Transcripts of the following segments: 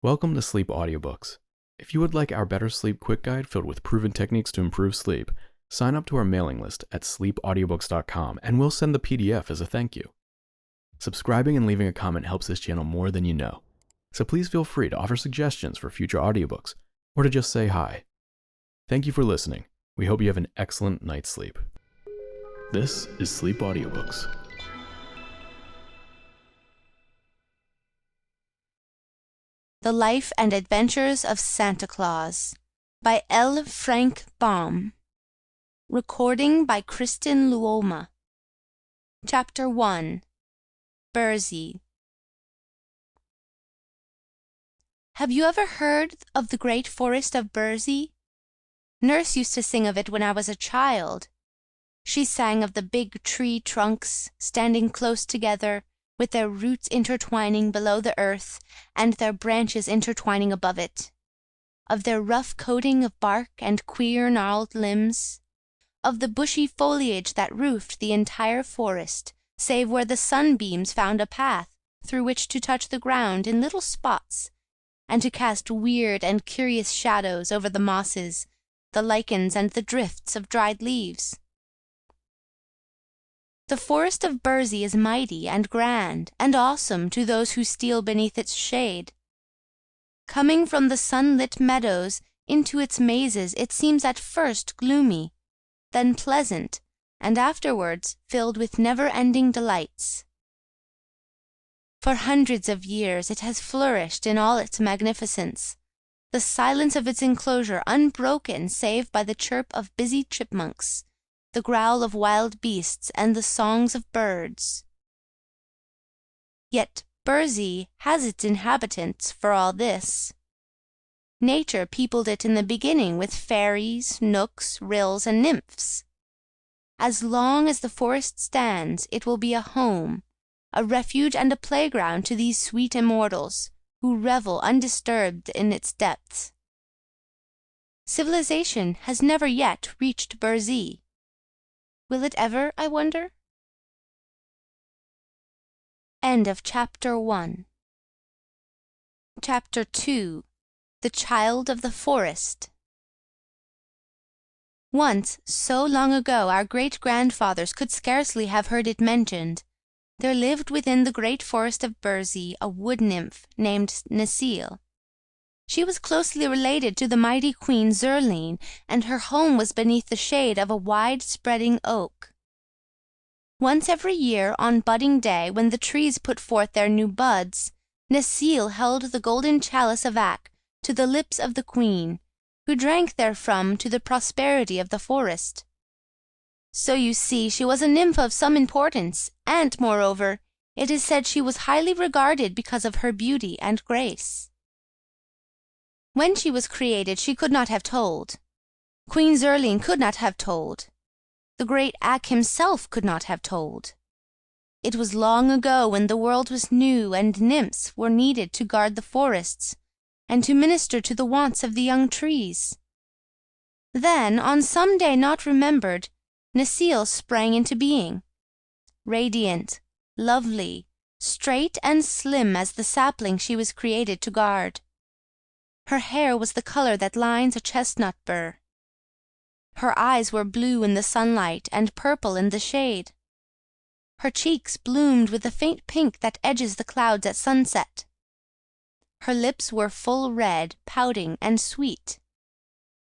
Welcome to Sleep Audiobooks. If you would like our Better Sleep Quick Guide filled with proven techniques to improve sleep, sign up to our mailing list at sleepaudiobooks.com and we'll send the PDF as a thank you. Subscribing and leaving a comment helps this channel more than you know, so please feel free to offer suggestions for future audiobooks or to just say hi. Thank you for listening. We hope you have an excellent night's sleep. This is Sleep Audiobooks. The Life and Adventures of Santa Claus by L. Frank Baum. Recording by Kristin LeMoine. Chapter 1. Burzy. Have you ever heard of the great forest of Burzy? Nurse used to sing of it when I was a child. She sang of the big tree trunks standing close together, with their roots intertwining below the earth and their branches intertwining above it, of their rough coating of bark and queer gnarled limbs, of the bushy foliage that roofed the entire forest, save where the sunbeams found a path through which to touch the ground in little spots, and to cast weird and curious shadows over the mosses, the lichens, and the drifts of dried leaves. The forest of Burzy is mighty and grand and awesome to those who steal beneath its shade. Coming from the sunlit meadows into its mazes, it seems at first gloomy, then pleasant, and afterwards filled with never-ending delights. For hundreds of years it has flourished in all its magnificence, the silence of its enclosure unbroken save by the chirp of busy chipmunks, the growl of wild beasts, and the songs of birds. Yet Burzy has its inhabitants for all this. Nature peopled it in the beginning with fairies, knooks, rills, and nymphs. As long as the forest stands, it will be a home, a refuge and a playground to these sweet immortals, who revel undisturbed in its depths. Civilization has never yet reached Burzy. Will it ever, I wonder? End of Chapter 1. Chapter 2. The Child of the Forest. Once, so long ago our great-grandfathers could scarcely have heard it mentioned, there lived within the great forest of Burzy a wood-nymph named Necile. She was closely related to the mighty Queen Zurline, and her home was beneath the shade of a wide-spreading oak. Once every year, on budding day, when the trees put forth their new buds, Necile held the golden chalice of Ak to the lips of the Queen, who drank therefrom to the prosperity of the forest. So you see she was a nymph of some importance, and, moreover, it is said she was highly regarded because of her beauty and grace. When she was created she could not have told. Queen Zurline could not have told. The great Ak himself could not have told. It was long ago, when the world was new and nymphs were needed to guard the forests and to minister to the wants of the young trees. Then, on some day not remembered, Necile sprang into being, radiant, lovely, straight and slim as the sapling she was created to guard. Her hair was the color that lines a chestnut burr. Her eyes were blue in the sunlight and purple in the shade. Her cheeks bloomed with the faint pink that edges the clouds at sunset. Her lips were full red, pouting, and sweet.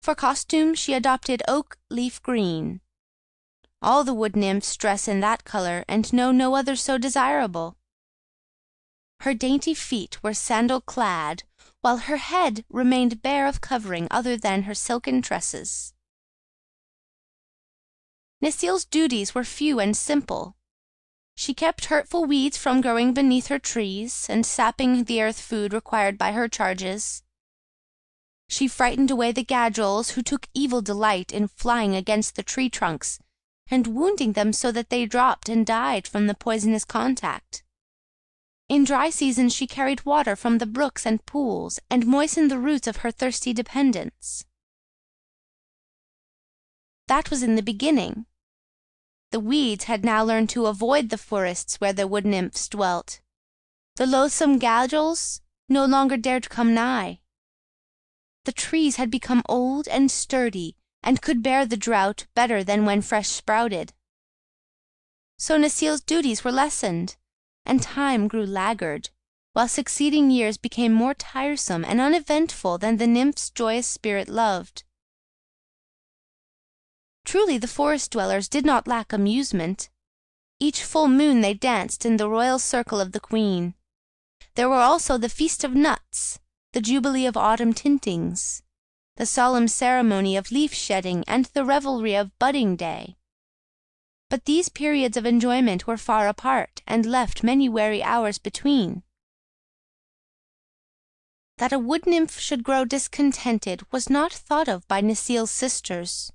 For costume she adopted oak leaf green. All the wood nymphs dress in that color, and know no other so desirable. Her dainty feet were sandal-clad, while her head remained bare of covering other than her silken tresses. Necile's duties were few and simple. She kept hurtful weeds from growing beneath her trees, and sapping the earth food required by her charges. She frightened away the gadrils who took evil delight in flying against the tree trunks, and wounding them so that they dropped and died from the poisonous contact. In dry seasons she carried water from the brooks and pools, and moistened the roots of her thirsty dependents. That was in the beginning. The weeds had now learned to avoid the forests where the wood nymphs dwelt. The loathsome gadrils, no longer dared come nigh. The trees had become old and sturdy, and could bear the drought better than when fresh sprouted. So Necile's duties were lessened, and time grew laggard, while succeeding years became more tiresome and uneventful than the nymph's joyous spirit loved. Truly the forest dwellers did not lack amusement. Each full moon they danced in the royal circle of the queen. There were also the Feast of Nuts, the Jubilee of Autumn Tintings, the solemn ceremony of leaf-shedding, and the revelry of Budding Day. But these periods of enjoyment were far apart, and left many weary hours between. That a wood-nymph should grow discontented was not thought of by Necile's sisters.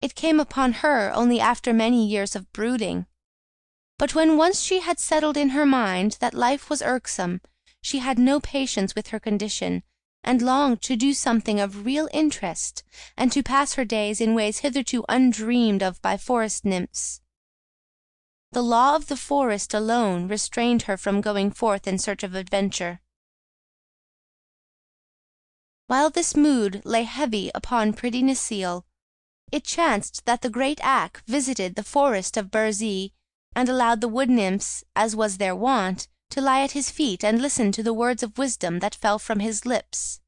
It came upon her only after many years of brooding. But when once she had settled in her mind that life was irksome, she had no patience with her condition, and longed to do something of real interest, and to pass her days in ways hitherto undreamed of by forest nymphs. The law of the forest alone restrained her from going forth in search of adventure. While this mood lay heavy upon pretty Necile, it chanced that the great Ak visited the forest of Burzee, and allowed the wood-nymphs, as was their wont, to lie at his feet and listen to the words of wisdom that fell from his lips.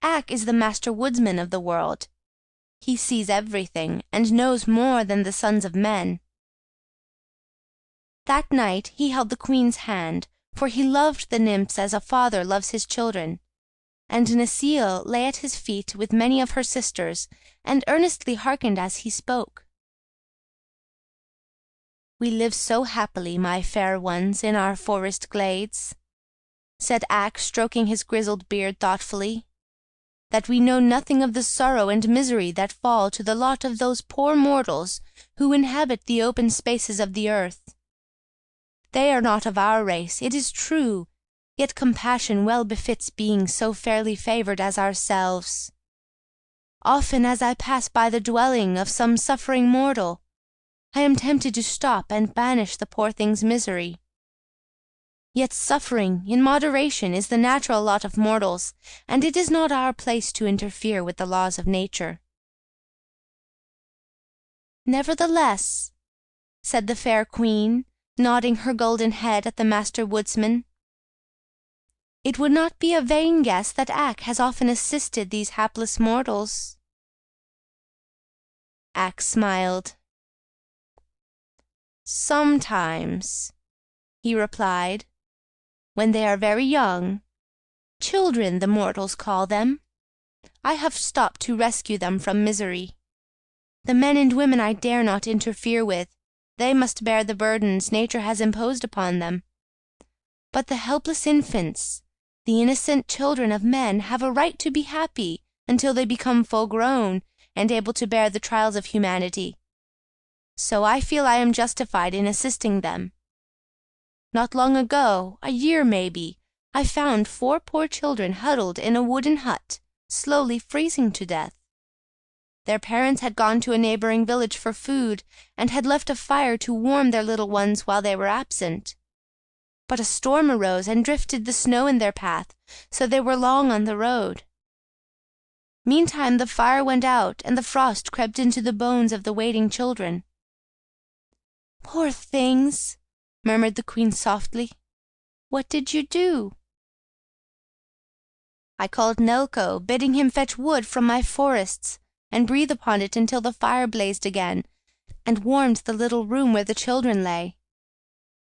Ak is the master woodsman of the world. He sees everything, and knows more than the sons of men. That night he held the queen's hand, for he loved the nymphs as a father loves his children, and Necile lay at his feet with many of her sisters, and earnestly hearkened as he spoke. "We live so happily, my fair ones, in our forest glades," said Ak, stroking his grizzled beard thoughtfully, "that we know nothing of the sorrow and misery that fall to the lot of those poor mortals who inhabit the open spaces of the earth. They are not of our race, it is true, yet compassion well befits beings so fairly favoured as ourselves. Often as I pass by the dwelling of some suffering mortal, I am tempted to stop and banish the poor thing's misery. Yet suffering, in moderation, is the natural lot of mortals, and it is not our place to interfere with the laws of nature." "Nevertheless," said the fair queen, nodding her golden head at the master woodsman, "it would not be a vain guess that Ak has often assisted these hapless mortals." Ak smiled. "Sometimes," he replied, "when they are very young, children the mortals call them, I have stopped to rescue them from misery. The men and women I dare not interfere with, they must bear the burdens nature has imposed upon them. But the helpless infants, the innocent children of men, have a right to be happy until they become full grown and able to bear the trials of humanity. So I feel I am justified in assisting them. Not long ago, a year maybe, I found 4 poor children huddled in a wooden hut, slowly freezing to death. Their parents had gone to a neighbouring village for food, and had left a fire to warm their little ones while they were absent. But a storm arose and drifted the snow in their path, so they were long on the road. Meantime the fire went out, and the frost crept into the bones of the waiting children." "Poor things!" murmured the queen softly. "What did you do?" "I called Nelko, bidding him fetch wood from my forests, and breathe upon it until the fire blazed again, and warmed the little room where the children lay.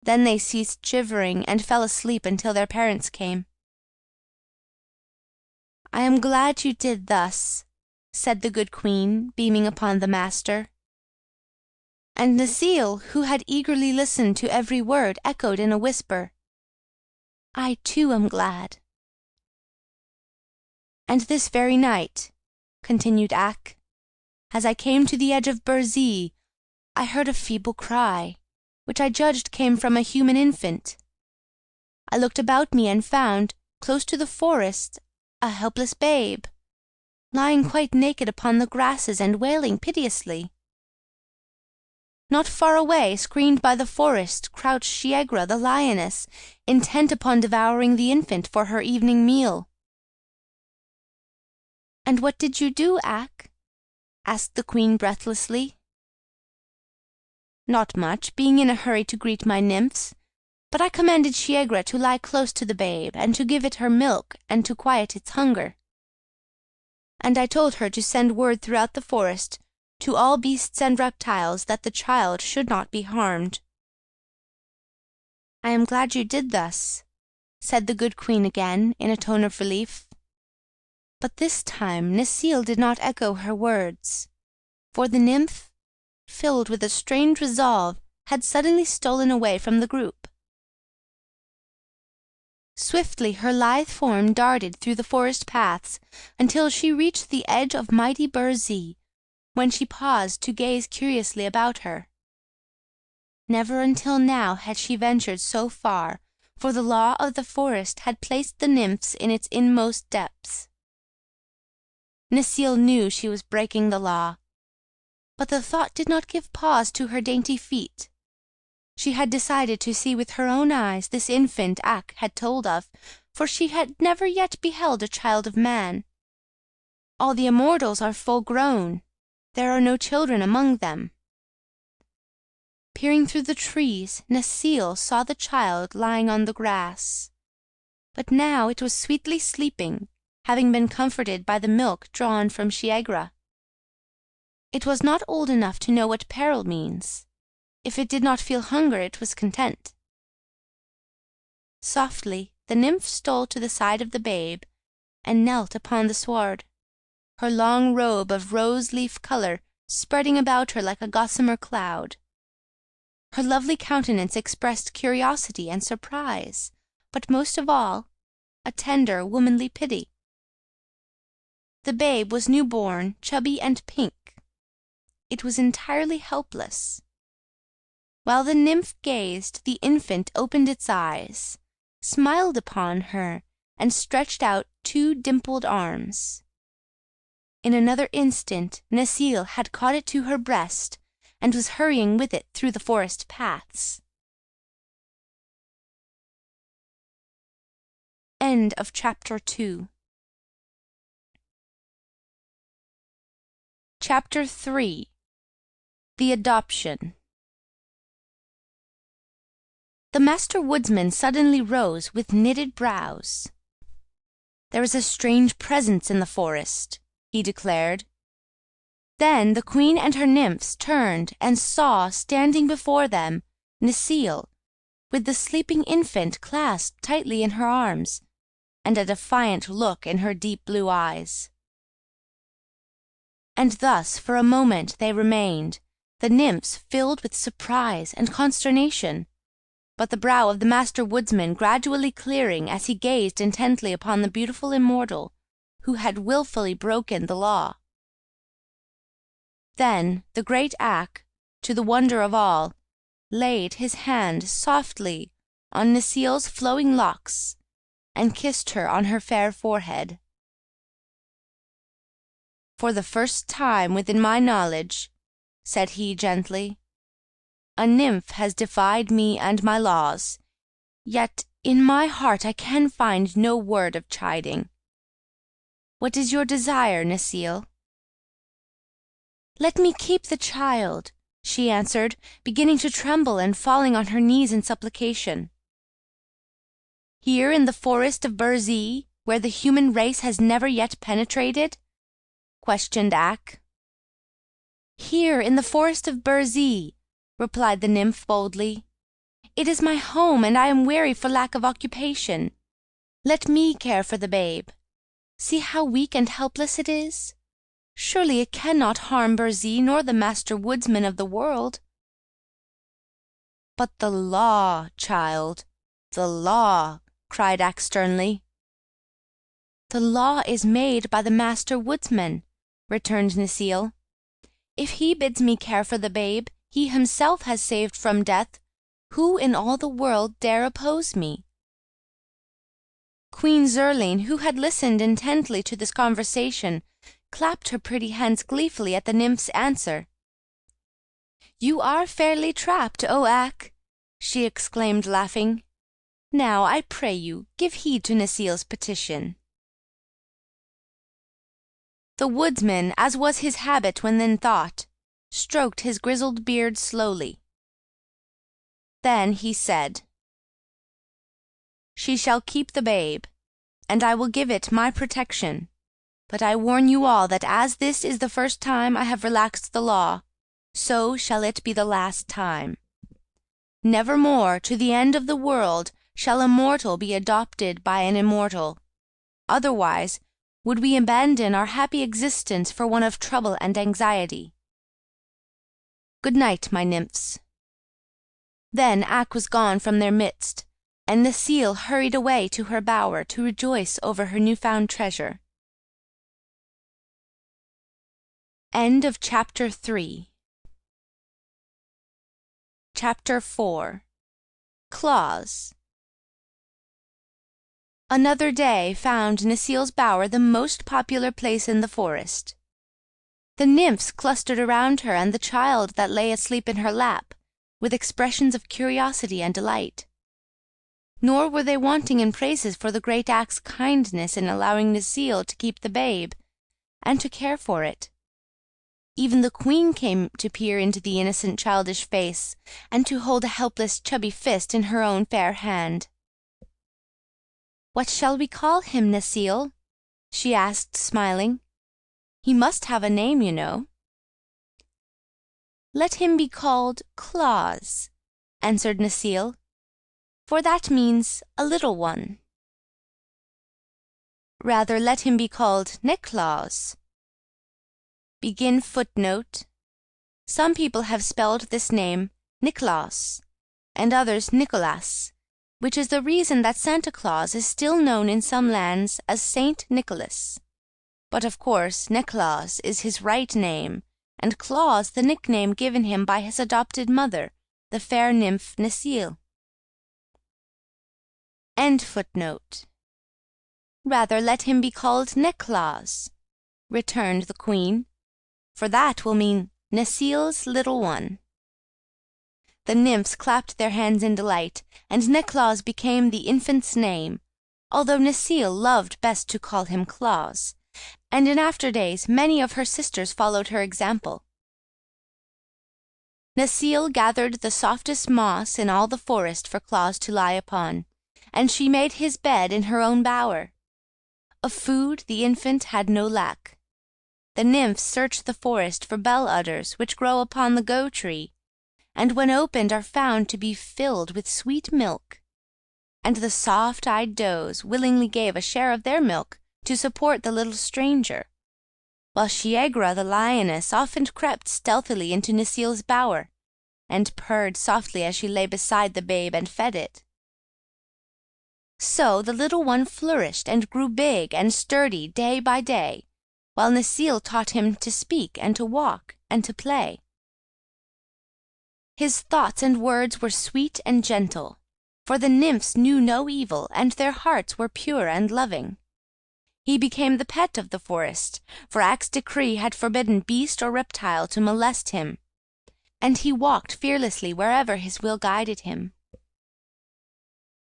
Then they ceased shivering, and fell asleep until their parents came." "I am glad you did thus," said the good queen, beaming upon the master. And Necile, who had eagerly listened to every word, echoed in a whisper, "I too am glad." "And this very night," continued Ak, "as I came to the edge of Burzee, I heard a feeble cry, which I judged came from a human infant. I looked about me and found, close to the forest, a helpless babe, lying quite naked upon the grasses and wailing piteously. Not far away, screened by the forest, crouched Shiegra the lioness, intent upon devouring the infant for her evening meal. "And what did you do, Ak?" asked the queen breathlessly. "Not much, being in a hurry to greet my nymphs, but I commanded Shiegra to lie close to the babe, and to give it her milk, and to quiet its hunger. And I told her to send word throughout the forest to all beasts and reptiles that the child should not be harmed." "I am glad you did thus," said the good queen again, in a tone of relief. But this time Necile did not echo her words, for the nymph, filled with a strange resolve, had suddenly stolen away from the group. Swiftly her lithe form darted through the forest paths until she reached the edge of mighty Burzee, when she paused to gaze curiously about her. Never until now had she ventured so far, for the law of the forest had placed the nymphs in its inmost depths. Necile knew she was breaking the law, but the thought did not give pause to her dainty feet. She had decided to see with her own eyes this infant Ak had told of, for she had never yet beheld a child of man. All the immortals are full grown. There are no children among them. Peering through the trees, Necile saw the child lying on the grass. But now it was sweetly sleeping, having been comforted by the milk drawn from Shiegra. It was not old enough to know what peril means. If it did not feel hunger, it was content. Softly the nymph stole to the side of the babe, and knelt upon the sward, her long robe of rose-leaf colour spreading about her like a gossamer cloud. Her lovely countenance expressed curiosity and surprise, but most of all, a tender, womanly pity. The babe was new-born, chubby and pink. It was entirely helpless. While the nymph gazed, the infant opened its eyes, smiled upon her, and stretched out 2 dimpled arms. In another instant Necile had caught it to her breast, and was hurrying with it through the forest paths. End of Chapter 2. Chapter 3. The Adoption. The Master Woodsman suddenly rose with knitted brows. "There is a strange presence in the forest," he declared. Then the queen and her nymphs turned and saw standing before them Necile, with the sleeping infant clasped tightly in her arms, and a defiant look in her deep blue eyes. And thus for a moment they remained, the nymphs filled with surprise and consternation, but the brow of the Master Woodsman gradually clearing as he gazed intently upon the beautiful immortal who had wilfully broken the law. Then the great Ak, to the wonder of all, laid his hand softly on Necile's flowing locks and kissed her on her fair forehead. "For the first time within my knowledge," said he gently, "a nymph has defied me and my laws, yet in my heart I can find no word of chiding. What is your desire, Necile?" "Let me keep the child," she answered, beginning to tremble and falling on her knees in supplication. "Here in the forest of Burzee, where the human race has never yet penetrated?" questioned Ak. "Here in the forest of Burzee," replied the nymph boldly. "It is my home, and I am weary for lack of occupation. Let me care for the babe. See how weak and helpless it is. Surely it cannot harm Burzee nor the Master Woodsman of the world." "But the law, child, the law," cried Ak sternly. "The law is made by the Master Woodsman," returned Necile. "If he bids me care for the babe he himself has saved from death, who in all the world dare oppose me?" Queen Zurline, who had listened intently to this conversation, clapped her pretty hands gleefully at the nymph's answer. "You are fairly trapped, O Ak," she exclaimed, laughing. "Now, I pray you, give heed to Necile's petition." The woodsman, as was his habit when in thought, stroked his grizzled beard slowly. Then he said, "She shall keep the babe, and I will give it my protection. But I warn you all that as this is the first time I have relaxed the law, so shall it be the last time. Nevermore, to the end of the world, shall a mortal be adopted by an immortal. Otherwise, would we abandon our happy existence for one of trouble and anxiety. Good night, my nymphs." Then Ak was gone from their midst, and Necile hurried away to her bower to rejoice over her new-found treasure. End of Chapter 3. Chapter 4. Claus. Another day found Necile's bower the most popular place in the forest. The nymphs clustered around her and the child that lay asleep in her lap, with expressions of curiosity and delight. Nor were they wanting in praises for the great Ak's kindness in allowing Necile to keep the babe, and to care for it. Even the queen came to peer into the innocent childish face, and to hold a helpless chubby fist in her own fair hand. "What shall we call him, Necile?" she asked, smiling. "He must have a name, you know." "Let him be called Claus," answered Necile, "for that means a little one." "Rather let him be called Neclaus. Begin footnote. Some people have spelled this name Niklas, and others Nicholas, which is the reason that Santa Claus is still known in some lands as Saint Nicholas. But of course Neclaus is his right name, and Claus the nickname given him by his adopted mother, the fair nymph Necile. End footnote. "Rather let him be called Neclaus," returned the queen, "for that will mean Necile's little one." The nymphs clapped their hands in delight, and Neclaus became the infant's name, although Necile loved best to call him Claus, and in after days many of her sisters followed her example. Necile gathered the softest moss in all the forest for Claus to lie upon, and she made his bed in her own bower. Of food the infant had no lack. The nymphs searched the forest for bell udders which grow upon the go tree, and when opened are found to be filled with sweet milk. And the soft-eyed does willingly gave a share of their milk to support the little stranger, while Shiegra the lioness often crept stealthily into Necile's bower, and purred softly as she lay beside the babe and fed it. So the little one flourished and grew big and sturdy day by day, while Necile taught him to speak and to walk and to play. His thoughts and words were sweet and gentle, for the nymphs knew no evil, and their hearts were pure and loving. He became the pet of the forest, for Ak's decree had forbidden beast or reptile to molest him, and he walked fearlessly wherever his will guided him.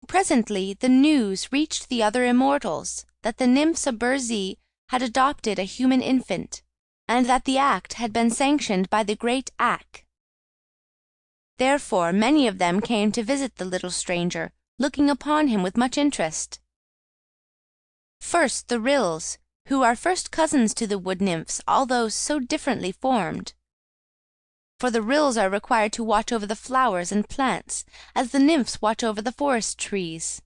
Presently the news reached the other immortals that the nymphs of Burzee had adopted a human infant, and that the act had been sanctioned by the great Ak. Therefore many of them came to visit the little stranger, looking upon him with much interest. First the rills, who are first cousins to the wood nymphs, although so differently formed. For the rills are required to watch over the flowers and plants, as the nymphs watch over the forest trees.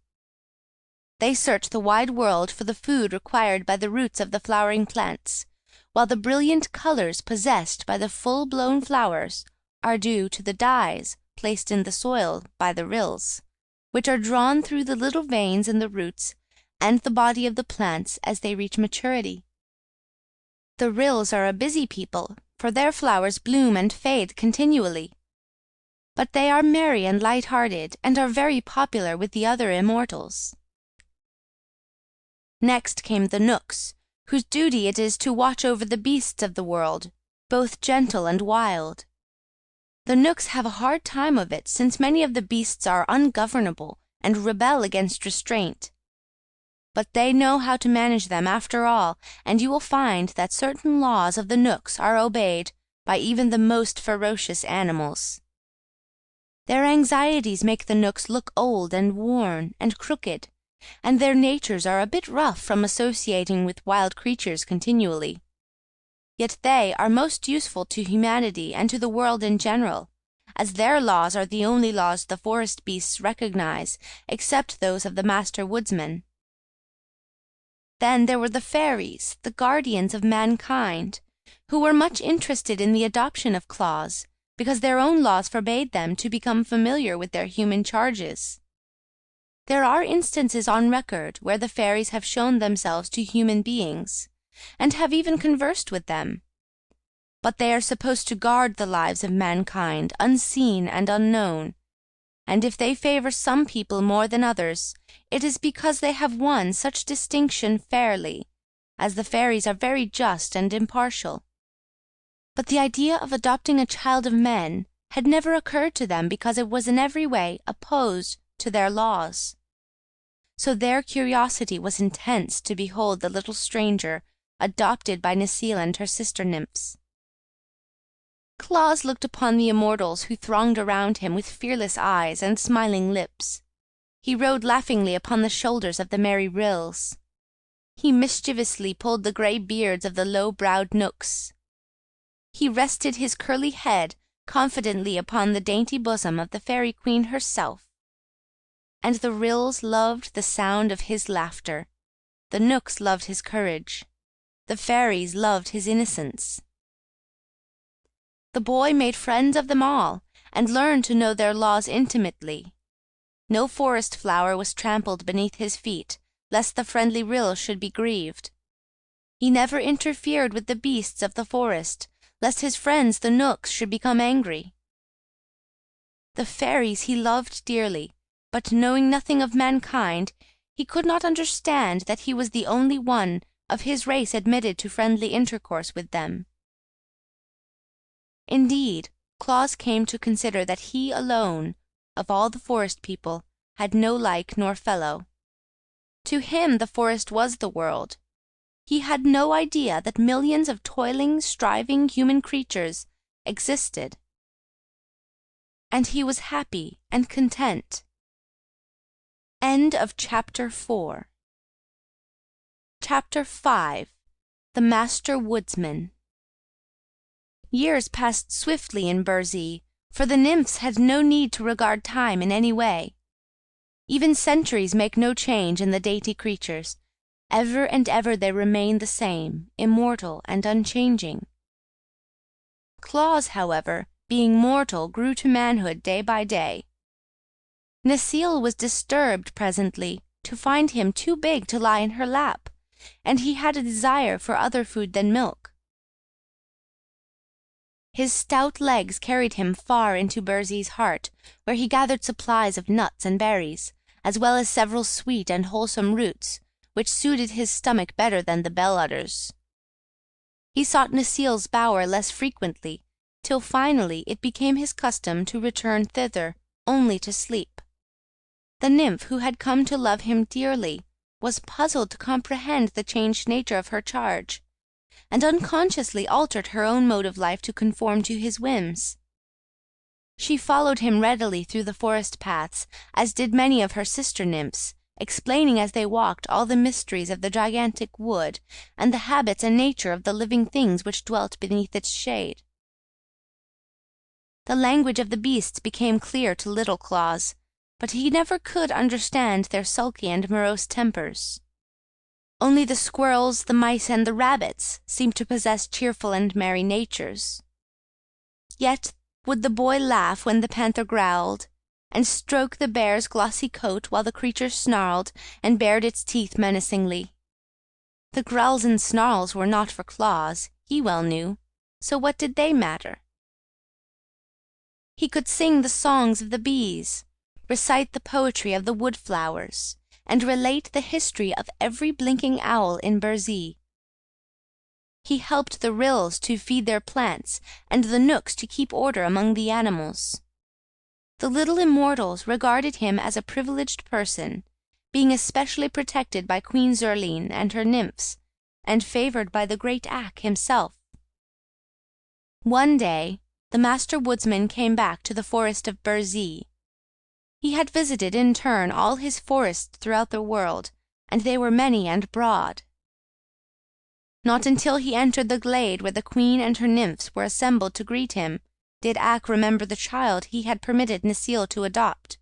They search the wide world for the food required by the roots of the flowering plants, while the brilliant colors possessed by the full-blown flowers are due to the dyes placed in the soil by the rills, which are drawn through the little veins in the roots and the body of the plants as they reach maturity. The rills are a busy people, for their flowers bloom and fade continually. But they are merry and light-hearted, and are very popular with the other immortals. Next came the Knooks, whose duty it is to watch over the beasts of the world, both gentle and wild. The Knooks have a hard time of it, since many of the beasts are ungovernable and rebel against restraint. But they know how to manage them after all, and you will find that certain laws of the Knooks are obeyed by even the most ferocious animals. Their anxieties make the Knooks look old and worn and crooked, and their natures are a bit rough from associating with wild creatures continually. Yet they are most useful to humanity and to the world in general, as their laws are the only laws the forest beasts recognize, except those of the master woodsman. Then there were the fairies, the guardians of mankind, who were much interested in the adoption of Claus, because their own laws forbade them to become familiar with their human charges. There are instances on record where the fairies have shown themselves to human beings, and have even conversed with them. But they are supposed to guard the lives of mankind, unseen and unknown, and if they favor some people more than others, it is because they have won such distinction fairly, as the fairies are very just and impartial. But the idea of adopting a child of men had never occurred to them because it was in every way opposed to their laws. So their curiosity was intense to behold the little stranger adopted by Necile and her sister nymphs. Claus looked upon the immortals who thronged around him with fearless eyes and smiling lips. He rode laughingly upon the shoulders of the merry rills. He mischievously pulled the grey beards of the low-browed Knooks. He rested his curly head confidently upon the dainty bosom of the Fairy Queen herself. And the rills loved the sound of his laughter, the Knooks loved his courage, the fairies loved his innocence. The boy made friends of them all, and learned to know their laws intimately. No forest flower was trampled beneath his feet, lest the friendly rills should be grieved. He never interfered with the beasts of the forest, lest his friends the Knooks should become angry. The fairies he loved dearly, but knowing nothing of mankind, he could not understand that he was the only one of his race admitted to friendly intercourse with them. Indeed, Claus came to consider that he alone, of all the forest people, had no like nor fellow. To him the forest was the world. He had no idea that millions of toiling, striving human creatures existed. And he was happy and content. End of Chapter 4. Chapter 5. The Master Woodsman. Years passed swiftly in Burzee, for the nymphs had no need to regard time in any way. Even centuries make no change in the dainty creatures. Ever and ever they remain the same, immortal and unchanging. Claus, however, being mortal, grew to manhood day by day. Necile was disturbed presently to find him too big to lie in her lap, and he had a desire for other food than milk. His stout legs carried him far into Burzee's heart, where he gathered supplies of nuts and berries, as well as several sweet and wholesome roots, which suited his stomach better than the bell udders. He sought Necile's bower less frequently, till finally it became his custom to return thither only to sleep. The nymph who had come to love him dearly was puzzled to comprehend the changed nature of her charge, and unconsciously altered her own mode of life to conform to his whims. She followed him readily through the forest paths, as did many of her sister nymphs, explaining as they walked all the mysteries of the gigantic wood, and the habits and nature of the living things which dwelt beneath its shade. The language of the beasts became clear to little Claus, but he never could understand their sulky and morose tempers. Only the squirrels, the mice, and the rabbits seemed to possess cheerful and merry natures. Yet would the boy laugh when the panther growled, and stroke the bear's glossy coat while the creature snarled and bared its teeth menacingly. The growls and snarls were not for Claus, he well knew, so what did they matter? He could sing the songs of the bees, recite the poetry of the wood flowers, and relate the history of every blinking owl in Burzee. He helped the rills to feed their plants, and the nooks to keep order among the animals. The little immortals regarded him as a privileged person, being especially protected by Queen Zurline and her nymphs, and favoured by the great Ak himself. One day, the Master Woodsman came back to the forest of Burzee. He had visited in turn all his forests throughout the world, and they were many and broad. Not until he entered the glade where the Queen and her nymphs were assembled to greet him, did Ak remember the child he had permitted Necile to adopt.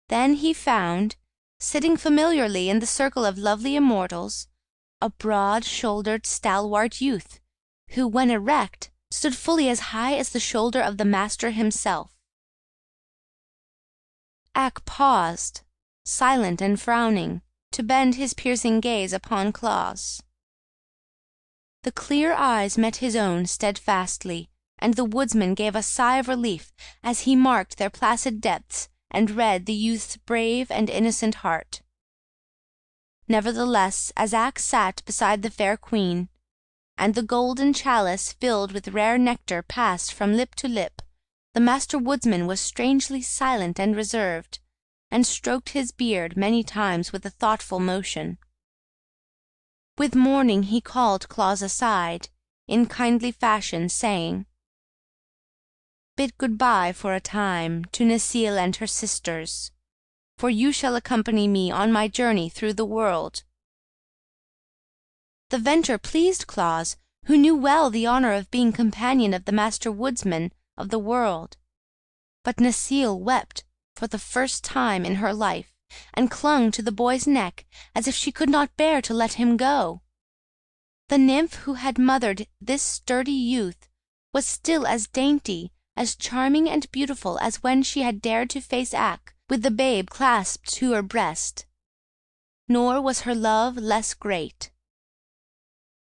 Then he found, sitting familiarly in the circle of lovely immortals, a broad-shouldered, stalwart youth, who, when erect, stood fully as high as the shoulder of the master himself. Ak paused, silent and frowning, to bend his piercing gaze upon Claus. The clear eyes met his own steadfastly, and the woodsman gave a sigh of relief as he marked their placid depths and read the youth's brave and innocent heart. Nevertheless, as Ak sat beside the fair queen, and the golden chalice filled with rare nectar passed from lip to lip, the Master Woodsman was strangely silent and reserved, and stroked his beard many times with a thoughtful motion. With morning he called Claus aside, in kindly fashion, saying, "Bid good-bye for a time to Necile and her sisters, for you shall accompany me on my journey through the world." The venture pleased Claus, who knew well the honour of being companion of the Master Woodsman of the world. But Necile wept for the first time in her life, and clung to the boy's neck as if she could not bear to let him go. The nymph who had mothered this sturdy youth was still as dainty, as charming and beautiful as when she had dared to face Ak with the babe clasped to her breast. Nor was her love less great.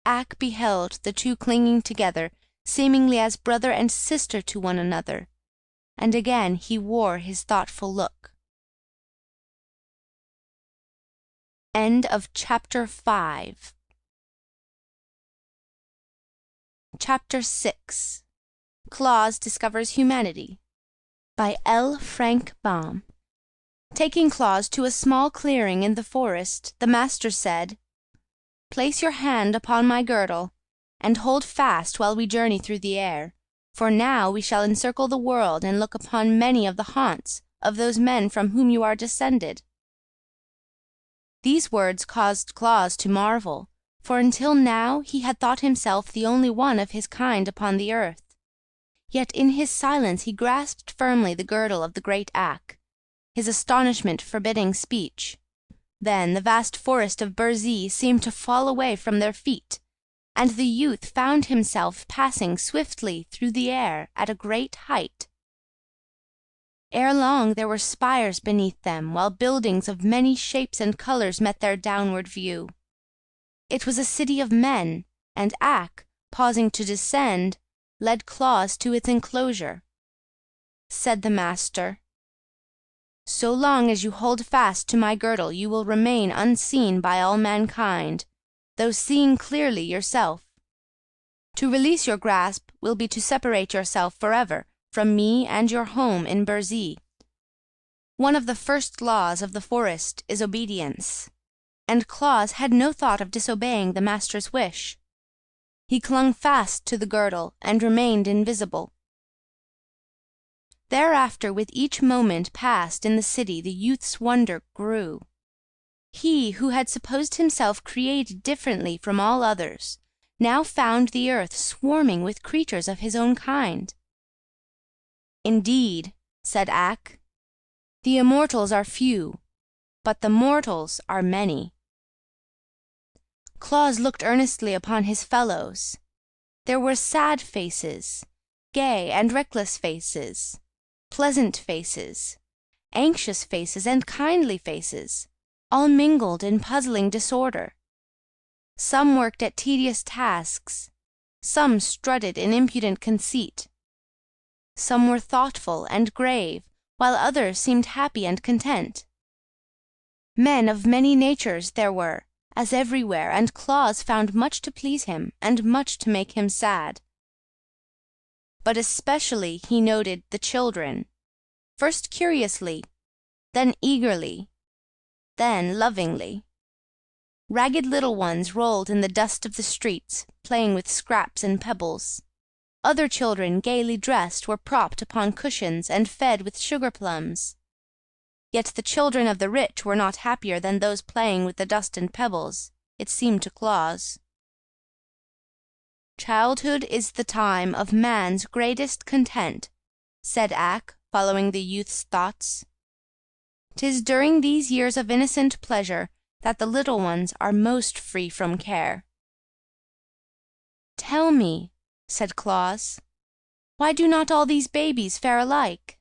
Ak beheld the two clinging together, seemingly as brother and sister to one another, and again he wore his thoughtful look. End of Chapter 5. Chapter 6. Claus Discovers Humanity, by L. Frank Baum. Taking Claus to a small clearing in the forest, the master said, "Place your hand upon my girdle, and hold fast while we journey through the air, for now we shall encircle the world and look upon many of the haunts of those men from whom you are descended." These words caused Claus to marvel, for until now he had thought himself the only one of his kind upon the earth. Yet in his silence he grasped firmly the girdle of the great Ak, his astonishment forbidding speech. Then the vast forest of Burzee seemed to fall away from their feet, and the youth found himself passing swiftly through the air at a great height. Ere long there were spires beneath them, while buildings of many shapes and colours met their downward view. It was a city of men, and Ak, pausing to descend, led Claus to its enclosure. Said the master, "So long as you hold fast to my girdle you will remain unseen by all mankind, though seeing clearly yourself. To release your grasp will be to separate yourself forever from me and your home in Burzee. One of the first laws of the forest is obedience, and Claus had no thought of disobeying the master's wish. He clung fast to the girdle and remained invisible. Thereafter, with each moment passed in the city, the youth's wonder grew. He, who had supposed himself created differently from all others, now found the earth swarming with creatures of his own kind. "Indeed," said Ak, "the immortals are few, but the mortals are many." Claus looked earnestly upon his fellows. There were sad faces, gay and reckless faces, pleasant faces, anxious faces, and kindly faces, all mingled in puzzling disorder. Some worked at tedious tasks, some strutted in impudent conceit. Some were thoughtful and grave, while others seemed happy and content. Men of many natures there were, as everywhere, and Claus found much to please him and much to make him sad. But especially he noted the children, first curiously, then eagerly, then lovingly. Ragged little ones rolled in the dust of the streets, playing with scraps and pebbles. Other children, gaily dressed, were propped upon cushions and fed with sugar plums. Yet the children of the rich were not happier than those playing with the dust and pebbles, it seemed to Claus. "Childhood is the time of man's greatest content," said Ak, following the youth's thoughts. "'Tis during these years of innocent pleasure that the little ones are most free from care." "Tell me," said Claus, "why do not all these babies fare alike?"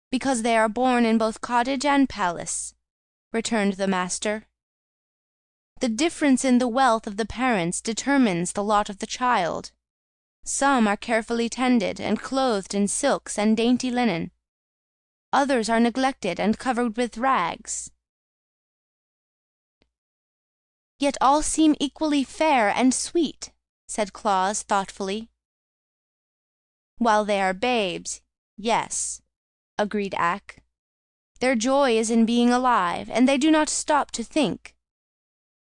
"Because they are born in both cottage and palace," returned the master. "The difference in the wealth of the parents determines the lot of the child. Some are carefully tended and clothed in silks and dainty linen. Others are neglected and covered with rags. Yet all seem equally fair and sweet," said Claus thoughtfully. "While they are babes, yes," agreed Ak. "Their joy is in being alive, and they do not stop to think.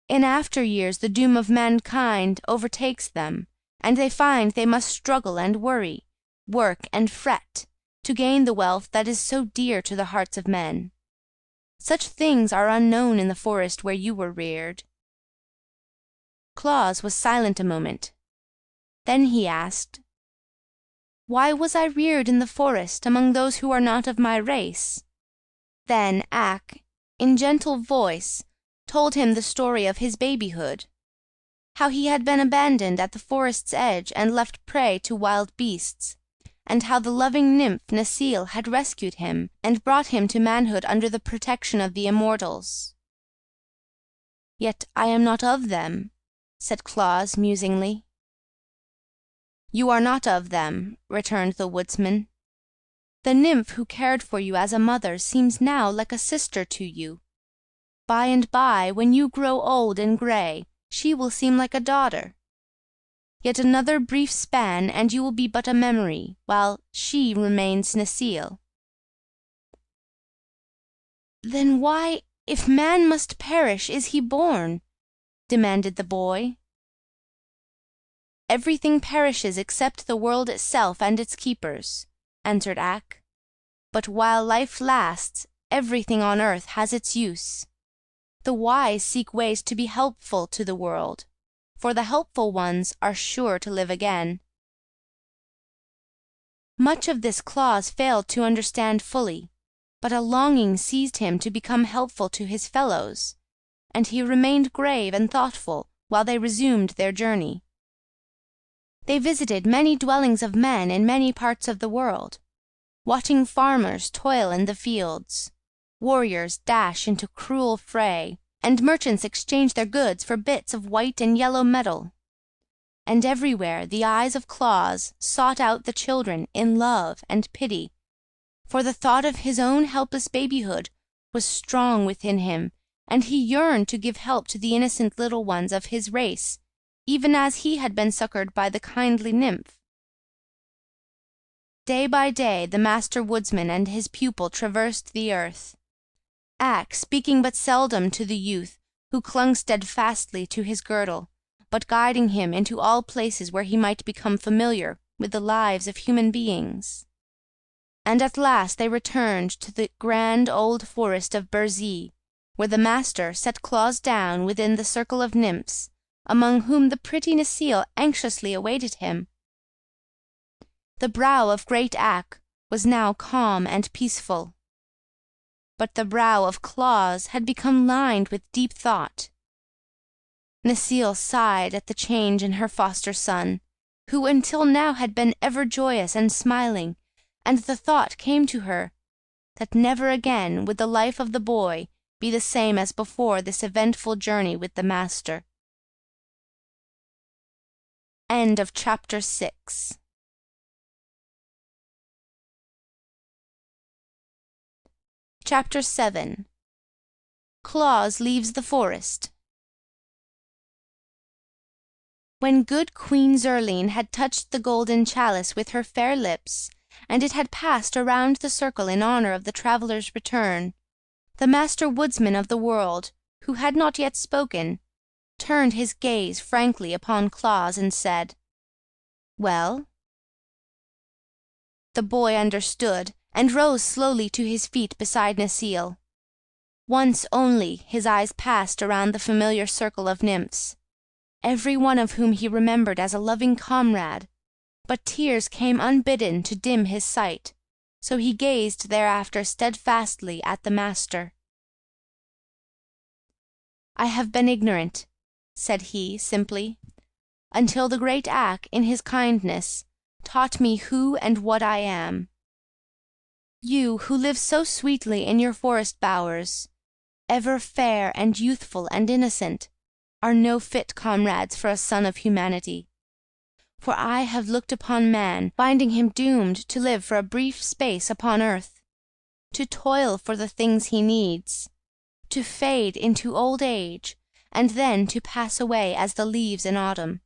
In after years the doom of mankind overtakes them, and they find they must struggle and worry, work and fret, to gain the wealth that is so dear to the hearts of men. Such things are unknown in the forest where you were reared." Claus was silent a moment. Then he asked, "Why was I reared in the forest among those who are not of my race?" Then Ak, in gentle voice, told him the story of his babyhood, how he had been abandoned at the forest's edge and left prey to wild beasts, and how the loving nymph Necile had rescued him and brought him to manhood under the protection of the immortals. "Yet I am not of them," said Claus musingly. "You are not of them," returned the woodsman. "The nymph who cared for you as a mother seems now like a sister to you. By and by, when you grow old and gray, she will seem like a daughter. Yet another brief span and you will be but a memory, while she remains Necile." "Then why, if man must perish, is he born?" demanded the boy. "Everything perishes except the world itself and its keepers," answered Ak. "But while life lasts, everything on earth has its use. The wise seek ways to be helpful to the world, for the helpful ones are sure to live again." Much of this Claus failed to understand fully, but a longing seized him to become helpful to his fellows, and he remained grave and thoughtful while they resumed their journey. They visited many dwellings of men in many parts of the world, watching farmers toil in the fields, warriors dash into cruel fray, and merchants exchange their goods for bits of white and yellow metal. And everywhere the eyes of Claus sought out the children in love and pity, for the thought of his own helpless babyhood was strong within him, and he yearned to give help to the innocent little ones of his race, even as he had been succored by the kindly nymph. Day by day the master woodsman and his pupil traversed the earth, Ak speaking but seldom to the youth, who clung steadfastly to his girdle, but guiding him into all places where he might become familiar with the lives of human beings. And at last they returned to the grand old forest of Burzee, where the master set Claus down within the circle of nymphs, among whom the pretty Necile anxiously awaited him. The brow of great Ak was now calm and peaceful, but the brow of Claus had become lined with deep thought. Necile sighed at the change in her foster son, who until now had been ever joyous and smiling, and the thought came to her that never again would the life of the boy be the same as before this eventful journey with the master. End of chapter 6. Chapter 7. Claus leaves the forest. When good Queen Zurline had touched the golden chalice with her fair lips, and it had passed around the circle in honor of the traveller's return, the Master Woodsman of the world, who had not yet spoken, turned his gaze frankly upon Claus and said, "Well?" The boy understood, and rose slowly to his feet beside Necile. Once only his eyes passed around the familiar circle of nymphs, every one of whom he remembered as a loving comrade, but tears came unbidden to dim his sight, so he gazed thereafter steadfastly at the master. "I have been ignorant," said he, simply, "until the great Ak, in his kindness, taught me who and what I am. You, who live so sweetly in your forest bowers, ever fair and youthful and innocent, are no fit comrades for a son of humanity. For I have looked upon man, finding him doomed to live for a brief space upon earth, to toil for the things he needs, to fade into old age, and then to pass away as the leaves in autumn.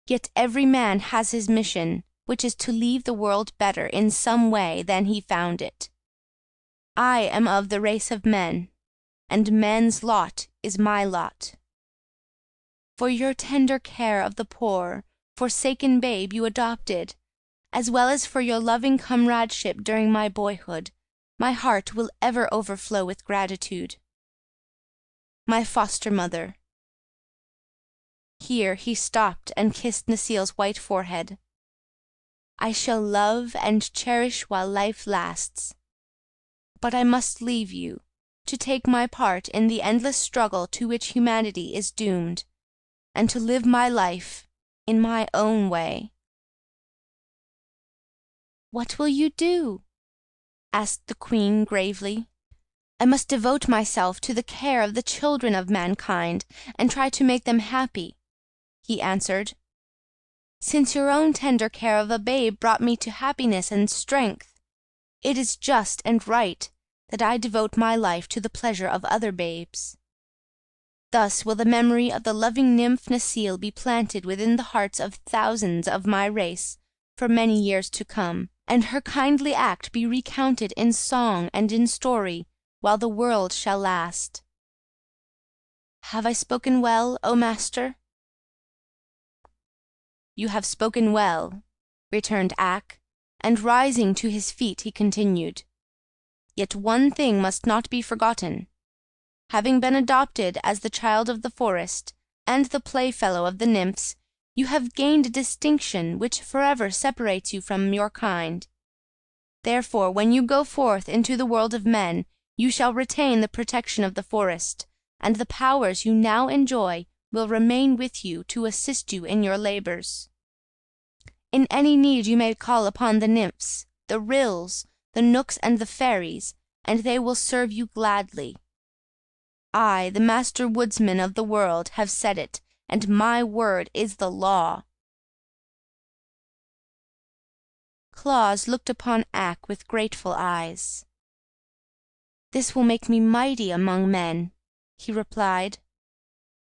Yet every man has his mission, which is to leave the world better in some way than he found it. I am of the race of men, and men's lot is my lot. For your tender care of the poor, forsaken babe you adopted, as well as for your loving comradeship during my boyhood, my heart will ever overflow with gratitude. My foster mother." Here he stopped and kissed Necile's white forehead. "I shall love and cherish while life lasts. But I must leave you, to take my part in the endless struggle to which humanity is doomed, and to live my life in my own way." "What will you do?" asked the Queen gravely. "I must devote myself to the care of the children of mankind, and try to make them happy," he answered. "Since your own tender care of a babe brought me to happiness and strength, it is just and right that I devote my life to the pleasure of other babes. Thus will the memory of the loving nymph Necile be planted within the hearts of thousands of my race for many years to come, and her kindly act be recounted in song and in story while the world shall last. Have I spoken well, O master?" "You have spoken well," returned Ak, and rising to his feet he continued, "Yet one thing must not be forgotten. Having been adopted as the child of the forest, and the playfellow of the nymphs, you have gained a distinction which forever separates you from your kind. Therefore, when you go forth into the world of men, you shall retain the protection of the forest, and the powers you now enjoy will remain with you to assist you in your labors. In any need you may call upon the nymphs, the rills, the nooks, and the fairies, and they will serve you gladly. I, the Master Woodsman of the world, have said it, and my word is the law." Claus looked upon Ak with grateful eyes. "This will make me mighty among men," he replied.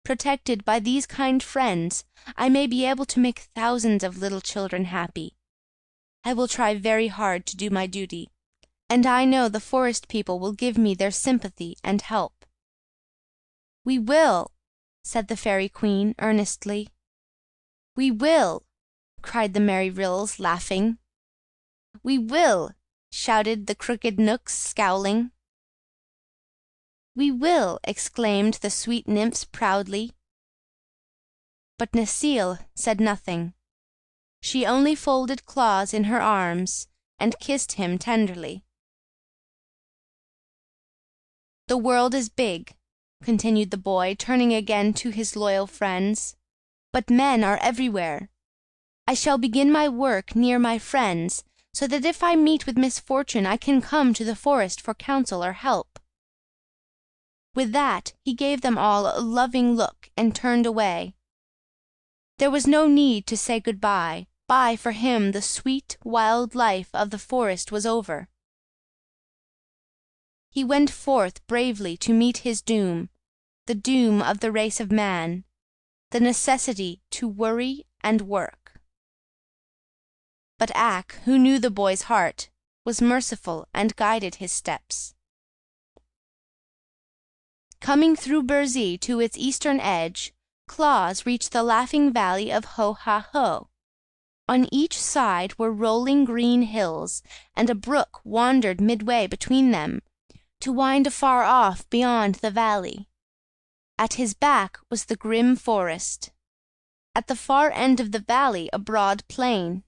"Protected by these kind friends, I may be able to make thousands of little children happy. I will try very hard to do my duty, and I know the forest people will give me their sympathy and help." "We will," said the Fairy Queen, earnestly. "We will," cried the merry rills, laughing. "We will," shouted the crooked nooks, scowling. "We will," exclaimed the sweet nymphs proudly. But Necile said nothing. She only folded Claus in her arms, and kissed him tenderly. "The world is big," continued the boy, turning again to his loyal friends, "but men are everywhere. I shall begin my work near my friends, so that if I meet with misfortune I can come to the forest for counsel or help." With that he gave them all a loving look and turned away. There was no need to say good-bye. For him the sweet, wild life of the forest was over. he went forth bravely to meet his doom, the doom of the race of man, the necessity to worry and work. But Ak, who knew the boy's heart, was merciful and guided his steps. Coming through Burzee to its eastern edge, Claus reached the laughing valley of Ho-ha-ho. On each side were rolling green hills, and a brook wandered midway between them, to wind afar off beyond the valley. At his back was the grim forest. At the far end of the valley a broad plain.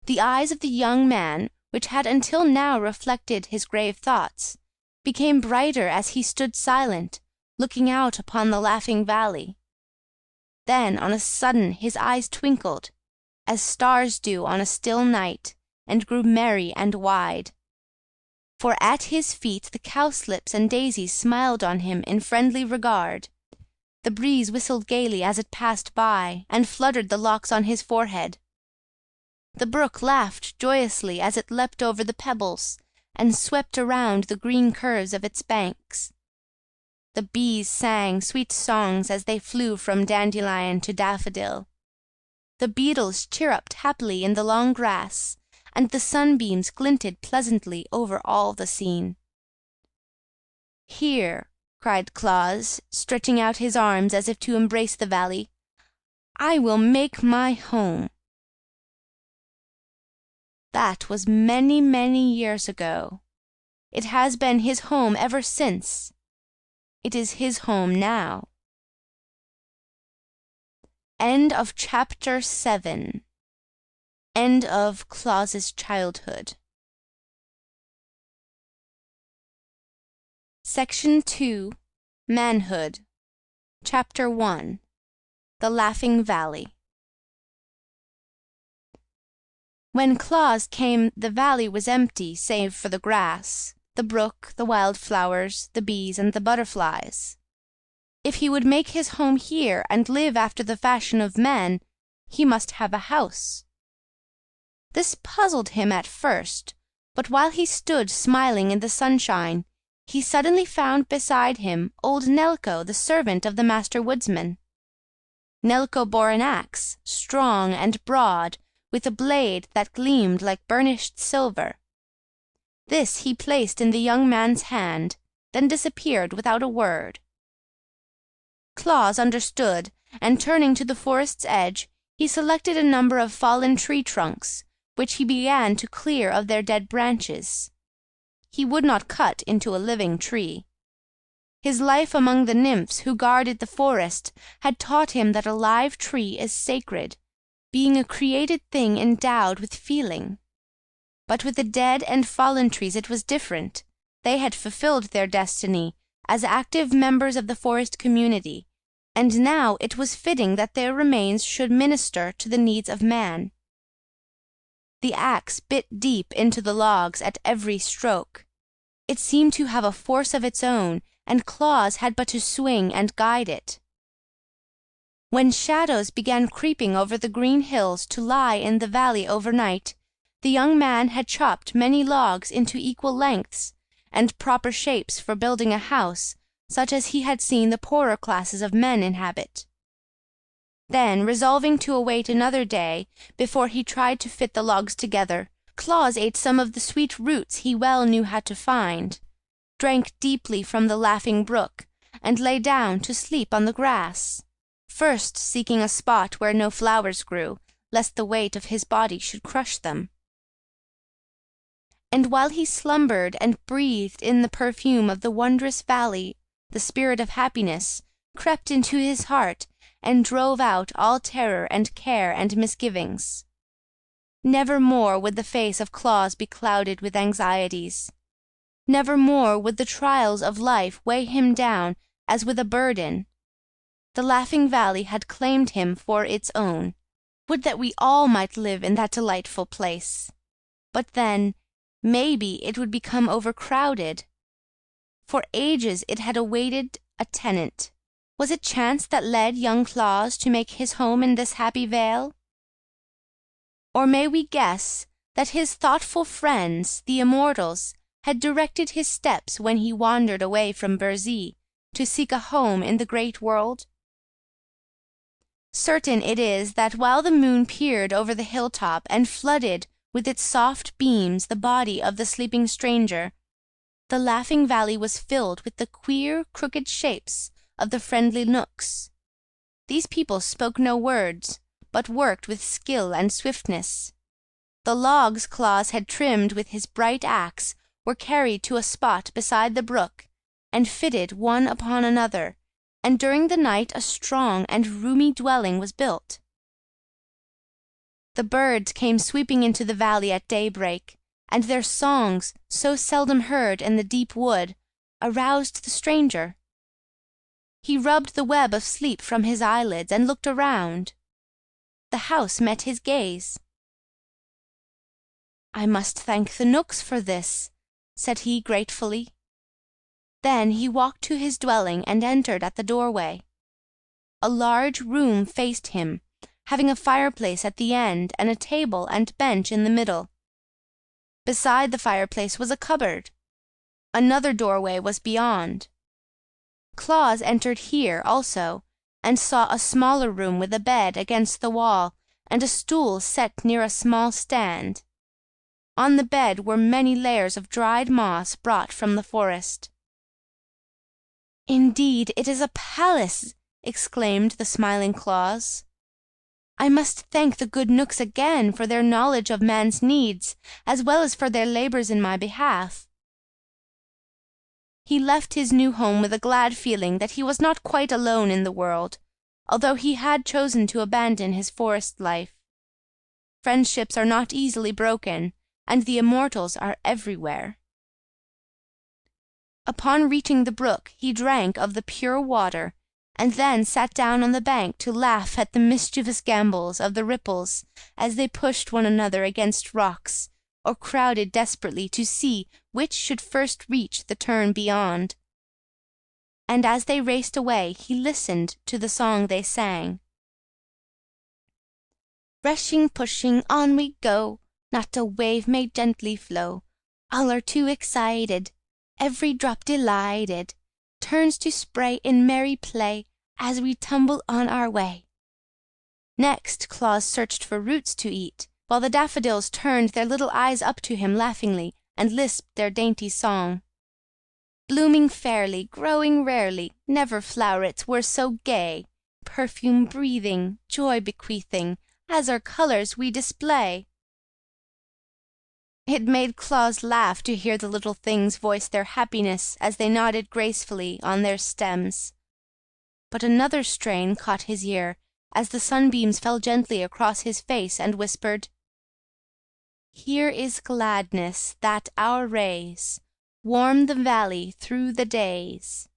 The eyes of the young man, which had until now reflected his grave thoughts, became brighter as he stood silent, looking out upon the laughing valley. Then on a sudden his eyes twinkled, as stars do on a still night, and grew merry and wide. For at his feet the cowslips and daisies smiled on him in friendly regard. The breeze whistled gaily as it passed by, and fluttered the locks on his forehead. The brook laughed joyously as it leapt over the pebbles, and swept around the green curves of its banks. The bees sang sweet songs as they flew from dandelion to daffodil. The beetles chirruped happily in the long grass, and the sunbeams glinted pleasantly over all the scene. "Here," cried Claus, stretching out his arms as if to embrace the valley, "I will make my home." That was many, many years ago. It has been his home ever since. It is his home now. End of Chapter 7. End of Claus's childhood. Section 2. Manhood. Chapter 1. The Laughing Valley. When Claus came, the valley was empty save for the grass, the brook, the wild flowers, the bees, and the butterflies. If he would make his home here and live after the fashion of men, he must have a house. This puzzled him at first, but while he stood smiling in the sunshine, he suddenly found beside him old Nelko, the servant of the master woodsman. Nelko bore an axe, strong and broad, with a blade that gleamed like burnished silver. This he placed in the young man's hand, then disappeared without a word. Claus understood, and turning to the forest's edge, he selected a number of fallen tree trunks, which he began to clear of their dead branches. He would not cut into a living tree. His life among the nymphs who guarded the forest had taught him that a live tree is sacred, being a created thing endowed with feeling. But with the dead and fallen trees it was different. They had fulfilled their destiny as active members of the forest community, and now it was fitting that their remains should minister to the needs of man. The axe bit deep into the logs at every stroke. It seemed to have a force of its own, and Claus had but to swing and guide it. When shadows began creeping over the green hills to lie in the valley overnight, the young man had chopped many logs into equal lengths and proper shapes for building a house such as he had seen the poorer classes of men inhabit. Then, resolving to await another day before he tried to fit the logs together, Claus ate some of the sweet roots he well knew how to find, drank deeply from the laughing brook, and lay down to sleep on the grass, first seeking a spot where no flowers grew, lest the weight of his body should crush them. And while he slumbered and breathed in the perfume of the wondrous valley, the spirit of happiness crept into his heart and drove out all terror and care and misgivings. Never more would the face of Claus be clouded with anxieties. Never more would the trials of life weigh him down as with a burden. The Laughing Valley had claimed him for its own. Would that we all might live in that delightful place! But then, maybe it would become overcrowded. For ages it had awaited a tenant. Was it chance that led young Claus to make his home in this happy vale? Or may we guess that his thoughtful friends, the immortals, had directed his steps when he wandered away from Burzee to seek a home in the great world? Certain it is that while the moon peered over the hilltop and flooded with its soft beams the body of the sleeping stranger, the Laughing Valley was filled with the queer, crooked shapes of the friendly Knooks. These people spoke no words, but worked with skill and swiftness. The logs Claus had trimmed with his bright axe were carried to a spot beside the brook, and fitted one upon another, and during the night a strong and roomy dwelling was built. The birds came sweeping into the valley at daybreak, and their songs, so seldom heard in the deep wood, aroused the stranger. He rubbed the web of sleep from his eyelids and looked around. The house met his gaze. "I must thank the Knooks for this," said he gratefully. Then he walked to his dwelling and entered at the doorway. A large room faced him, having a fireplace at the end and a table and bench in the middle. Beside the fireplace was a cupboard. Another doorway was beyond. Claus entered here also, and saw a smaller room with a bed against the wall and a stool set near a small stand. On the bed were many layers of dried moss brought from the forest. "Indeed, it is a palace!" exclaimed the smiling Claus. "I must thank the good Knooks again for their knowledge of man's needs, as well as for their labors in my behalf." He left his new home with a glad feeling that he was not quite alone in the world, although he had chosen to abandon his forest life. Friendships are not easily broken, and the immortals are everywhere. Upon reaching the brook, he drank of the pure water, and then sat down on the bank to laugh at the mischievous gambols of the ripples as they pushed one another against rocks, or crowded desperately to see which should first reach the turn beyond. And as they raced away, he listened to the song they sang. "Rushing, pushing, on we go, not a wave may gently flow. All are too excited, every drop delighted, turns to spray in merry play as we tumble on our way." Next Claus searched for roots to eat, while the daffodils turned their little eyes up to him laughingly and lisped their dainty song. "Blooming fairly, growing rarely, never flow'rets were so gay, perfume breathing, joy bequeathing, as our colors we display." It made Claus laugh to hear the little things voice their happiness as they nodded gracefully on their stems. But another strain caught his ear as the sunbeams fell gently across his face and whispered, "Here is gladness that our rays warm the valley through the days.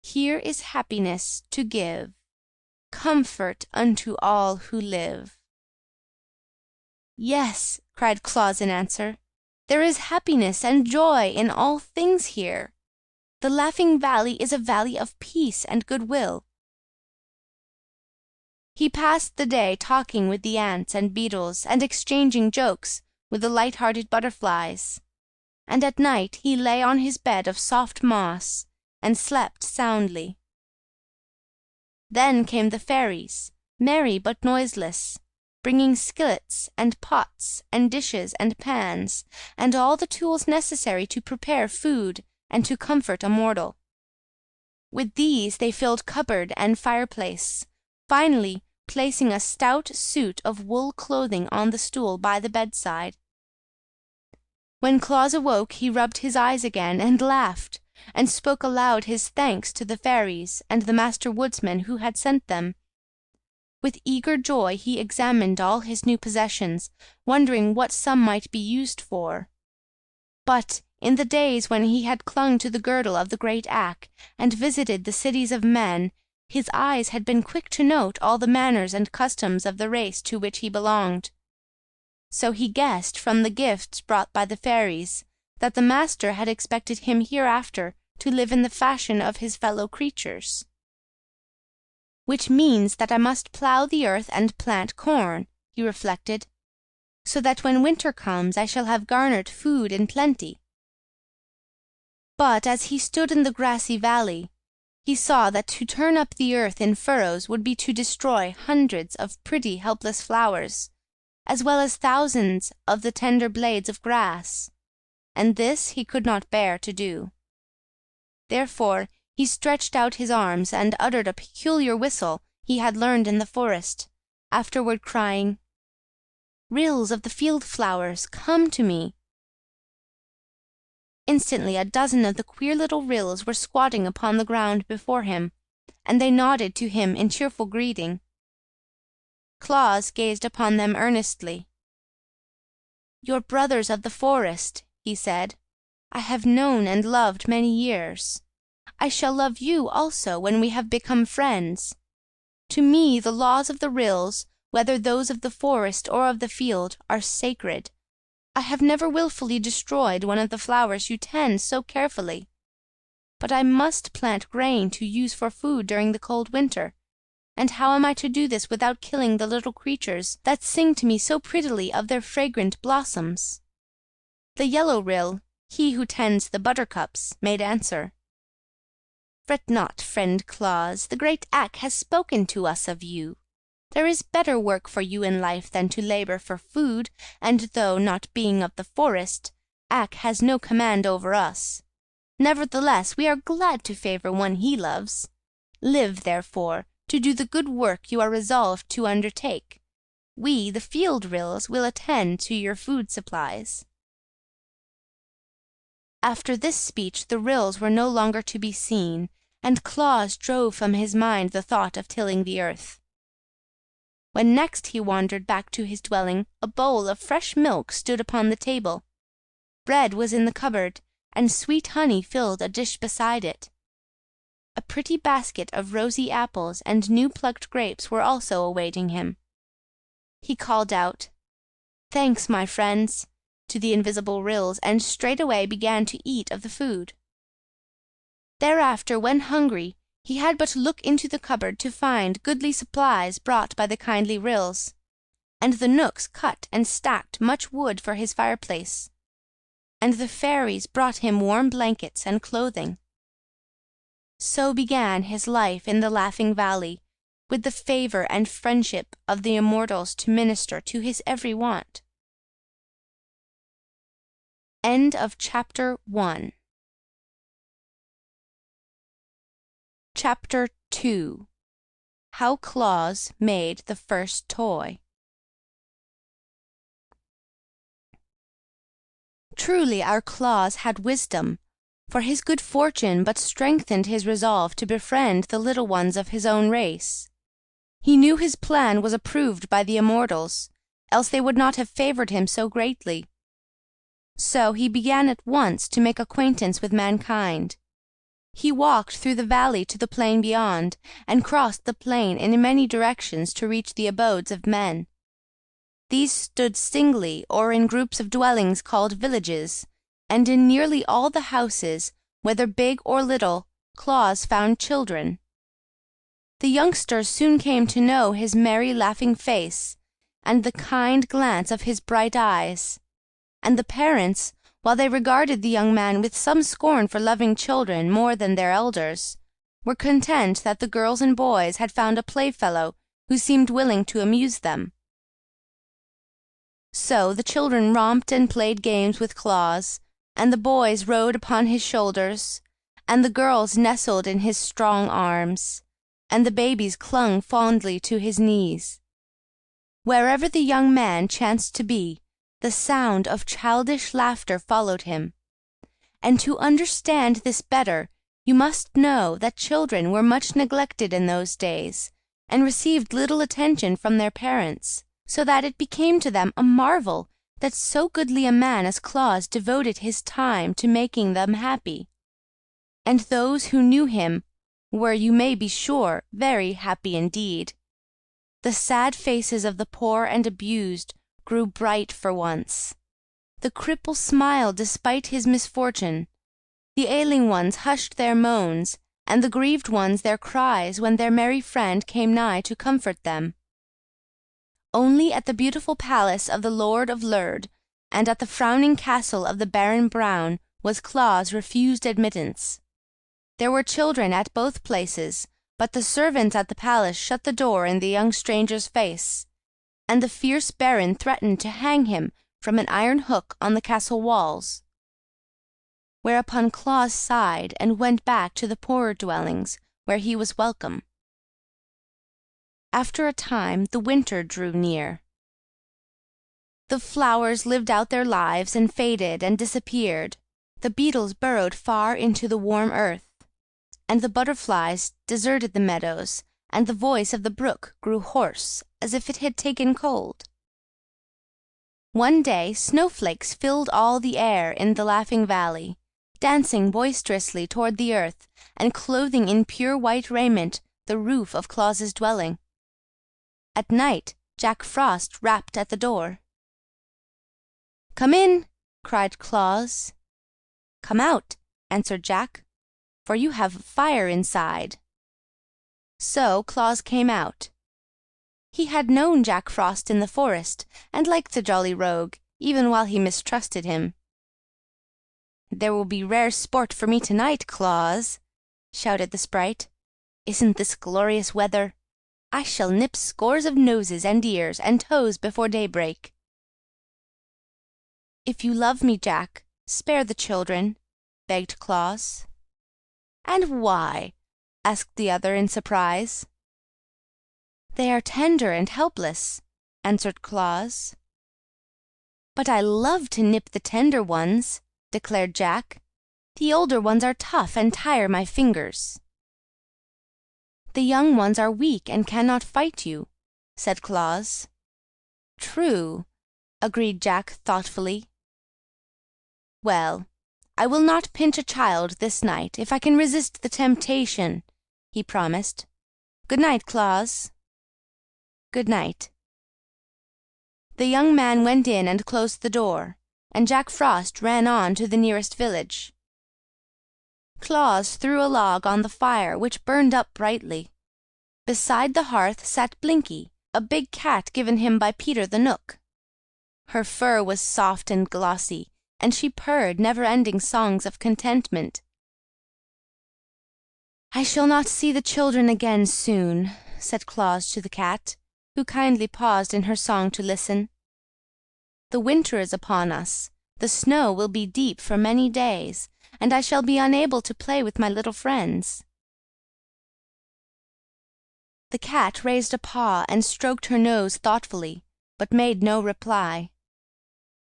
Here is happiness to give, comfort unto all who live." "Yes," cried Claus in answer, "there is happiness and joy in all things here. The Laughing Valley is a valley of peace and goodwill." He passed the day talking with the ants and beetles and exchanging jokes with the light-hearted butterflies, and at night he lay on his bed of soft moss and slept soundly. Then came the fairies, merry but noiseless, bringing skillets and pots and dishes and pans, and all the tools necessary to prepare food and to comfort a mortal. With these they filled cupboard and fireplace, finally placing a stout suit of wool clothing on the stool by the bedside. When Claus awoke, he rubbed his eyes again and laughed, and spoke aloud his thanks to the fairies and the Master Woodsman who had sent them. With eager joy he examined all his new possessions, wondering what some might be used for. But in the days when he had clung to the girdle of the great Ak and visited the cities of men, his eyes had been quick to note all the manners and customs of the race to which he belonged. So he guessed from the gifts brought by the fairies that the Master had expected him hereafter to live in the fashion of his fellow creatures. "Which means that I must plough the earth and plant corn," he reflected, "so that when winter comes I shall have garnered food in plenty." But as he stood in the grassy valley, he saw that to turn up the earth in furrows would be to destroy hundreds of pretty helpless flowers, as well as thousands of the tender blades of grass, and this he could not bear to do. Therefore he stretched out his arms and uttered a peculiar whistle he had learned in the forest, afterward crying, "Rills of the field flowers, come to me." Instantly a dozen of the queer little rills were squatting upon the ground before him, and they nodded to him in cheerful greeting. Claus gazed upon them earnestly. "Your brothers of the forest," he said, "I have known and loved many years. I shall love you also when we have become friends. To me the laws of the rills, whether those of the forest or of the field, are sacred. I have never wilfully destroyed one of the flowers you tend so carefully. But I must plant grain to use for food during the cold winter, and how am I to do this without killing the little creatures that sing to me so prettily of their fragrant blossoms?" The yellow rill, he who tends the buttercups, made answer, "Fret not, friend Claus, the great Ak has spoken to us of you. There is better work for you in life than to labor for food, and though, not being of the forest, Ak has no command over us, nevertheless we are glad to favor one he loves. Live, therefore, to do the good work you are resolved to undertake. We, the field rills, will attend to your food supplies." After this speech the rills were no longer to be seen, and Claus drove from his mind the thought of tilling the earth. When next he wandered back to his dwelling, a bowl of fresh milk stood upon the table. Bread was in the cupboard, and sweet honey filled a dish beside it. A pretty basket of rosy apples and new-plucked grapes were also awaiting him. He called out, "Thanks, my friends," to the invisible rills, and straightway began to eat of the food. Thereafter, when hungry, he had but to look into the cupboard to find goodly supplies brought by the kindly rills, and the knooks cut and stacked much wood for his fireplace, and the fairies brought him warm blankets and clothing. So began his life in the Laughing Valley, with the favor and friendship of the immortals to minister to his every want. End of Chapter 1. Chapter 2. How Claus Made the First Toy. Truly our Claus had wisdom, for his good fortune but strengthened his resolve to befriend the little ones of his own race. He knew his plan was approved by the immortals, else they would not have favored him so greatly. So he began at once to make acquaintance with mankind. He walked through the valley to the plain beyond, and crossed the plain in many directions to reach the abodes of men. These stood singly or in groups of dwellings called villages, and in nearly all the houses, whether big or little, Claus found children. The youngsters soon came to know his merry laughing face, and the kind glance of his bright eyes, and the parents, while they regarded the young man with some scorn for loving children more than their elders, were content that the girls and boys had found a playfellow who seemed willing to amuse them. So the children romped and played games with Claus, and the boys rode upon his shoulders, and the girls nestled in his strong arms, and the babies clung fondly to his knees. Wherever the young man chanced to be, the sound of childish laughter followed him. And to understand this better, you must know that children were much neglected in those days, and received little attention from their parents, so that it became to them a marvel that so goodly a man as Claus devoted his time to making them happy. And those who knew him were, you may be sure, very happy indeed. The sad faces of the poor and abused grew bright for once. The cripple smiled despite his misfortune. The ailing ones hushed their moans, and the grieved ones their cries when their merry friend came nigh to comfort them. Only at the beautiful palace of the Lord of Lurd, and at the frowning castle of the Baron Brown, was Claus refused admittance. There were children at both places, but the servants at the palace shut the door in the young stranger's face, and the fierce baron threatened to hang him from an iron hook on the castle walls. Whereupon Claus sighed and went back to the poorer dwellings, where he was welcome. After a time the winter drew near. The flowers lived out their lives and faded and disappeared. The beetles burrowed far into the warm earth, and the butterflies deserted the meadows, and the voice of the brook grew hoarse, as if it had taken cold. One day snowflakes filled all the air in the Laughing Valley, dancing boisterously toward the earth, and clothing in pure white raiment the roof of Claus's dwelling. At night Jack Frost rapped at the door. "Come in," cried Claus. "Come out," answered Jack, "for you have fire inside." So Claus came out. He had known Jack Frost in the forest, and liked the jolly rogue, even while he mistrusted him. "There will be rare sport for me tonight, Claus," shouted the sprite. "Isn't this glorious weather? I shall nip scores of noses and ears and toes before daybreak." "If you love me, Jack, spare the children," begged Claus. "And why?" asked the other in surprise. "They are tender and helpless," answered Claus. "But I love to nip the tender ones," declared Jack. "The older ones are tough and tire my fingers." "The young ones are weak and cannot fight you," said Claus. "True," agreed Jack thoughtfully. "Well, I will not pinch a child this night if I can resist the temptation," he promised. "Good night, Claus." "Good night." The young man went in and closed the door, and Jack Frost ran on to the nearest village. Claus threw a log on the fire, which burned up brightly. Beside the hearth sat Blinky, a big cat given him by Peter the Knook. Her fur was soft and glossy, and she purred never-ending songs of contentment. "I shall not see the children again soon," said Claus to the cat, who kindly paused in her song to listen. "The winter is upon us, the snow will be deep for many days, and I shall be unable to play with my little friends." The cat raised a paw and stroked her nose thoughtfully, but made no reply.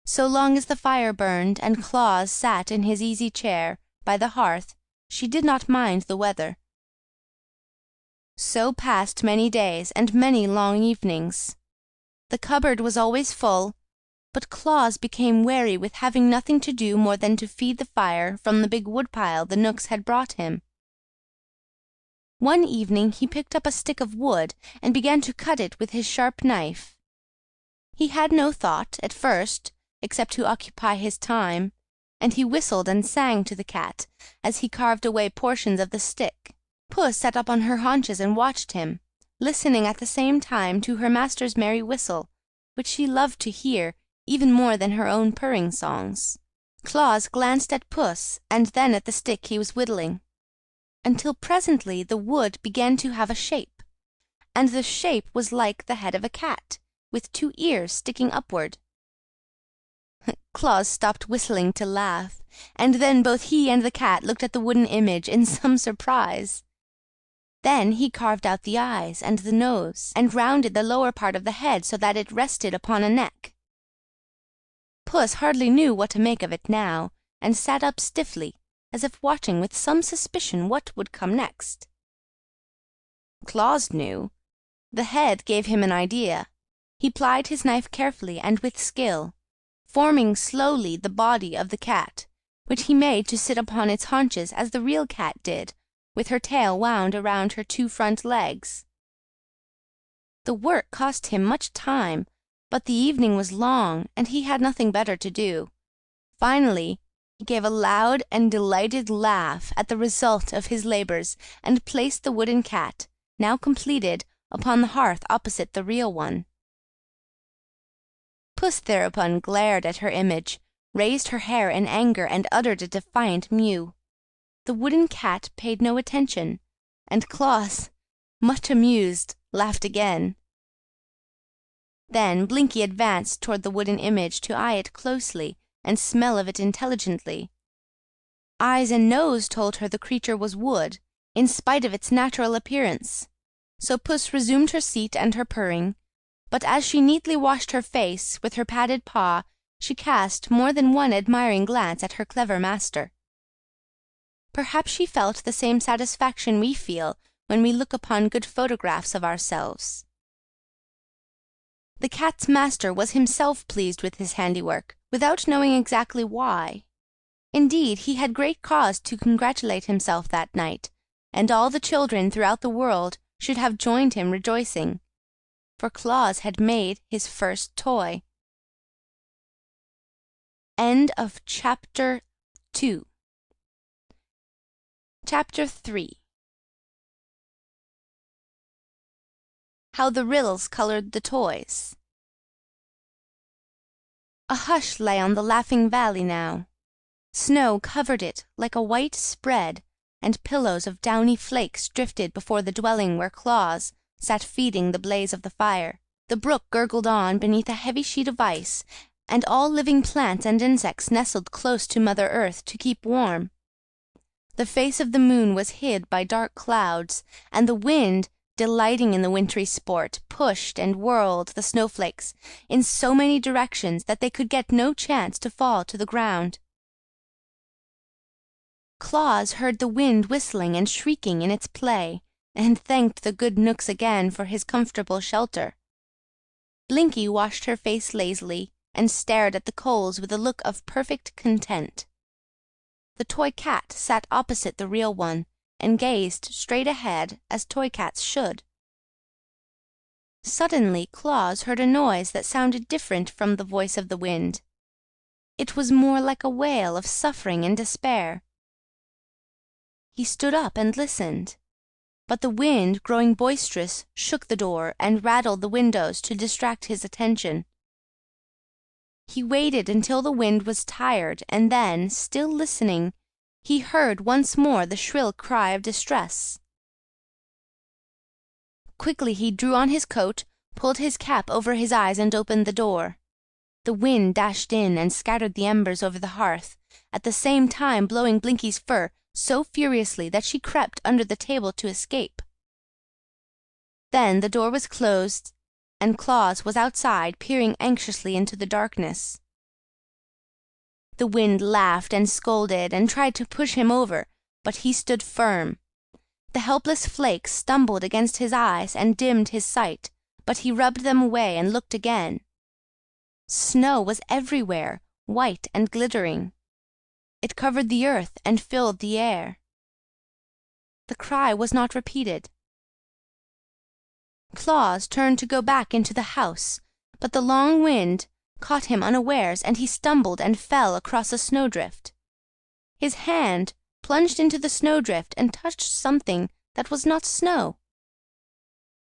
So long as the fire burned and Claus sat in his easy chair by the hearth, she did not mind the weather. So passed many days and many long evenings. The cupboard was always full, but Claus became weary with having nothing to do more than to feed the fire from the big woodpile the Knooks had brought him. One evening he picked up a stick of wood and began to cut it with his sharp knife. He had no thought, at first, except to occupy his time, and he whistled and sang to the cat as he carved away portions of the stick. Puss sat up on her haunches and watched him, listening at the same time to her master's merry whistle, which she loved to hear even more than her own purring songs. Claus glanced at Puss and then at the stick he was whittling, until presently the wood began to have a shape, and the shape was like the head of a cat, with 2 ears sticking upward. Claus stopped whistling to laugh, and then both he and the cat looked at the wooden image in some surprise. Then he carved out the eyes and the nose, and rounded the lower part of the head so that it rested upon a neck. Puss hardly knew what to make of it now, and sat up stiffly, as if watching with some suspicion what would come next. Claus knew. The head gave him an idea. He plied his knife carefully and with skill, forming slowly the body of the cat, which he made to sit upon its haunches as the real cat did, with her tail wound around her 2 front legs. The work cost him much time, but the evening was long, and he had nothing better to do. Finally, he gave a loud and delighted laugh at the result of his labors, and placed the wooden cat, now completed, upon the hearth opposite the real one. Puss thereupon glared at her image, raised her hair in anger and uttered a defiant mew. The wooden cat paid no attention, and Claus, much amused, laughed again. Then Blinky advanced toward the wooden image to eye it closely and smell of it intelligently. Eyes and nose told her the creature was wood, in spite of its natural appearance. So Puss resumed her seat and her purring, but as she neatly washed her face with her padded paw, she cast more than one admiring glance at her clever master. Perhaps she felt the same satisfaction we feel when we look upon good photographs of ourselves. The cat's master was himself pleased with his handiwork, without knowing exactly why. Indeed, he had great cause to congratulate himself that night, and all the children throughout the world should have joined him rejoicing, for Claus had made his first toy. End of Chapter 2. Chapter 3. How the Ryls Colored the Toys. A hush lay on the Laughing Valley now. Snow covered it like a white spread, and pillows of downy flakes drifted before the dwelling where Claus sat feeding the blaze of the fire. The brook gurgled on beneath a heavy sheet of ice, and all living plants and insects nestled close to Mother Earth to keep warm. The face of the moon was hid by dark clouds, and the wind, delighting in the wintry sport, pushed and whirled the snowflakes in so many directions that they could get no chance to fall to the ground. Claus heard the wind whistling and shrieking in its play, and thanked the good Knooks again for his comfortable shelter. Blinky washed her face lazily, and stared at the coals with a look of perfect content. The toy cat sat opposite the real one, and gazed straight ahead, as toy cats should. Suddenly Claus heard a noise that sounded different from the voice of the wind. It was more like a wail of suffering and despair. He stood up and listened, but the wind, growing boisterous, shook the door and rattled the windows to distract his attention. He waited until the wind was tired, and then, still listening, he heard once more the shrill cry of distress. Quickly he drew on his coat, pulled his cap over his eyes, and opened the door. The wind dashed in and scattered the embers over the hearth, at the same time blowing Blinky's fur so furiously that she crept under the table to escape. Then the door was closed, and Claus was outside, peering anxiously into the darkness. The wind laughed and scolded and tried to push him over, but he stood firm. The helpless flakes stumbled against his eyes and dimmed his sight, but he rubbed them away and looked again. Snow was everywhere, white and glittering. It covered the earth and filled the air. The cry was not repeated. Claus turned to go back into the house, but the long wind caught him unawares, and he stumbled and fell across a snowdrift. His hand plunged into the snowdrift and touched something that was not snow.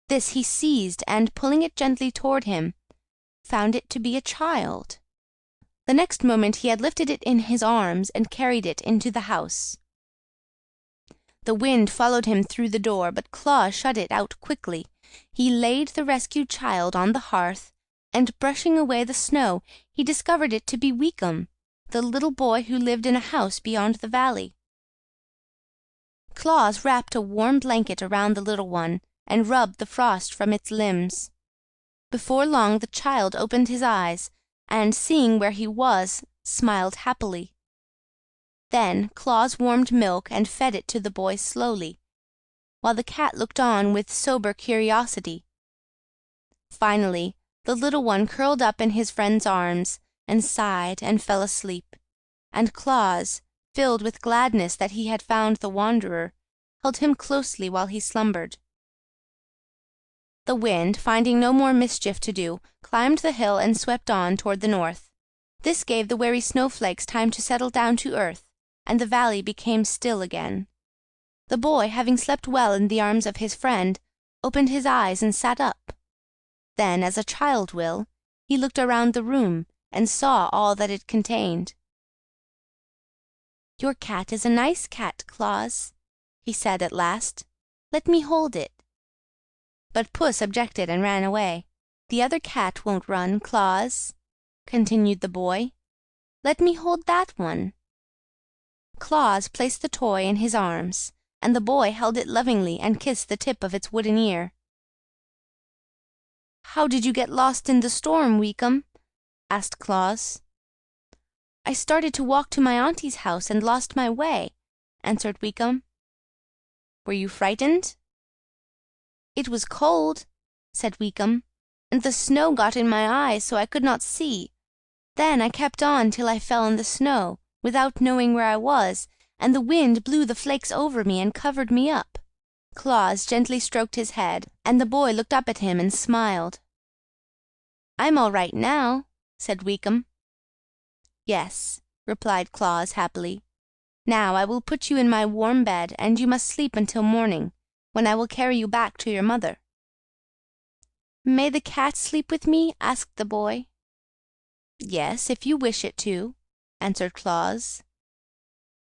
This he seized, and, pulling it gently toward him, found it to be a child. The next moment he had lifted it in his arms and carried it into the house. The wind followed him through the door, but Claus shut it out quickly. He laid the rescued child on the hearth, and brushing away the snow, he discovered it to be Weekum, the little boy who lived in a house beyond the valley. Claus wrapped a warm blanket around the little one, and rubbed the frost from its limbs. Before long the child opened his eyes, and, seeing where he was, smiled happily. Then Claus warmed milk and fed it to the boy slowly, while the cat looked on with sober curiosity. Finally, the little one curled up in his friend's arms, and sighed and fell asleep, and Claus, filled with gladness that he had found the wanderer, held him closely while he slumbered. The wind, finding no more mischief to do, climbed the hill and swept on toward the north. This gave the weary snowflakes time to settle down to earth, and the valley became still again. The boy, having slept well in the arms of his friend, opened his eyes and sat up. Then, as a child will, he looked around the room and saw all that it contained. "Your cat is a nice cat, Claus," he said at last. "Let me hold it." But Puss objected and ran away. "The other cat won't run, Claus," continued the boy. "Let me hold that one." Claus placed the toy in his arms, and the boy held it lovingly and kissed the tip of its wooden ear. "How did you get lost in the storm, Weekum?" asked Claus. "I started to walk to my auntie's house and lost my way," answered Weekum. "Were you frightened?" "It was cold," said Weekum, "and the snow got in my eyes so I could not see. Then I kept on till I fell in the snow, without knowing where I was, and the wind blew the flakes over me and covered me up." Claus gently stroked his head, and the boy looked up at him and smiled. "I'm all right now," said Weekum. "Yes," replied Claus happily. "Now I will put you in my warm bed, and you must sleep until morning, when I will carry you back to your mother." "May the cat sleep with me?" asked the boy. "Yes, if you wish it to," answered Claus.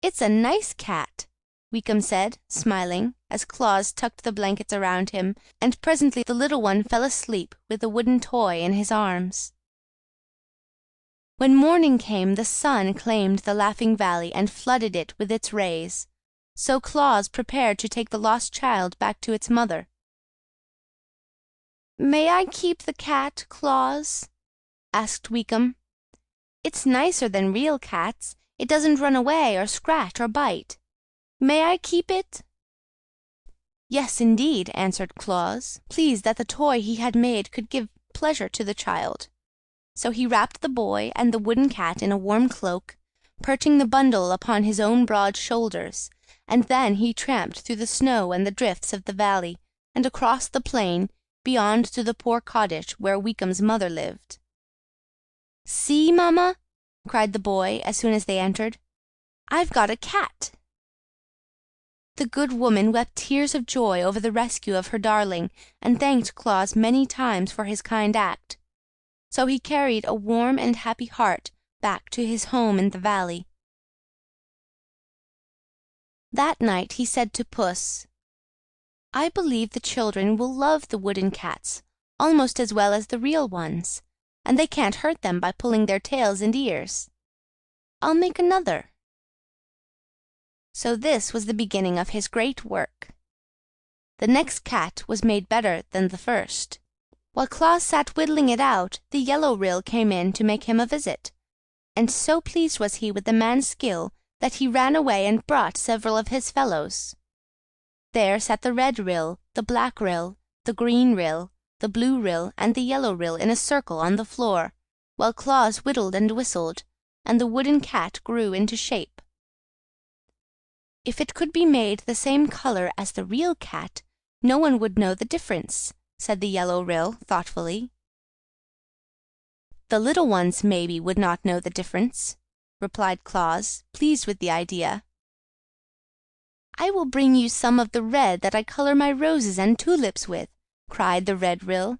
"It's a nice cat," Weekum said, smiling, as Claus tucked the blankets around him, and presently the little one fell asleep with the wooden toy in his arms. When morning came, the sun claimed the Laughing Valley and flooded it with its rays, so Claus prepared to take the lost child back to its mother. "May I keep the cat, Claus?" asked Weekum. "It's nicer than real cats. It doesn't run away or scratch or bite. May I keep it?" "Yes, indeed," answered Claus, pleased that the toy he had made could give pleasure to the child. So he wrapped the boy and the wooden cat in a warm cloak, perching the bundle upon his own broad shoulders, and then he tramped through the snow and the drifts of the valley, and across the plain, beyond to the poor cottage where Weekum's mother lived. "See, Mamma!" cried the boy as soon as they entered. "I've got a cat!" The good woman wept tears of joy over the rescue of her darling, and thanked Claus many times for his kind act. So he carried a warm and happy heart back to his home in the valley. That night he said to Puss, "I believe the children will love the wooden cats almost as well as the real ones, and they can't hurt them by pulling their tails and ears. I'll make another." So this was the beginning of his great work. The next cat was made better than the first. While Claus sat whittling it out, the yellow ryl came in to make him a visit, and so pleased was he with the man's skill that he ran away and brought several of his fellows. There sat the red ryl, the black ryl, the green ryl, the blue ryl, and the yellow ryl in a circle on the floor, while Claus whittled and whistled, and the wooden cat grew into shape. "If it could be made the same color as the real cat, no one would know the difference," said the yellow ryl thoughtfully. "The little ones, maybe, would not know the difference," replied Claus, pleased with the idea. "I will bring you some of the red that I color my roses and tulips with," cried the red ryl,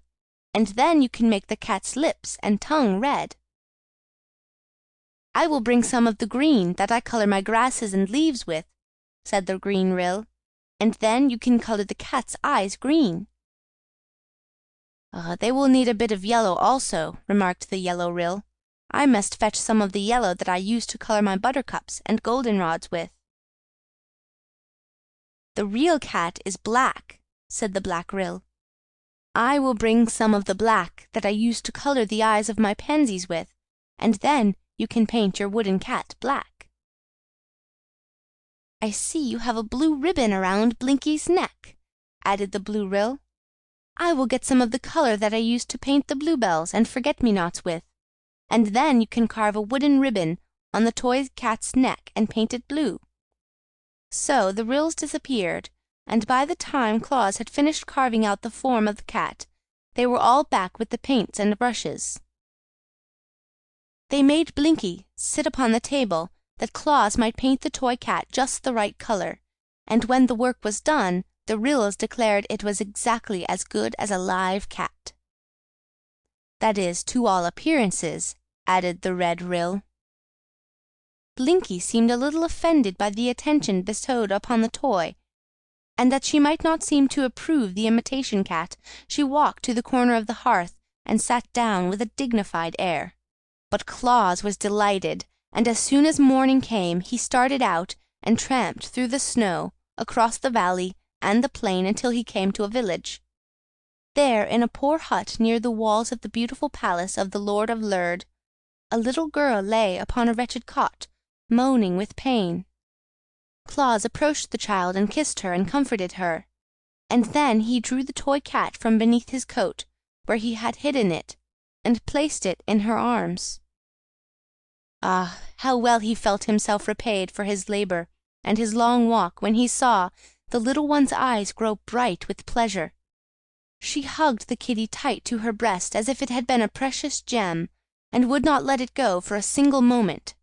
"and then you can make the cat's lips and tongue red." "I will bring some of the green that I color my grasses and leaves with," said the green ryl, "and then you can color the cat's eyes green." "They will need a bit of yellow also," remarked the yellow ryl. "I must fetch some of the yellow that I use to color my buttercups and goldenrods with." "The real cat is black," said the black ryl. "I will bring some of the black that I use to color the eyes of my pansies with, and then you can paint your wooden cat black." "I see you have a blue ribbon around Blinky's neck," added the blue ryl. "I will get some of the color that I used to paint the bluebells and forget-me-nots with, and then you can carve a wooden ribbon on the toy cat's neck and paint it blue." So the ryls disappeared, and by the time Claus had finished carving out the form of the cat, they were all back with the paints and brushes. They made Blinky sit upon the table, that Claus might paint the toy cat just the right color, and when the work was done, the ryls declared it was exactly as good as a live cat. "That is, to all appearances," added the red ryl. Blinky seemed a little offended by the attention bestowed upon the toy, and that she might not seem to approve the imitation cat, she walked to the corner of the hearth and sat down with a dignified air. But Claus was delighted, and as soon as morning came he started out and tramped through the snow, across the valley and the plain until he came to a village. There, in a poor hut near the walls of the beautiful palace of the Lord of Lurd, a little girl lay upon a wretched cot, moaning with pain. Claus approached the child and kissed her and comforted her, and then he drew the toy cat from beneath his coat, where he had hidden it, and placed it in her arms. Ah, how well he felt himself repaid for his labor and his long walk when he saw the little one's eyes grow bright with pleasure. She hugged the kitty tight to her breast as if it had been a precious gem, and would not let it go for a single moment.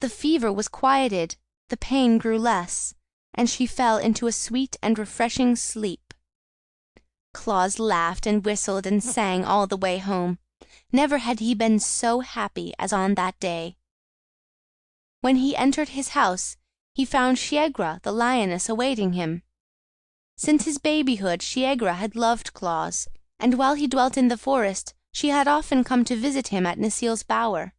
The fever was quieted, the pain grew less, and she fell into a sweet and refreshing sleep. Claus laughed and whistled and sang all the way home. Never had he been so happy as on that day. When he entered his house, he found Shiegra the lioness awaiting him. Since his babyhood Shiegra had loved Claus, and while he dwelt in the forest she had often come to visit him at Necile's bower.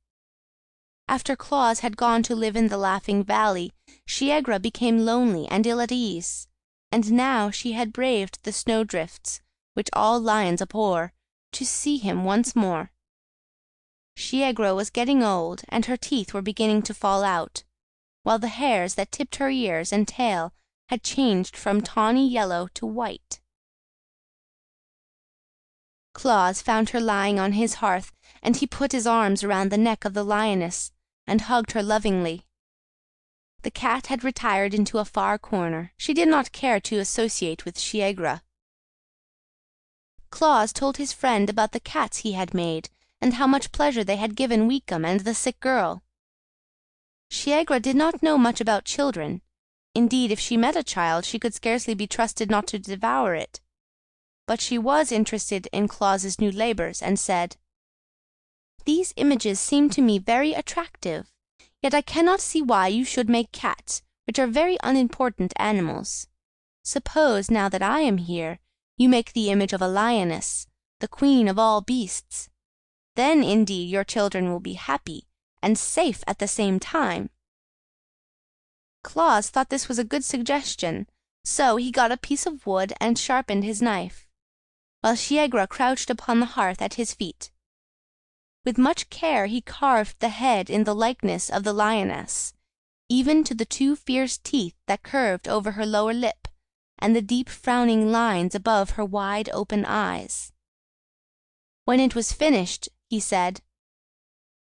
After Claus had gone to live in the Laughing Valley, Shiegra became lonely and ill at ease, and now she had braved the snowdrifts, which all lions abhor, to see him once more. Shiegra was getting old, and her teeth were beginning to fall out, while the hairs that tipped her ears and tail had changed from tawny yellow to white. Claus found her lying on his hearth, and he put his arms around the neck of the lioness and hugged her lovingly. The cat had retired into a far corner. She did not care to associate with Shiegra. Claus told his friend about the cats he had made, and how much pleasure they had given Weekum and the sick girl. Shiegra did not know much about children. Indeed, if she met a child, she could scarcely be trusted not to devour it. But she was interested in Claus's new labors, and said, "These images seem to me very attractive, yet I cannot see why you should make cats, which are very unimportant animals. Suppose, now that I am here, you make the image of a lioness, the queen of all beasts. Then, indeed, your children will be happy, and safe at the same time." Claus thought this was a good suggestion, so he got a piece of wood and sharpened his knife, while Shiegra crouched upon the hearth at his feet. With much care he carved the head in the likeness of the lioness, even to the two fierce teeth that curved over her lower lip, and the deep frowning lines above her wide open eyes. When it was finished, he said,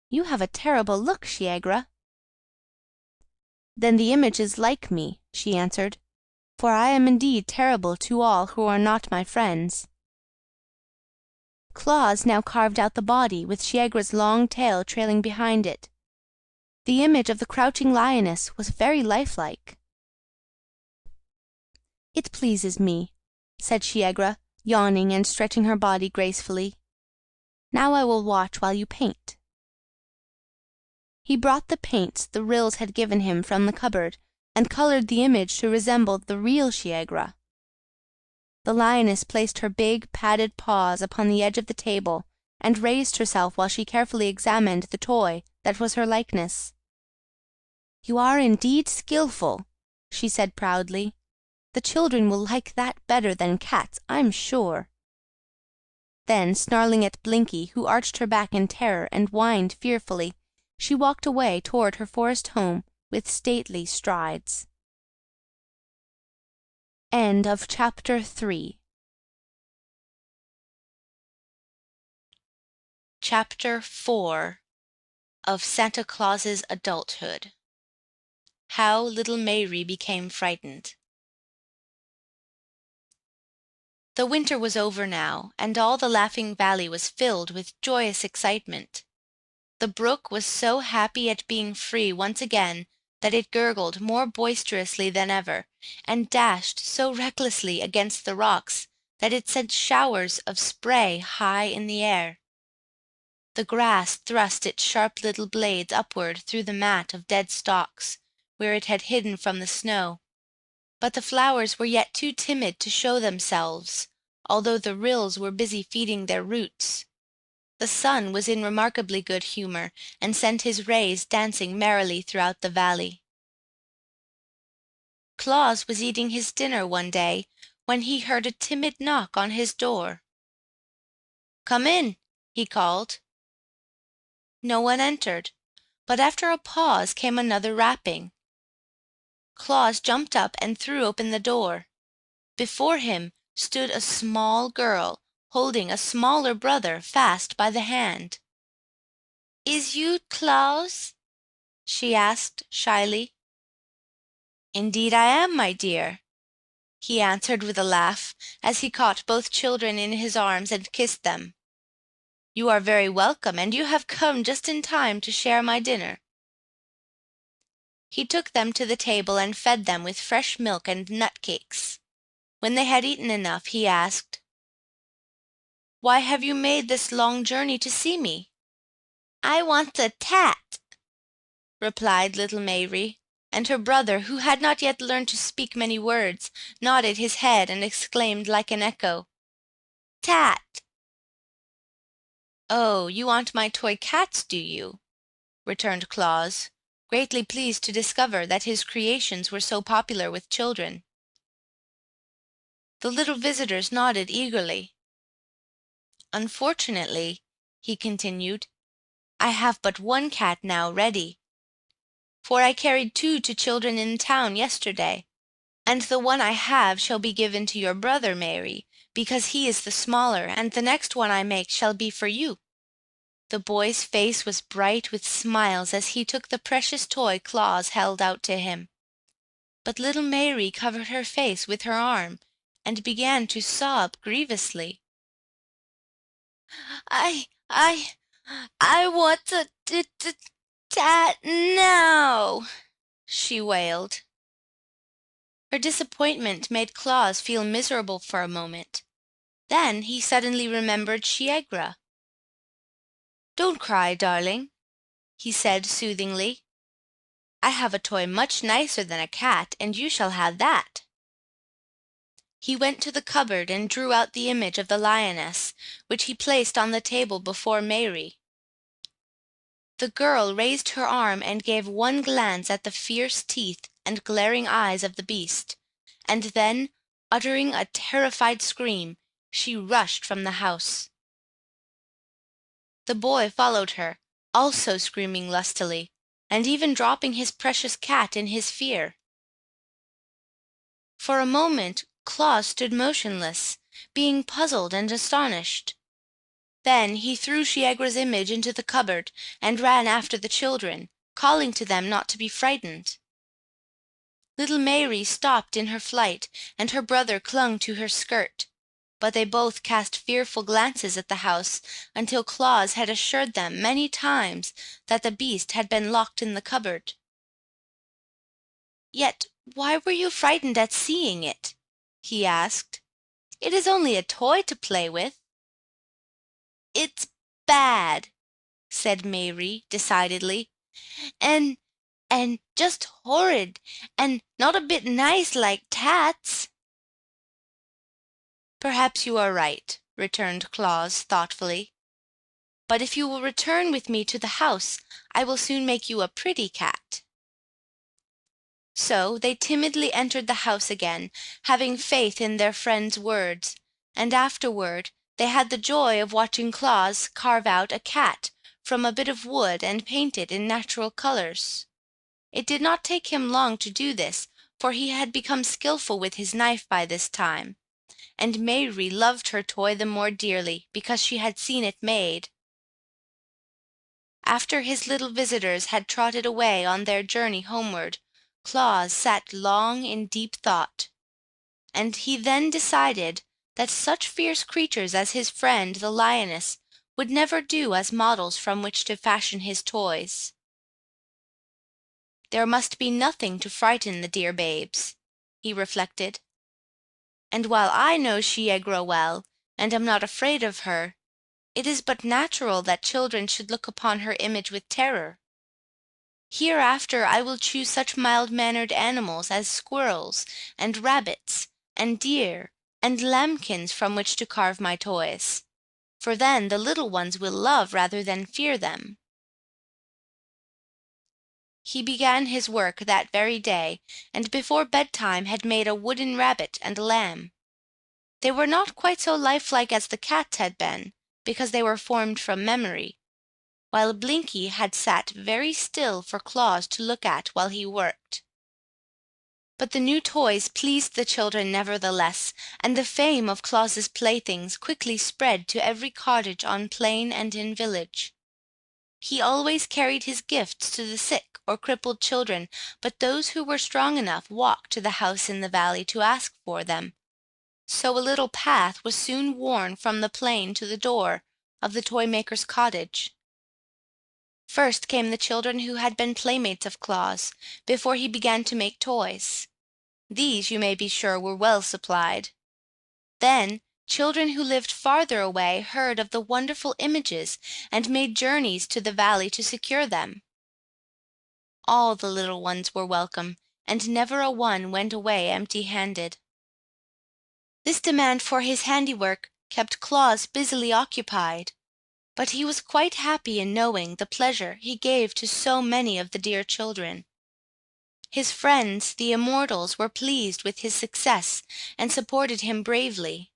"You have a terrible look, Shiegra." "Then the image is like me," she answered, "for I am indeed terrible to all who are not my friends." Claus now carved out the body, with Shiegra's long tail trailing behind it. The image of the crouching lioness was very lifelike. "It pleases me," said Shiegra, yawning and stretching her body gracefully. "Now I will watch while you paint." He brought the paints the Ryls had given him from the cupboard, and colored the image to resemble the real Shiegra. The lioness placed her big padded paws upon the edge of the table, and raised herself while she carefully examined the toy that was her likeness. "You are indeed skillful," she said proudly. "The children will like that better than cats, I'm sure." Then, snarling at Blinky, who arched her back in terror and whined fearfully, she walked away toward her forest home with stately strides. End of Chapter 3. Chapter 4 of Santa Claus's Adulthood. How Little Mayrie Became Frightened. The winter was over now, and all the Laughing Valley was filled with joyous excitement. The brook was so happy at being free once again that it gurgled more boisterously than ever, and dashed so recklessly against the rocks that it sent showers of spray high in the air. The grass thrust its sharp little blades upward through the mat of dead stalks, where it had hidden from the snow, but the flowers were yet too timid to show themselves, although the rills were busy feeding their roots. The sun was in remarkably good humor, and sent his rays dancing merrily throughout the valley. Claus was eating his dinner one day when he heard a timid knock on his door. "Come in," he called. No one entered, but after a pause came another rapping. Claus jumped up and threw open the door. Before him stood a small girl, holding a smaller brother fast by the hand. "Is you Claus?" she asked shyly. "Indeed I am, my dear," he answered with a laugh, as he caught both children in his arms and kissed them. "You are very welcome, and you have come just in time to share my dinner." He took them to the table and fed them with fresh milk and nut cakes. When they had eaten enough, he asked, "Why have you made this long journey to see me?" "I want a tat," replied little Mary, and her brother, who had not yet learned to speak many words, nodded his head and exclaimed like an echo, "Tat!" "Oh, you want my toy cats, do you?" returned Claus, greatly pleased to discover that his creations were so popular with children. The little visitors nodded eagerly. "Unfortunately," he continued, "I have but one cat now ready, for I carried two to children in town yesterday, and the one I have shall be given to your brother, Mary, because he is the smaller, and the next one I make shall be for you." The boy's face was bright with smiles as he took the precious toy Claus held out to him, but little Mary covered her face with her arm and began to sob grievously. I want a tat now," she wailed. Her disappointment made Claus feel miserable for a moment. Then he suddenly remembered Shiegra. "Don't cry, darling," he said soothingly. "I have a toy much nicer than a cat, and you shall have that." He went to the cupboard and drew out the image of the lioness, which he placed on the table before Mary. The girl raised her arm and gave one glance at the fierce teeth and glaring eyes of the beast, and then, uttering a terrified scream, she rushed from the house. The boy followed her, also screaming lustily, and even dropping his precious cat in his fear. For a moment Claus stood motionless, being puzzled and astonished. Then he threw Shiegra's image into the cupboard and ran after the children, calling to them not to be frightened. Little Mary stopped in her flight, and her brother clung to her skirt, but they both cast fearful glances at the house until Claus had assured them many times that the beast had been locked in the cupboard. "Yet why were you frightened at seeing it?" he asked. "It is only a toy to play with." "It's bad," said Mary decidedly, and just horrid, and not a bit nice like tats." "Perhaps you are right," returned Claus thoughtfully. "But if you will return with me to the house, I will soon make you a pretty cat." So they timidly entered the house again, having faith in their friend's words, and afterward they had the joy of watching Claus carve out a cat from a bit of wood and paint it in natural colors. It did not take him long to do this, for he had become skillful with his knife by this time, and Mary loved her toy the more dearly because she had seen it made. After his little visitors had trotted away on their journey homeward, Claus sat long in deep thought, and he then decided that such fierce creatures as his friend the lioness would never do as models from which to fashion his toys. There must be nothing to frighten the dear babes, he reflected, and while I know Shiegra well, and am not afraid of her, It is but natural that children should look upon her image with terror. Hereafter I will choose such mild-mannered animals as squirrels, and rabbits, and deer, and lambkins from which to carve my toys, for then the little ones will love rather than fear them." He began his work that very day, and before bedtime had made a wooden rabbit and a lamb. They were not quite so lifelike as the cats had been, because they were formed from memory, while Blinky had sat very still for Claus to look at while he worked. But the new toys pleased the children nevertheless, and the fame of Claus's playthings quickly spread to every cottage on plain and in village. He always carried his gifts to the sick or crippled children, but those who were strong enough walked to the house in the valley to ask for them. So a little path was soon worn from the plain to the door of the toy-maker's cottage. First came the children who had been playmates of Claus, before he began to make toys. These, you may be sure, were well supplied. Then children who lived farther away heard of the wonderful images, and made journeys to the valley to secure them. All the little ones were welcome, and never a one went away empty-handed. This demand for his handiwork kept Claus busily occupied, but he was quite happy in knowing the pleasure he gave to so many of the dear children. His friends, the immortals, were pleased with his success and supported him bravely.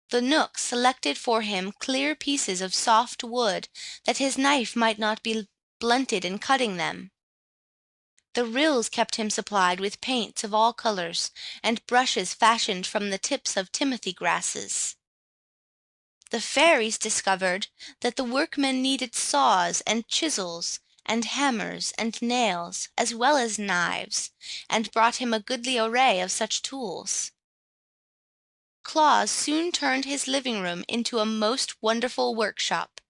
The Knooks selected for him clear pieces of soft wood, that his knife might not be blunted in cutting them. The Ryls kept him supplied with paints of all colors, and brushes fashioned from the tips of timothy grasses. The fairies discovered that the workmen needed saws and chisels and hammers and nails, as well as knives, and brought him a goodly array of such tools. Claus soon turned his living room into a most wonderful workshop.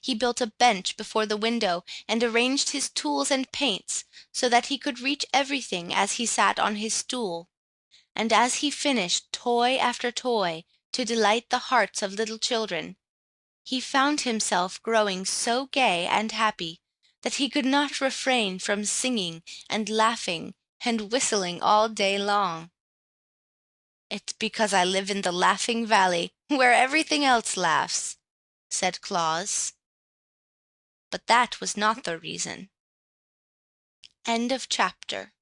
He built a bench before the window, and arranged his tools and paints so that he could reach everything as he sat on his stool, and as he finished toy after toy to delight the hearts of little children, he found himself growing so gay and happy that he could not refrain from singing and laughing and whistling all day long. "It's because I live in the Laughing Valley, where everything else laughs," said Claus. But that was not the reason. End of chapter.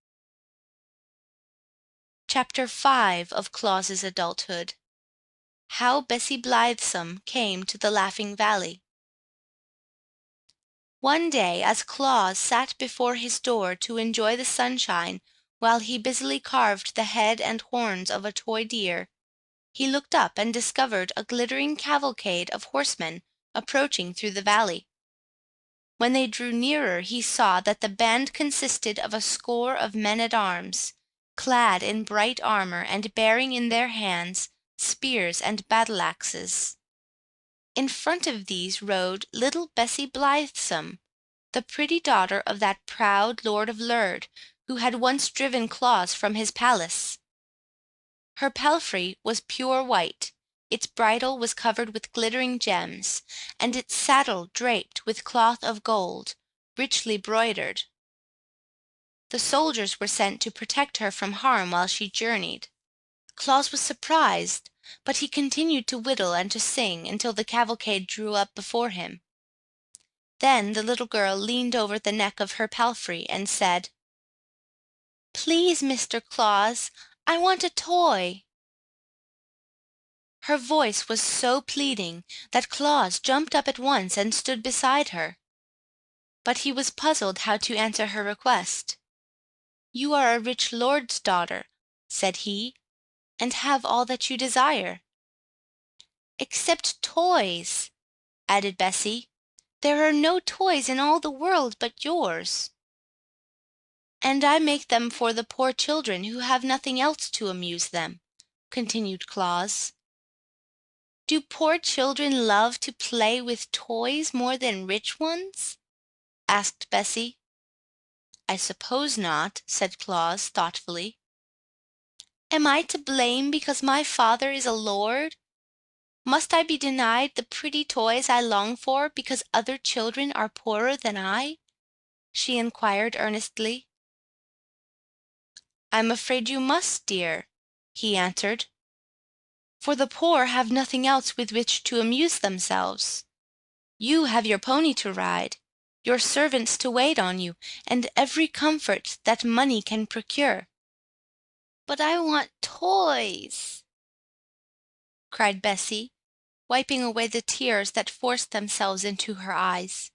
Chapter 5 of Claus's Adulthood. How Bessie Blithesome Came to the Laughing Valley. One day, as Claus sat before his door to enjoy the sunshine while he busily carved the head and horns of a toy deer, he looked up and discovered a glittering cavalcade of horsemen approaching through the valley. When they drew nearer, he saw that the band consisted of a score of men-at-arms, clad in bright armor and bearing in their hands spears and battle-axes. In front of these rode little Bessie Blithesome, the pretty daughter of that proud Lord of Lurd, who had once driven Claus from his palace. Her palfrey was pure white, its bridle was covered with glittering gems, and its saddle draped with cloth of gold, richly broidered. The soldiers were sent to protect her from harm while she journeyed. Claus was surprised, but he continued to whittle and to sing until the cavalcade drew up before him. Then the little girl leaned over the neck of her palfrey and said, "Please, Mr. Claus, I want a toy." Her voice was so pleading that Claus jumped up at once and stood beside her. But he was puzzled how to answer her request. "You are a rich lord's daughter," said he, "and have all that you desire." "Except toys," added Bessie. "There are no toys in all the world but yours." "And I make them for the poor children who have nothing else to amuse them," continued Claus. "Do poor children love to play with toys more than rich ones?" asked Bessie. "I suppose not," said Claus thoughtfully. "Am I to blame because my father is a lord? Must I be denied the pretty toys I long for because other children are poorer than I?" she inquired earnestly. "I'm afraid you must, dear," he answered, "for the poor have nothing else with which to amuse themselves. You have your pony to ride, your servants to wait on you, and every comfort that money can procure." "But I want toys," cried Bessie, wiping away the tears that forced themselves into her eyes.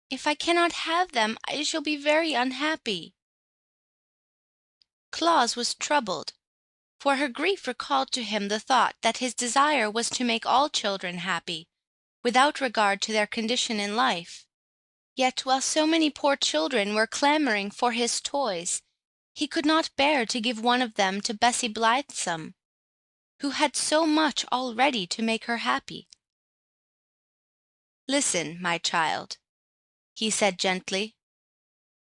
"If I cannot have them, I shall be very unhappy." Claus was troubled, for her grief recalled to him the thought that his desire was to make all children happy, without regard to their condition in life. Yet while so many poor children were clamoring for his toys, he could not bear to give one of them to Bessie Blithesome, who had so much already to make her happy. "Listen, my child," he said gently.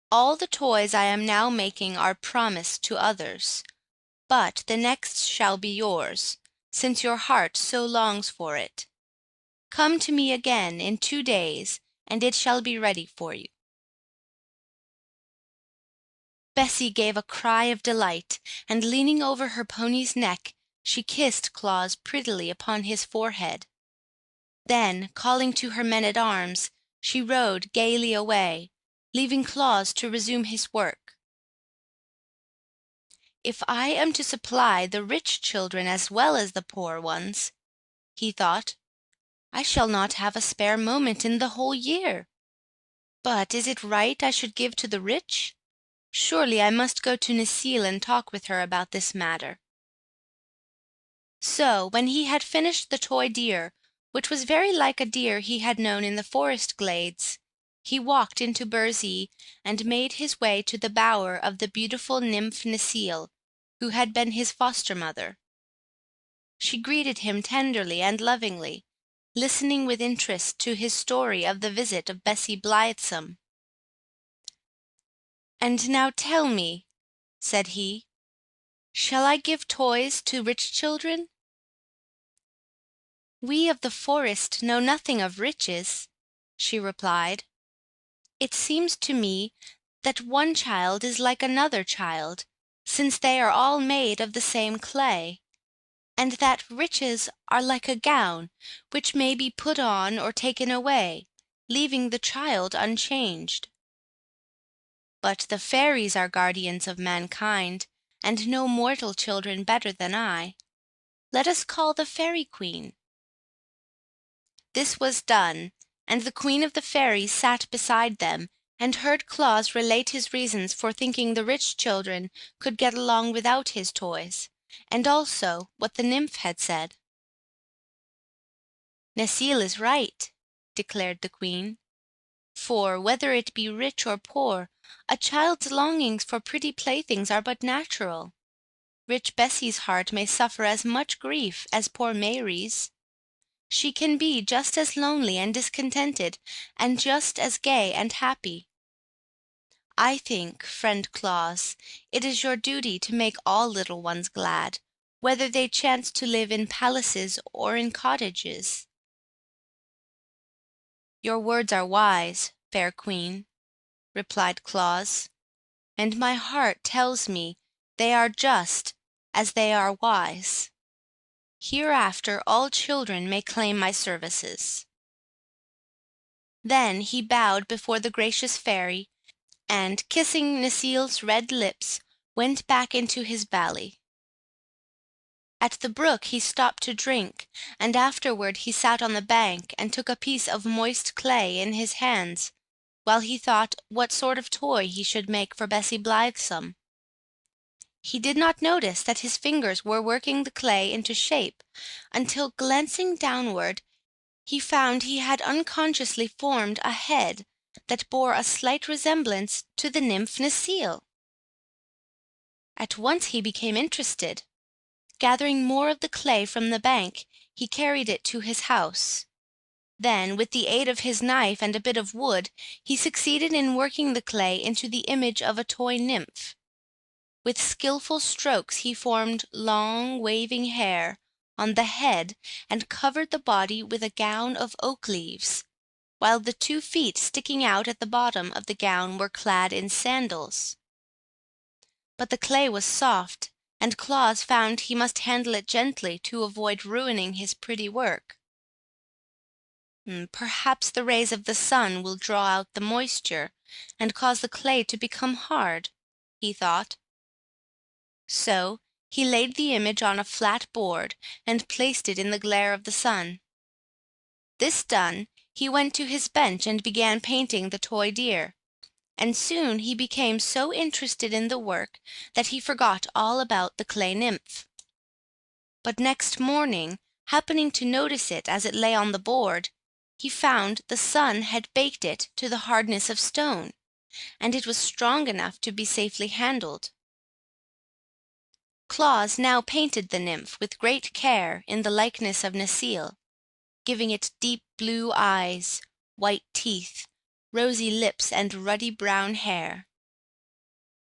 "All the toys I am now making are promised to others, but the next shall be yours, since your heart so longs for it. Come to me again in 2 days, and it shall be ready for you." Bessie gave a cry of delight, and leaning over her pony's neck, she kissed Claus prettily upon his forehead. Then, calling to her men-at-arms, she rode gaily away, leaving Claus to resume his work. "If I am to supply the rich children as well as the poor ones," he thought, "I shall not have a spare moment in the whole year. But is it right I should give to the rich? Surely I must go to Necile and talk with her about this matter." So, when he had finished the toy deer, which was very like a deer he had known in the forest glades, he walked into Burzee and made his way to the bower of the beautiful nymph Necile, who had been his foster-mother. She greeted him tenderly and lovingly, listening with interest to his story of the visit of Bessie Blithesome. "And now tell me," said he, "shall I give toys to rich children?" "We of the forest know nothing of riches," she replied. "It seems to me that one child is like another child, since they are all made of the same clay, and that riches are like a gown, which may be put on or taken away, leaving the child unchanged. But the fairies are guardians of mankind, and know mortal children better than I. Let us call the Fairy Queen." This was done, and the Queen of the Fairies sat beside them, and heard Claus relate his reasons for thinking the rich children could get along without his toys, and also what the nymph had said. "Necile is right," declared the Queen, "for, whether it be rich or poor, a child's longings for pretty playthings are but natural. Rich Bessie's heart may suffer as much grief as poor Mary's. She can be just as lonely and discontented, and just as gay and happy. I think, friend Claus, it is your duty to make all little ones glad, whether they chance to live in palaces or in cottages." "Your words are wise, fair Queen," replied Claus, "and my heart tells me they are just as they are wise. Hereafter all children may claim my services." Then he bowed before the gracious fairy, and, kissing Necile's red lips, went back into his valley. At the brook he stopped to drink, and afterward he sat on the bank and took a piece of moist clay in his hands, while he thought what sort of toy he should make for Bessie Blithesome. He did not notice that his fingers were working the clay into shape, until, glancing downward, he found he had unconsciously formed a head that bore a slight resemblance to the nymph Necile. At once he became interested. Gathering more of the clay from the bank, he carried it to his house. Then, with the aid of his knife and a bit of wood, he succeeded in working the clay into the image of a toy nymph. With skillful strokes he formed long, waving hair, on the head and covered the body with a gown of oak leaves, while the 2 feet sticking out at the bottom of the gown were clad in sandals. But the clay was soft, and Claus found he must handle it gently to avoid ruining his pretty work. Perhaps the rays of the sun will draw out the moisture and cause the clay to become hard, he thought. So he laid the image on a flat board and placed it in the glare of the sun. This done, he went to his bench and began painting the toy deer, and soon he became so interested in the work that he forgot all about the clay nymph. But next morning, happening to notice it as it lay on the board, he found the sun had baked it to the hardness of stone, and it was strong enough to be safely handled. Claus now painted the nymph with great care in the likeness of Necile, giving it deep blue eyes, white teeth, rosy lips, and ruddy brown hair.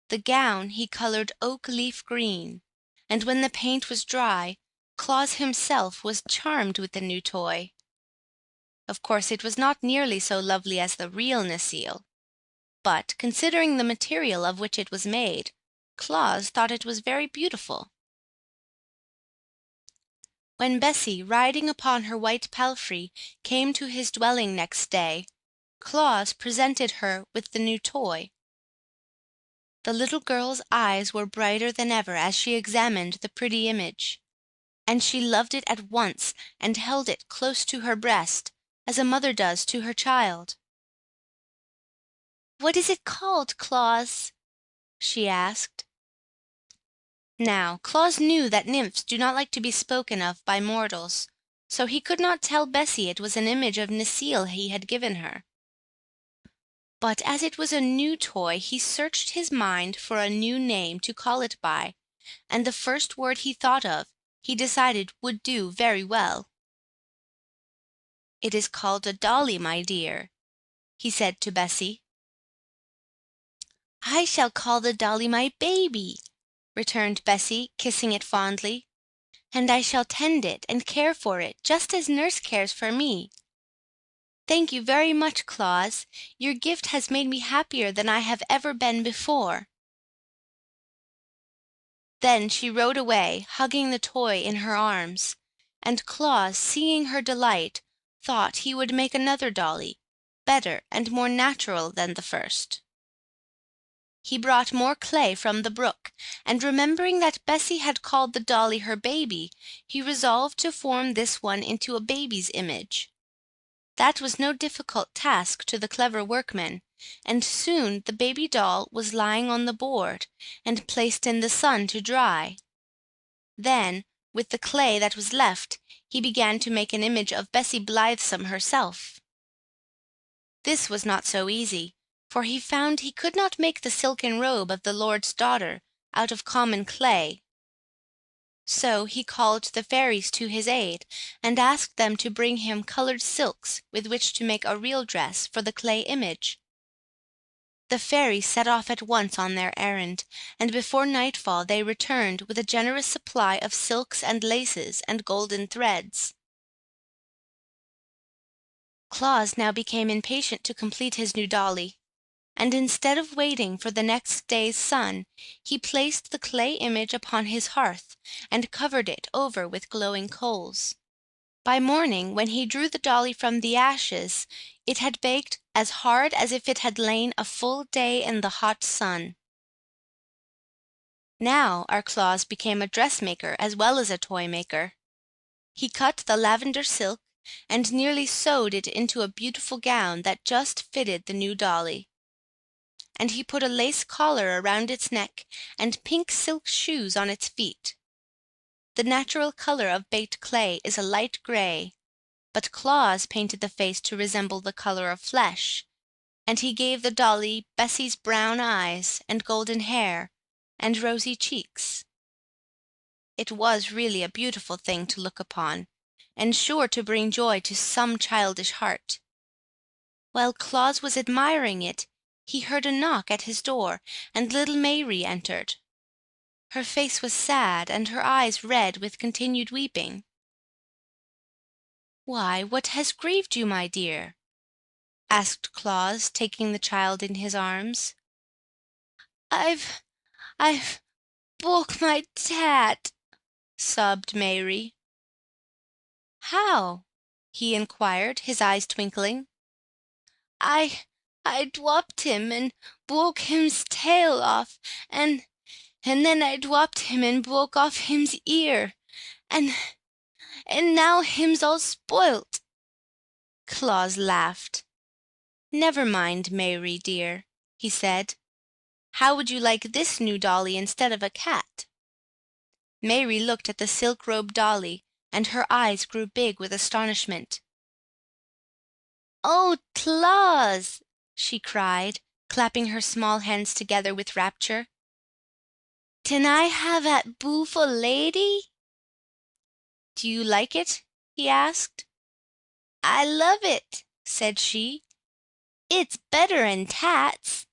The gown he colored oak leaf green, and when the paint was dry, Claus himself was charmed with the new toy. Of course it was not nearly so lovely as the real Necile, but, considering the material of which it was made, Claus thought it was very beautiful. When Bessie, riding upon her white palfrey, came to his dwelling next day, Claus presented her with the new toy. The little girl's eyes were brighter than ever as she examined the pretty image, and she loved it at once and held it close to her breast, as a mother does to her child. "What is it called, Claus?" she asked. Now, Claus knew that nymphs do not like to be spoken of by mortals, so he could not tell Bessie it was an image of Necile he had given her. But as it was a new toy, he searched his mind for a new name to call it by, and the first word he thought of, he decided would do very well. "It is called a dolly, my dear," he said to Bessie. "I shall call the dolly my baby," returned Bessie, kissing it fondly, "and I shall tend it and care for it just as nurse cares for me. Thank you very much, Claus. Your gift has made me happier than I have ever been before." Then she rode away, hugging the toy in her arms, and Claus, seeing her delight, thought he would make another dolly, better and more natural than the first. He brought more clay from the brook, and remembering that Bessie had called the dolly her baby, he resolved to form this one into a baby's image. That was no difficult task to the clever workman, and soon the baby doll was lying on the board and placed in the sun to dry. Then, with the clay that was left, he began to make an image of Bessie Blithesome herself. This was not so easy, for he found he could not make the silken robe of the lord's daughter out of common clay. So he called the fairies to his aid, and asked them to bring him colored silks with which to make a real dress for the clay image. The fairies set off at once on their errand, and before nightfall they returned with a generous supply of silks and laces and golden threads. Claus now became impatient to complete his new dolly, and instead of waiting for the next day's sun, he placed the clay image upon his hearth and covered it over with glowing coals. By morning, when he drew the dolly from the ashes, it had baked as hard as if it had lain a full day in the hot sun. Now our Claus became a dressmaker as well as a toy maker. He cut the lavender silk and nearly sewed it into a beautiful gown that just fitted the new dolly. And he put a lace collar around its neck and pink silk shoes on its feet. The natural color of baked clay is a light gray, but Claus painted the face to resemble the color of flesh, and he gave the dolly Bessie's brown eyes and golden hair and rosy cheeks. It was really a beautiful thing to look upon, and sure to bring joy to some childish heart. While Claus was admiring it, he heard a knock at his door, and little Mary entered. Her face was sad, and her eyes red with continued weeping. "Why, what has grieved you, my dear?" asked Claus, taking the child in his arms. I've broke my tat," sobbed Mary. "How?" he inquired, his eyes twinkling. I dropped him and broke him's tail off, and then I dropped him and broke off him's ear, and now him's all spoilt." Claus laughed. "Never mind, Mary dear," he said. "How would you like this new dolly instead of a cat?" Mary looked at the silk-robed dolly, and her eyes grew big with astonishment. "Oh, Claus!" she cried, clapping her small hands together with rapture. "Can I have that beautiful lady?" "Do you like it?" he asked. "I love it," said she. "It's better'n tats."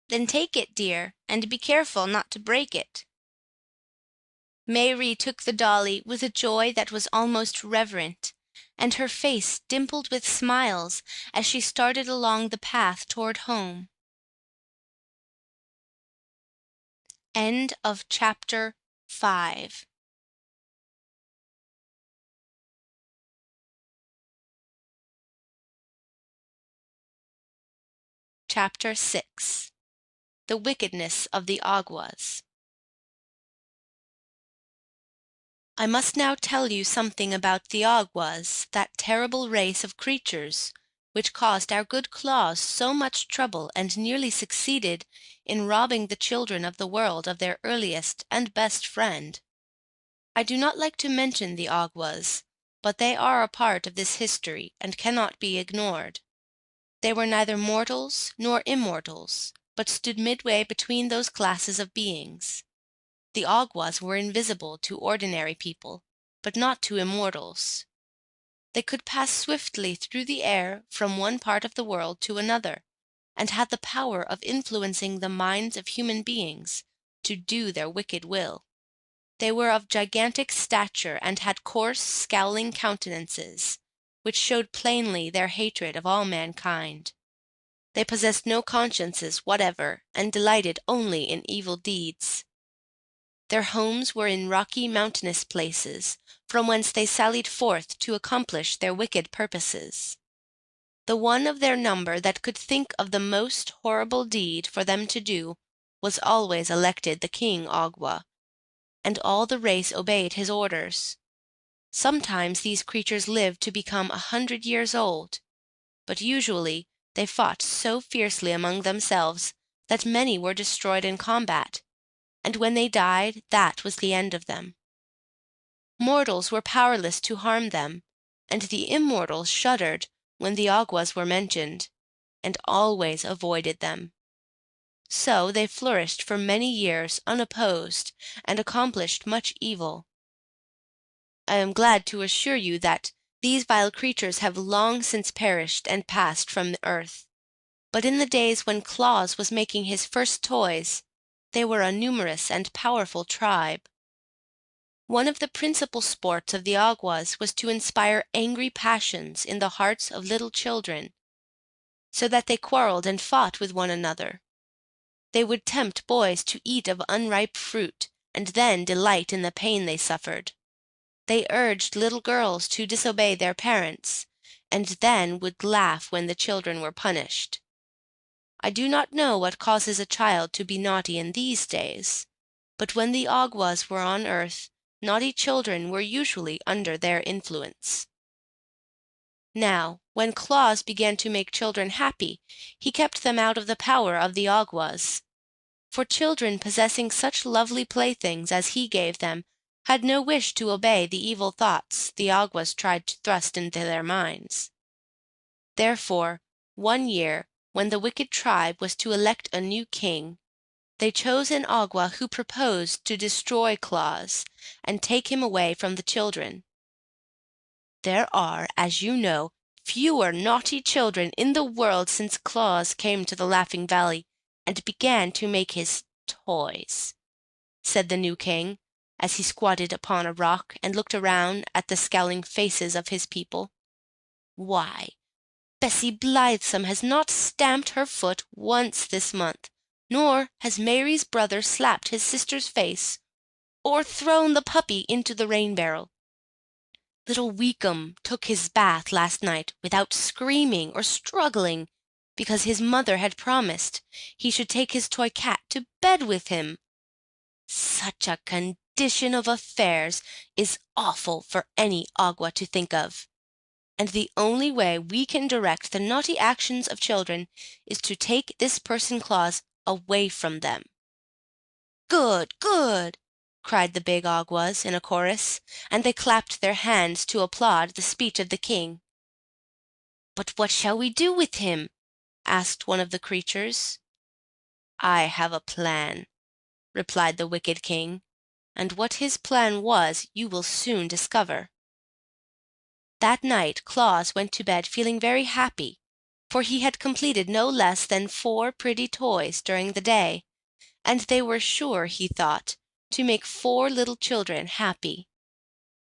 "Then take it, dear, and be careful not to break it." Mary took the dolly with a joy that was almost reverent, and her face dimpled with smiles as she started along the path toward home. End of chapter 5. Chapter 6. The Wickedness of the Awgwas. I must now tell you something about the Awgwas, that terrible race of creatures which caused our good Claus so much trouble and nearly succeeded in robbing the children of the world of their earliest and best friend. I do not like to mention the Awgwas, but they are a part of this history and cannot be ignored. They were neither mortals nor immortals, but stood midway between those classes of beings. The Awgwas were invisible to ordinary people, but not to immortals. They could pass swiftly through the air from one part of the world to another, and had the power of influencing the minds of human beings to do their wicked will. They were of gigantic stature and had coarse, scowling countenances, which showed plainly their hatred of all mankind. They possessed no consciences whatever, and delighted only in evil deeds. Their homes were in rocky mountainous places, from whence they sallied forth to accomplish their wicked purposes. The one of their number that could think of the most horrible deed for them to do was always elected the King Awgwa, and all the race obeyed his orders. Sometimes these creatures lived to become 100 years old, but usually they fought so fiercely among themselves that many were destroyed in combat, and when they died, that was the end of them. Mortals were powerless to harm them, and the immortals shuddered when the Awgwas were mentioned, and always avoided them. So they flourished for many years unopposed, and accomplished much evil. I am glad to assure you that these vile creatures have long since perished and passed from the earth. But in the days when Claus was making his first toys, they were a numerous and powerful tribe. One of the principal sports of the Awgwas was to inspire angry passions in the hearts of little children, so that they quarreled and fought with one another. They would tempt boys to eat of unripe fruit, and then delight in the pain they suffered. They urged little girls to disobey their parents, and then would laugh when the children were punished. I do not know what causes a child to be naughty in these days, but when the Awgwas were on earth, naughty children were usually under their influence. Now, when Claus began to make children happy, he kept them out of the power of the Awgwas. For children possessing such lovely playthings as he gave them had no wish to obey the evil thoughts the Awgwas tried to thrust into their minds. Therefore, one year, when the wicked tribe was to elect a new king, they chose an Awgwa who proposed to destroy Claus and take him away from the children. There are, as you know, fewer naughty children in the world since Claus came to the Laughing Valley and began to make his toys, said the new king, as he squatted upon a rock and looked around at the scowling faces of his people. "Why, Bessie Blithesome has not stamped her foot once this month, nor has Mary's brother slapped his sister's face, or thrown the puppy into the rain-barrel. Little Weekum took his bath last night without screaming or struggling, because his mother had promised he should take his toy cat to bed with him. Such a condition of affairs is awful for any Agua to think of, and the only way we can direct the naughty actions of children is to take this person Claus away from them." "Good, good!" cried the big Aguas in a chorus, and they clapped their hands to applaud the speech of the king. "But what shall we do with him?" asked one of the creatures. "I have a plan," replied the wicked king, and what his plan was you will soon discover. That night Claus went to bed feeling very happy, for he had completed no less than 4 pretty toys during the day, and they were sure, he thought, to make 4 little children happy.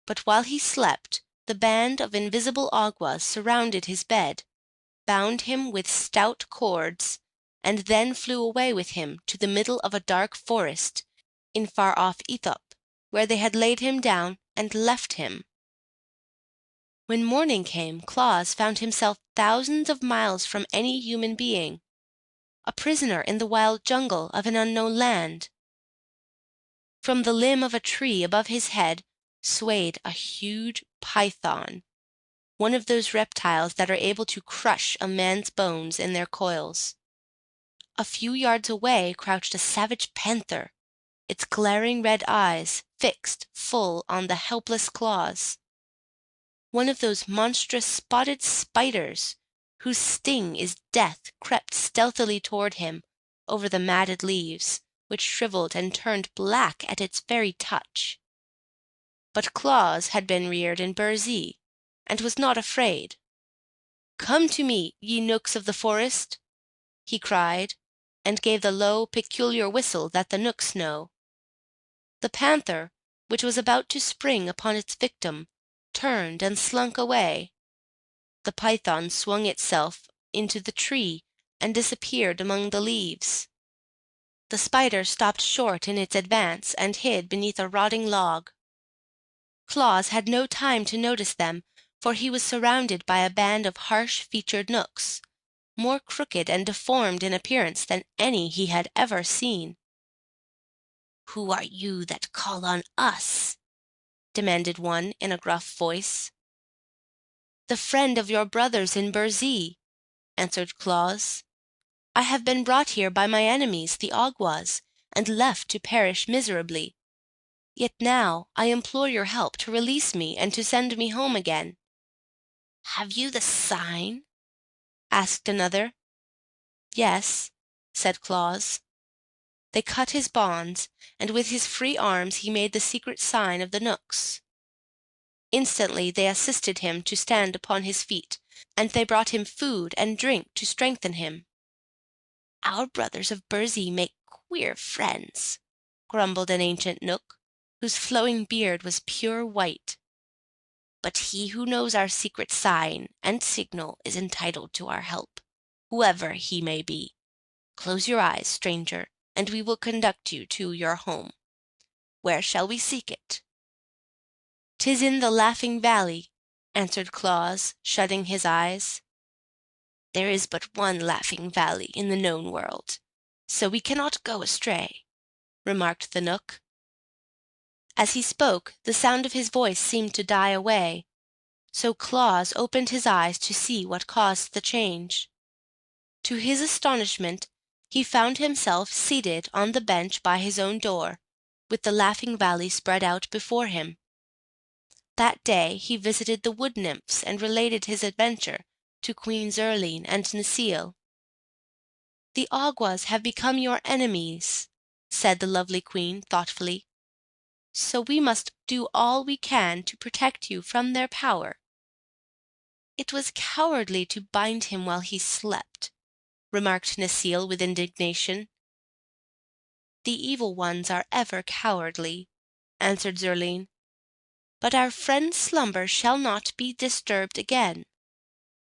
But while he slept, the band of invisible Aguas surrounded his bed, bound him with stout cords, and then flew away with him to the middle of a dark forest in far-off Aethop, where they had laid him down and left him. When morning came, Claus found himself thousands of miles from any human being, a prisoner in the wild jungle of an unknown land. From the limb of a tree above his head swayed a huge python, one of those reptiles that are able to crush a man's bones in their coils. A few yards away crouched a savage panther, its glaring red eyes fixed full on the helpless Claus. One of those monstrous spotted spiders, whose sting is death, crept stealthily toward him over the matted leaves, which shriveled and turned black at its very touch. But Claus had been reared in Burzee, and was not afraid. "Come to me, ye nooks of the forest," he cried, and gave the low, peculiar whistle that the nooks know. The panther, which was about to spring upon its victim, turned and slunk away. The python swung itself into the tree and disappeared among the leaves. The spider stopped short in its advance and hid beneath a rotting log. Claus had no time to notice them, for he was surrounded by a band of harsh-featured nooks, more crooked and deformed in appearance than any he had ever seen. "Who are you that call on us?" demanded one in a gruff voice. "The friend of your brothers in Burzee," answered Claus. "I have been brought here by my enemies, the Aguas, and left to perish miserably. Yet now I implore your help to release me and to send me home again." "Have you the sign?" asked another. "Yes," said Claus. They cut his bonds, and with his free arms he made the secret sign of the nooks. Instantly they assisted him to stand upon his feet, and they brought him food and drink to strengthen him. "Our brothers of Burzee make queer friends," grumbled an ancient nook, whose flowing beard was pure white. "But he who knows our secret sign and signal is entitled to our help, whoever he may be. Close your eyes, stranger, and we will conduct you to your home. Where shall we seek it?" "'Tis in the Laughing Valley," answered Claus, shutting his eyes. "There is but one Laughing Valley in the known world, so we cannot go astray," remarked the Knook. As he spoke, the sound of his voice seemed to die away, so Claus opened his eyes to see what caused the change. To his astonishment, he found himself seated on the bench by his own door, with the Laughing Valley spread out before him. That day he visited the wood nymphs and related his adventure to Queen Zurline and Necile. "The Aguas have become your enemies," said the lovely queen thoughtfully, "so we must do all we can to protect you from their power." "It was cowardly to bind him while he slept," remarked Necile with indignation. "The evil ones are ever cowardly," answered Zurline. "But our friend's slumber shall not be disturbed again."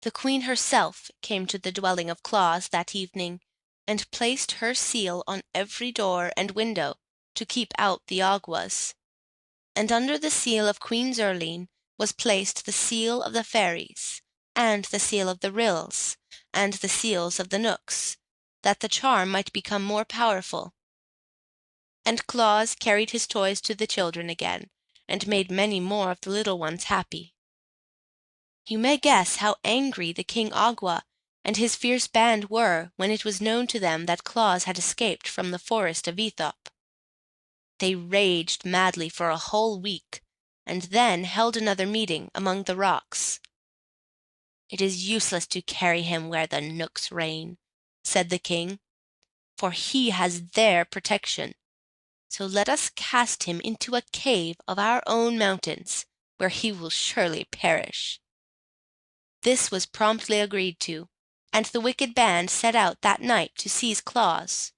The queen herself came to the dwelling of Claus that evening, and placed her seal on every door and window to keep out the Awgwas. And under the seal of Queen Zurline was placed the seal of the fairies, and the seal of the Ryls, and the seals of the Knooks, that the charm might become more powerful. And Claus carried his toys to the children again, and made many more of the little ones happy. You may guess how angry the King Awgwa and his fierce band were when it was known to them that Claus had escaped from the forest of Aethop. They raged madly for a whole week, and then held another meeting among the rocks. "It is useless to carry him where the Knooks reign," said the king, "for he has their protection. So let us cast him into a cave of our own mountains, where he will surely perish." This was promptly agreed to, and the wicked band set out that night to seize Claus.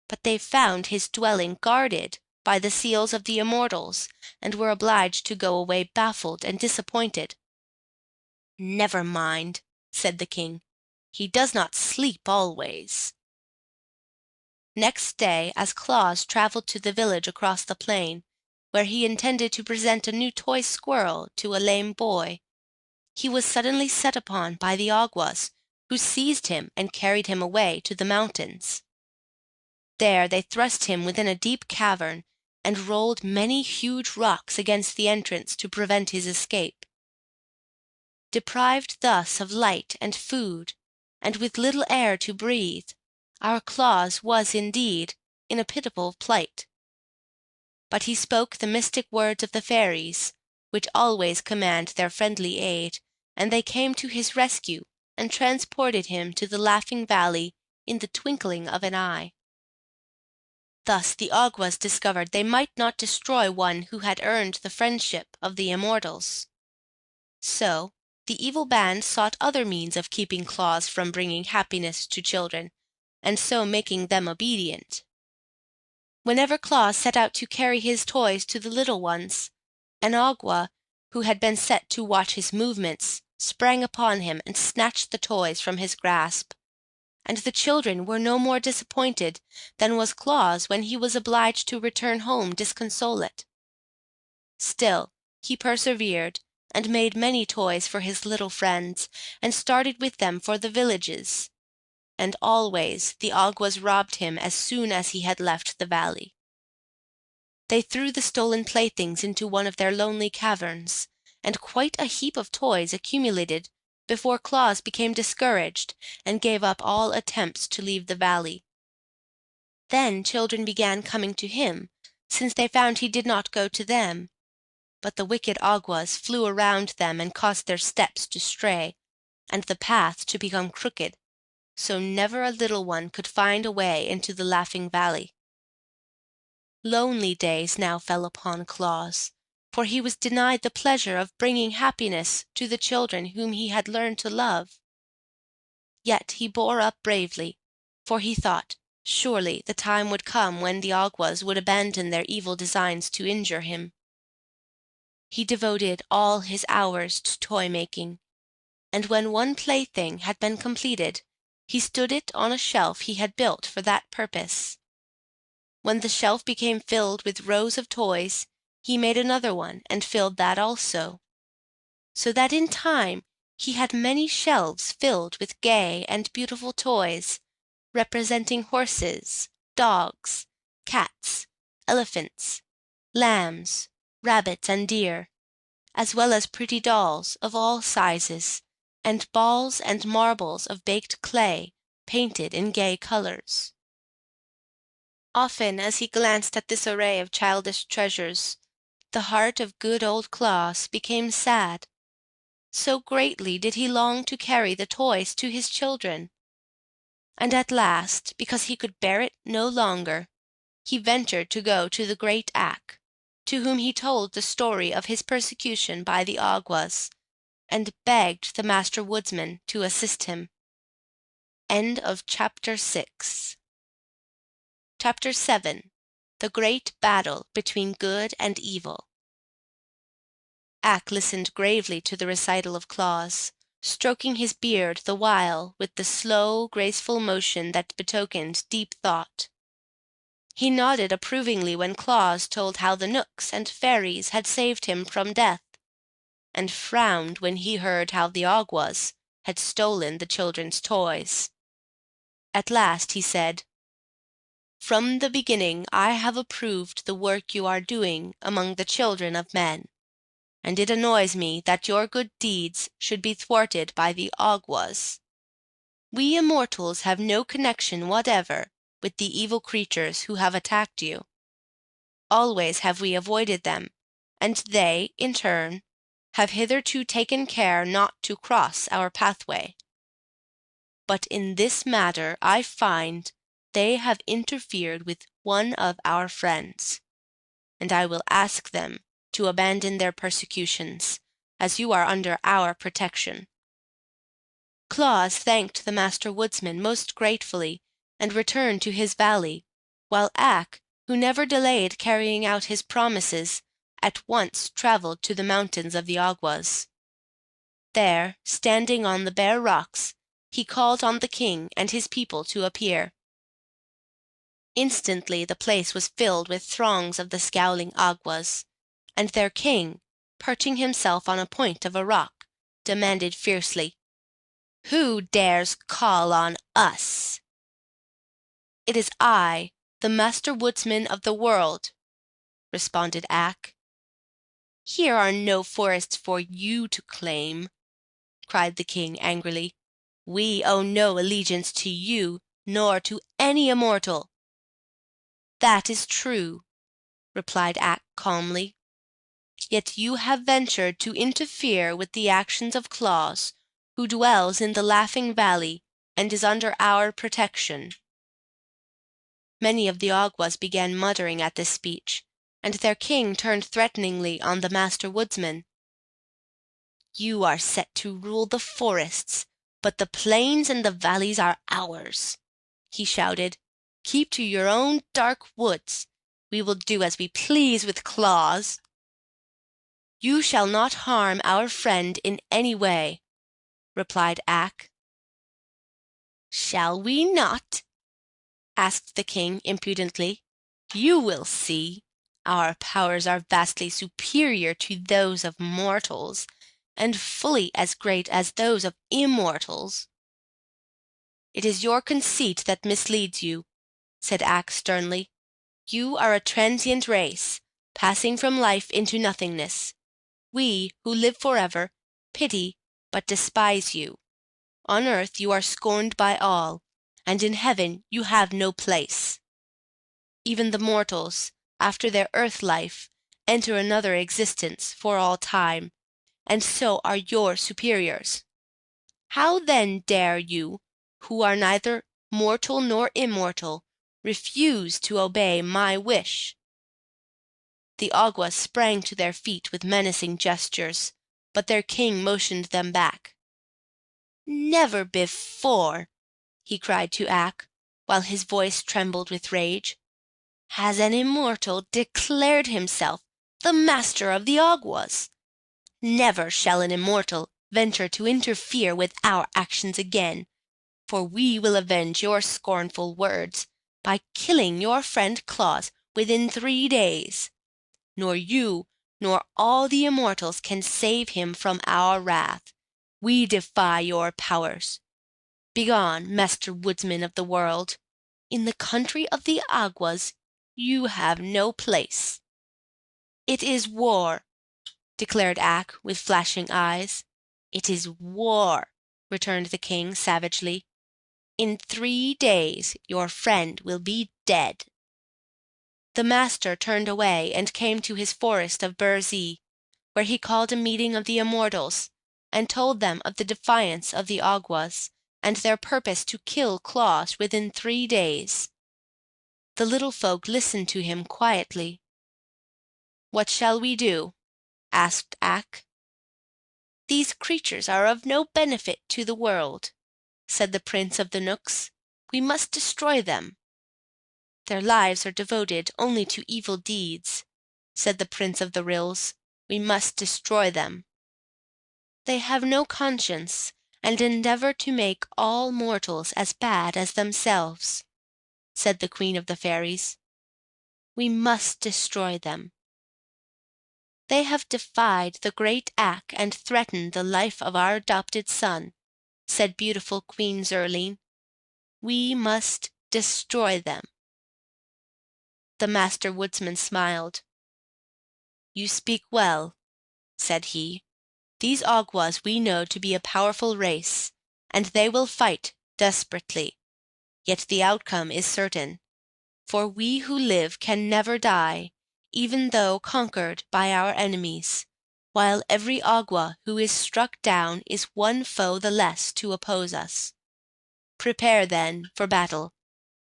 But they found his dwelling guarded by the seals of the immortals, and were obliged to go away baffled and disappointed. "Never mind," said the king, "he does not sleep always." Next day, as Claus traveled to the village across the plain, where he intended to present a new toy squirrel to a lame boy, he was suddenly set upon by the Awgwas, who seized him and carried him away to the mountains. There they thrust him within a deep cavern, and rolled many huge rocks against the entrance to prevent his escape. Deprived thus of light and food, and with little air to breathe, our Claus was indeed in a pitiable plight. But he spoke the mystic words of the fairies, which always command their friendly aid, and they came to his rescue and transported him to the Laughing Valley in the twinkling of an eye. Thus the Awgwas discovered they might not destroy one who had earned the friendship of the immortals. So the evil band sought other means of keeping Claus from bringing happiness to children, and so making them obedient. Whenever Claus set out to carry his toys to the little ones, an Awgwa, who had been set to watch his movements, sprang upon him and snatched the toys from his grasp, and the children were no more disappointed than was Claus when he was obliged to return home disconsolate. Still he persevered, and made many toys for his little friends, and started with them for the villages, and always the Awgwas robbed him as soon as he had left the valley. They threw the stolen playthings into one of their lonely caverns, and quite a heap of toys accumulated before Claus became discouraged and gave up all attempts to leave the valley. Then children began coming to him, since they found he did not go to them, but the wicked Awgwas flew around them and caused their steps to stray, and the path to become crooked, so never a little one could find a way into the Laughing Valley. Lonely days now fell upon Claus, for he was denied the pleasure of bringing happiness to the children whom he had learned to love. Yet he bore up bravely, for he thought, surely the time would come when the Awgwas would abandon their evil designs to injure him. He devoted all his hours to toy-making, and when one plaything had been completed, he stood it on a shelf he had built for that purpose. When the shelf became filled with rows of toys, he made another one and filled that also, so that in time he had many shelves filled with gay and beautiful toys, representing horses, dogs, cats, elephants, lambs, rabbits, and deer, as well as pretty dolls of all sizes, and balls and marbles of baked clay painted in gay colors. Often as he glanced at this array of childish treasures, the heart of good old Claus became sad. So greatly did he long to carry the toys to his children. And at last, because he could bear it no longer, he ventured to go to the great Ak, to whom he told the story of his persecution by the Awgwas, and begged the Master Woodsman to assist him. End of Chapter 6. Chapter 7. the great battle between good and evil. Ak listened gravely to the recital of Claus, stroking his beard the while with the slow, graceful motion that betokened deep thought. He nodded approvingly when Claus told how the Knooks and fairies had saved him from death, and frowned when he heard how the Awgwas had stolen the children's toys. At last he said, "From the beginning I have approved the work you are doing among the children of men, and it annoys me that your good deeds should be thwarted by the Awgwas. We immortals have no connection whatever with the evil creatures who have attacked you. Always have we avoided them, and they, in turn, have hitherto taken care not to cross our pathway. But in this matter I find they have interfered with one of our friends, and I will ask them to abandon their persecutions, as you are under our protection." Claus thanked the Master Woodsman most gratefully and returned to his valley, while Ak, who never delayed carrying out his promises, at once traveled to the mountains of the Awgwas. There, standing on the bare rocks, he called on the king and his people to appear. Instantly the place was filled with throngs of the scowling Awgwas, and their king, perching himself on a point of a rock, demanded fiercely, "Who dares call on us?" "It is I, the Master Woodsman of the world," responded Ak. "Here are no forests for you to claim," cried the king angrily. "We owe no allegiance to you, nor to any immortal." "That is true," replied Ak calmly. "Yet you have ventured to interfere with the actions of Claus, who dwells in the Laughing Valley and is under our protection." Many of the Awgwas began muttering at this speech, and their king turned threateningly on the Master Woodsman. "You are set to rule the forests, but the plains and the valleys are ours," he shouted. "Keep to your own dark woods. We will do as we please with Claus." "You shall not harm our friend in any way," replied Ak. "Shall we not?" asked the king impudently. "You will see. Our powers are vastly superior to those of mortals, and fully as great as those of immortals." "It is your conceit that misleads you," said Ak sternly. "You are a transient race, passing from life into nothingness. We, who live forever, pity but despise you. On earth you are scorned by all, and in heaven you have no place. Even the mortals, after their earth life, enter another existence for all time, and so are your superiors. How then dare you, who are neither mortal nor immortal, refuse to obey my wish?" The Awgwas sprang to their feet with menacing gestures, but their king motioned them back. "Never before," he cried to Ak, while his voice trembled with rage, "has an immortal declared himself the master of the Awgwas. Never shall an immortal venture to interfere with our actions again, for we will avenge your scornful words by killing your friend Claus within 3 days. Nor you nor all the immortals can save him from our wrath. We defy your powers. Begone, Master Woodsman of the world. In the country of the Awgwas you have no place." "It is war," declared Ak with flashing eyes. "It is war," returned the king savagely. "In 3 days your friend will be dead." The master turned away and came to his forest of Burzee, where he called a meeting of the immortals, and told them of the defiance of the Awgwas, and their purpose to kill Claus within 3 days. The little folk listened to him quietly. "What shall we do?" asked Ak. "These creatures are of no benefit to the world," said the Prince of the Knooks. "We must destroy them." "Their lives are devoted only to evil deeds," said the Prince of the Rills. "We must destroy them." "They have no conscience, and endeavor to make all mortals as bad as themselves," said the Queen of the Fairies. "We must destroy them." "They have defied the great Ak and threatened the life of our adopted son," said beautiful Queen Zurline. "We must destroy them." The Master Woodsman smiled. "You speak well," said he. "These Awgwas we know to be a powerful race, and they will fight desperately. Yet the outcome is certain, for we who live can never die, even though conquered by our enemies, while every Awgwa who is struck down is one foe the less to oppose us. Prepare, then, for battle,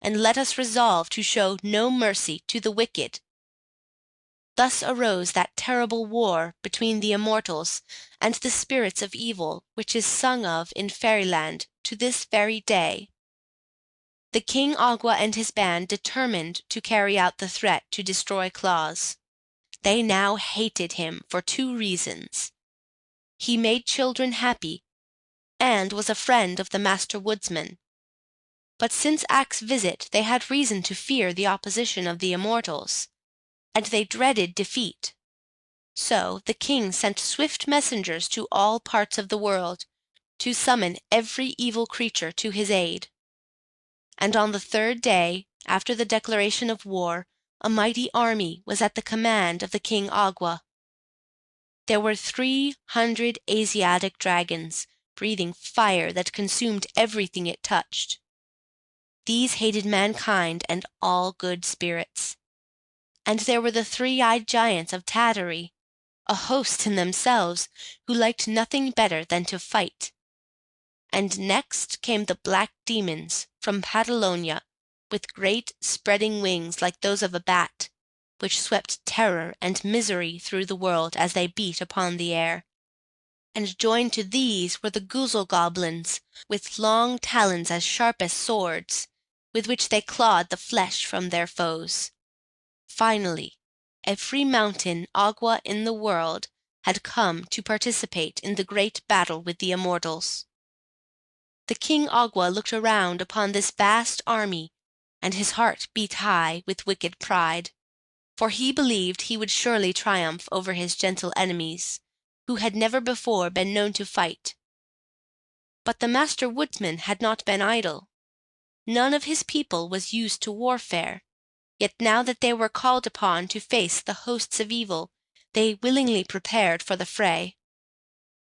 and let us resolve to show no mercy to the wicked." Thus arose that terrible war between the immortals and the spirits of evil which is sung of in Fairyland to this very day. The King Awgwa and his band determined to carry out the threat to destroy Claus. They now hated him for 2 reasons. He made children happy, and was a friend of the Master Woodsman. But since Ak's visit they had reason to fear the opposition of the immortals, and they dreaded defeat. So the king sent swift messengers to all parts of the world to summon every evil creature to his aid. And on the 3rd day after the declaration of war, a mighty army was at the command of the King Awgwa. There were 300 Asiatic dragons, breathing fire that consumed everything it touched. These hated mankind and all good spirits. And there were the 3-eyed giants of Tatary, a host in themselves, who liked nothing better than to fight. And next came the black demons from Patagonia, with great spreading wings like those of a bat, which swept terror and misery through the world as they beat upon the air. And joined to these were the Goozle Goblins, with long talons as sharp as swords, with which they clawed the flesh from their foes. Finally, every mountain Awgwa in the world had come to participate in the great battle with the immortals. The King Awgwa looked around upon this vast army, and his heart beat high with wicked pride, for he believed he would surely triumph over his gentle enemies, who had never before been known to fight. But the Master Woodsman had not been idle. None of his people was used to warfare, yet now that they were called upon to face the hosts of evil, they willingly prepared for the fray.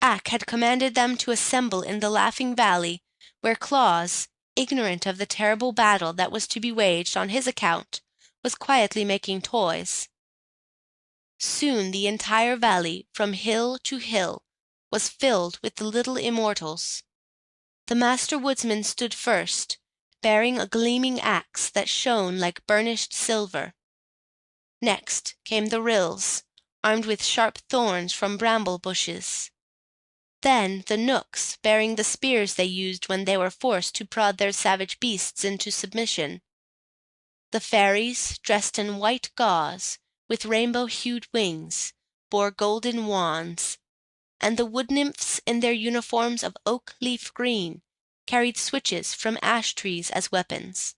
Ak had commanded them to assemble in the Laughing Valley, where Claus, ignorant of the terrible battle that was to be waged on his account, was quietly making toys. Soon the entire valley, from hill to hill, was filled with the little immortals. The Master Woodsman stood first, bearing a gleaming axe that shone like burnished silver. Next came the Rills, armed with sharp thorns from bramble bushes. Then the Knooks, bearing the spears they used when they were forced to prod their savage beasts into submission. The Fairies, dressed in white gauze, with rainbow-hued wings, bore golden wands, and the wood-nymphs in their uniforms of oak-leaf green carried switches from ash-trees as weapons.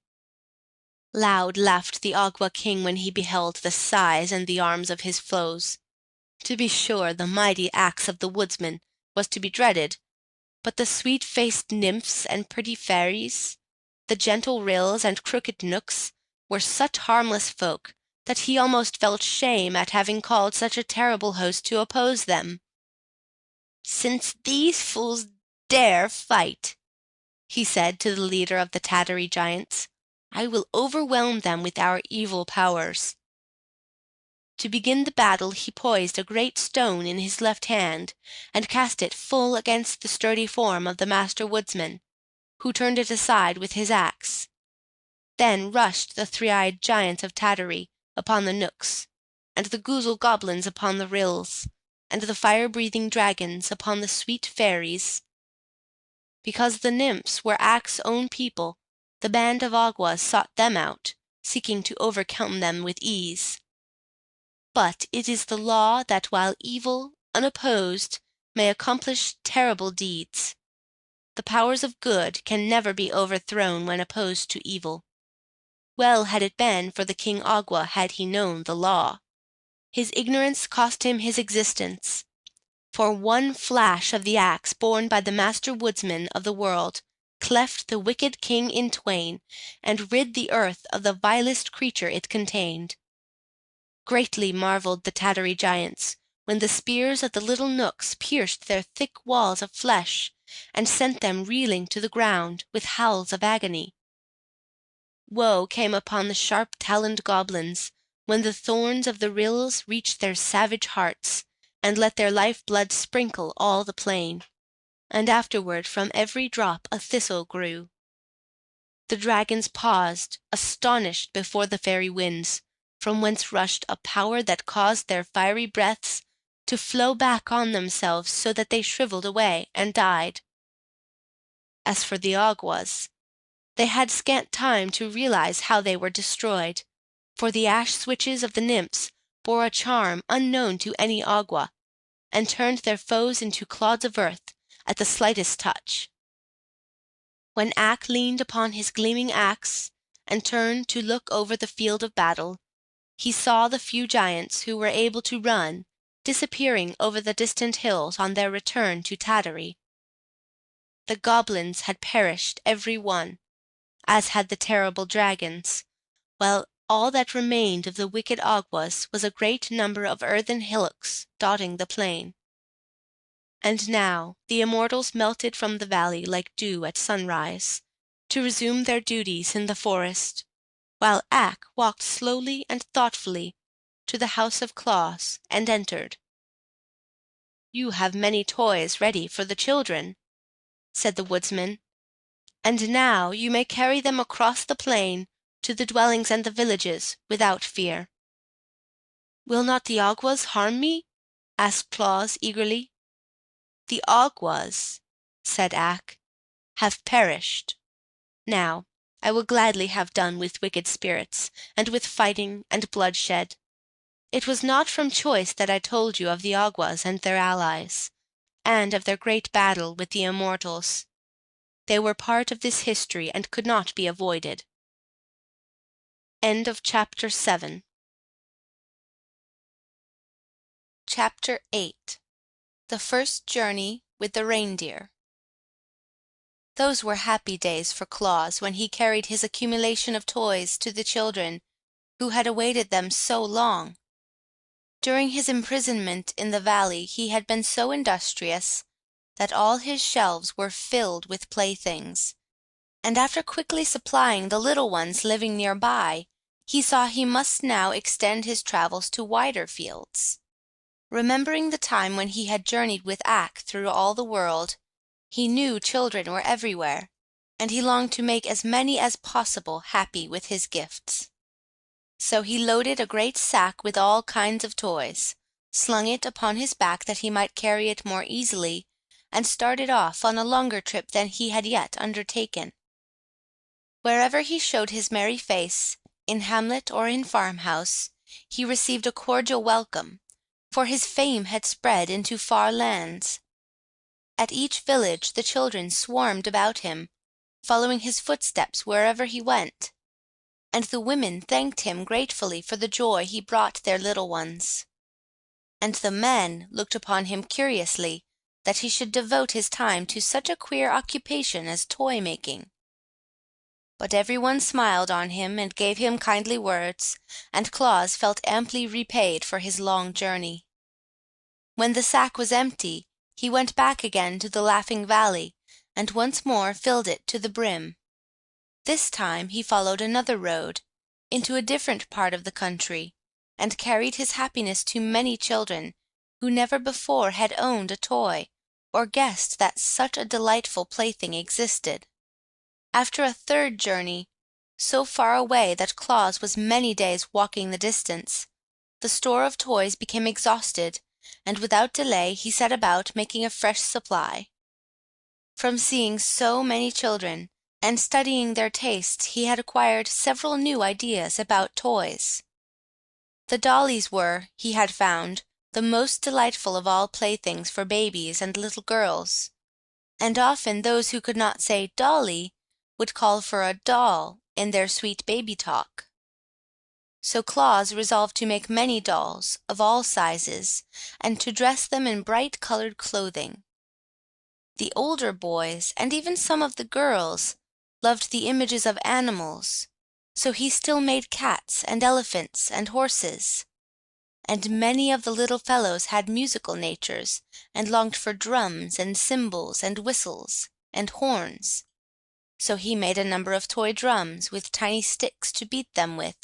Loud laughed the Awgwa king when he beheld the size and the arms of his foes. To be sure, the mighty axe of the woodsman was to be dreaded, but the sweet-faced nymphs and pretty fairies, the gentle rills and crooked nooks, were such harmless folk that he almost felt shame at having called such a terrible host to oppose them. "Since these fools dare fight," he said to the leader of the Tatary giants, "I will overwhelm them with our evil powers." To begin the battle he poised a great stone in his left hand, and cast it full against the sturdy form of the Master Woodsman, who turned it aside with his axe. Then rushed the 3-eyed giants of Tatary upon the Knooks, and the Goozle Goblins upon the Rills, and the fire-breathing dragons upon the sweet fairies. Because the nymphs were Ak's own people, the band of Awgwas sought them out, seeking to overcome them with ease. But it is the law that while evil, unopposed, may accomplish terrible deeds, the powers of good can never be overthrown when opposed to evil. Well had it been for the King Agua had he known the law. His ignorance cost him his existence, for one flash of the axe borne by the master woodsman of the world cleft the wicked king in twain, and rid the earth of the vilest creature it contained. Greatly marvelled the Tattery giants, when the spears of the little Knooks pierced their thick walls of flesh, and sent them reeling to the ground with howls of agony. Woe came upon the sharp-taloned goblins, when the thorns of the rills reached their savage hearts, and let their life-blood sprinkle all the plain, and afterward from every drop a thistle grew. The dragons paused, astonished before the fairy winds, from whence rushed a power that caused their fiery breaths to flow back on themselves so that they shriveled away and died. As for the Aguas, they had scant time to realize how they were destroyed, for the ash switches of the nymphs bore a charm unknown to any Agua, and turned their foes into clods of earth at the slightest touch. When Ak leaned upon his gleaming axe, and turned to look over the field of battle, he saw the few giants who were able to run disappearing over the distant hills on their return to Tattery. The goblins had perished every one, as had the terrible dragons, while all that remained of the wicked Aguas was a great number of earthen hillocks dotting the plain. And now the immortals melted from the valley like dew at sunrise, to resume their duties in the forest, while Ak walked slowly and thoughtfully to the house of Claus and entered. "You have many toys ready for the children," said the woodsman, "and now you may carry them across the plain to the dwellings and the villages without fear." "Will not the Aguas harm me?" asked Claus eagerly. "The Aguas," said Ak, "have perished. Now I will gladly have done with wicked spirits, and with fighting and bloodshed. It was not from choice that I told you of the Aguas and their allies, and of their great battle with the immortals. They were part of this history and could not be avoided." End of Chapter 7. Chapter 8. The First Journey with the Reindeer. Those were happy days for Claus when he carried his accumulation of toys to the children who had awaited them so long. During his imprisonment in the valley he had been so industrious that all his shelves were filled with playthings, and after quickly supplying the little ones living near by, he saw he must now extend his travels to wider fields. Remembering the time when he had journeyed with Ak through all the world, he knew children were everywhere, and he longed to make as many as possible happy with his gifts. So he loaded a great sack with all kinds of toys, slung it upon his back that he might carry it more easily, and started off on a longer trip than he had yet undertaken. Wherever he showed his merry face, in hamlet or in farmhouse, he received a cordial welcome, for his fame had spread into far lands. At each village the children swarmed about him, following his footsteps wherever he went, and the women thanked him gratefully for the joy he brought their little ones. And the men looked upon him curiously that he should devote his time to such a queer occupation as toy-making. But everyone smiled on him and gave him kindly words, and Claus felt amply repaid for his long journey. When the sack was empty, he went back again to the Laughing Valley, and once more filled it to the brim. This time he followed another road, into a different part of the country, and carried his happiness to many children who never before had owned a toy, or guessed that such a delightful plaything existed. After a third journey, so far away that Claus was many days walking the distance, the store of toys became exhausted, and without delay he set about making a fresh supply. From seeing so many children, and studying their tastes, he had acquired several new ideas about toys. The dollies were, he had found, the most delightful of all playthings for babies and little girls, and often those who could not say dolly would call for a doll in their sweet baby talk. So Claus resolved to make many dolls of all sizes, and to dress them in bright-colored clothing. The older boys, and even some of the girls, loved the images of animals, so he still made cats and elephants and horses. And many of the little fellows had musical natures, and longed for drums and cymbals and whistles and horns. So he made a number of toy drums with tiny sticks to beat them with.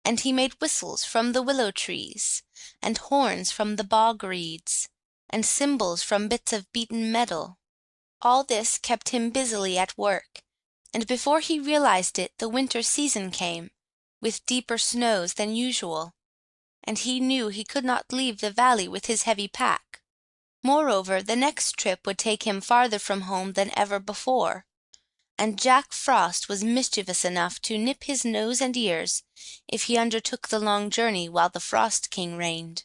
And he made whistles from the willow trees, and horns from the bog reeds, and cymbals from bits of beaten metal. All this kept him busily at work, and before he realized it the winter season came, with deeper snows than usual, and he knew he could not leave the valley with his heavy pack. Moreover, the next trip would take him farther from home than ever before, and Jack Frost was mischievous enough to nip his nose and ears if he undertook the long journey while the Frost King reigned.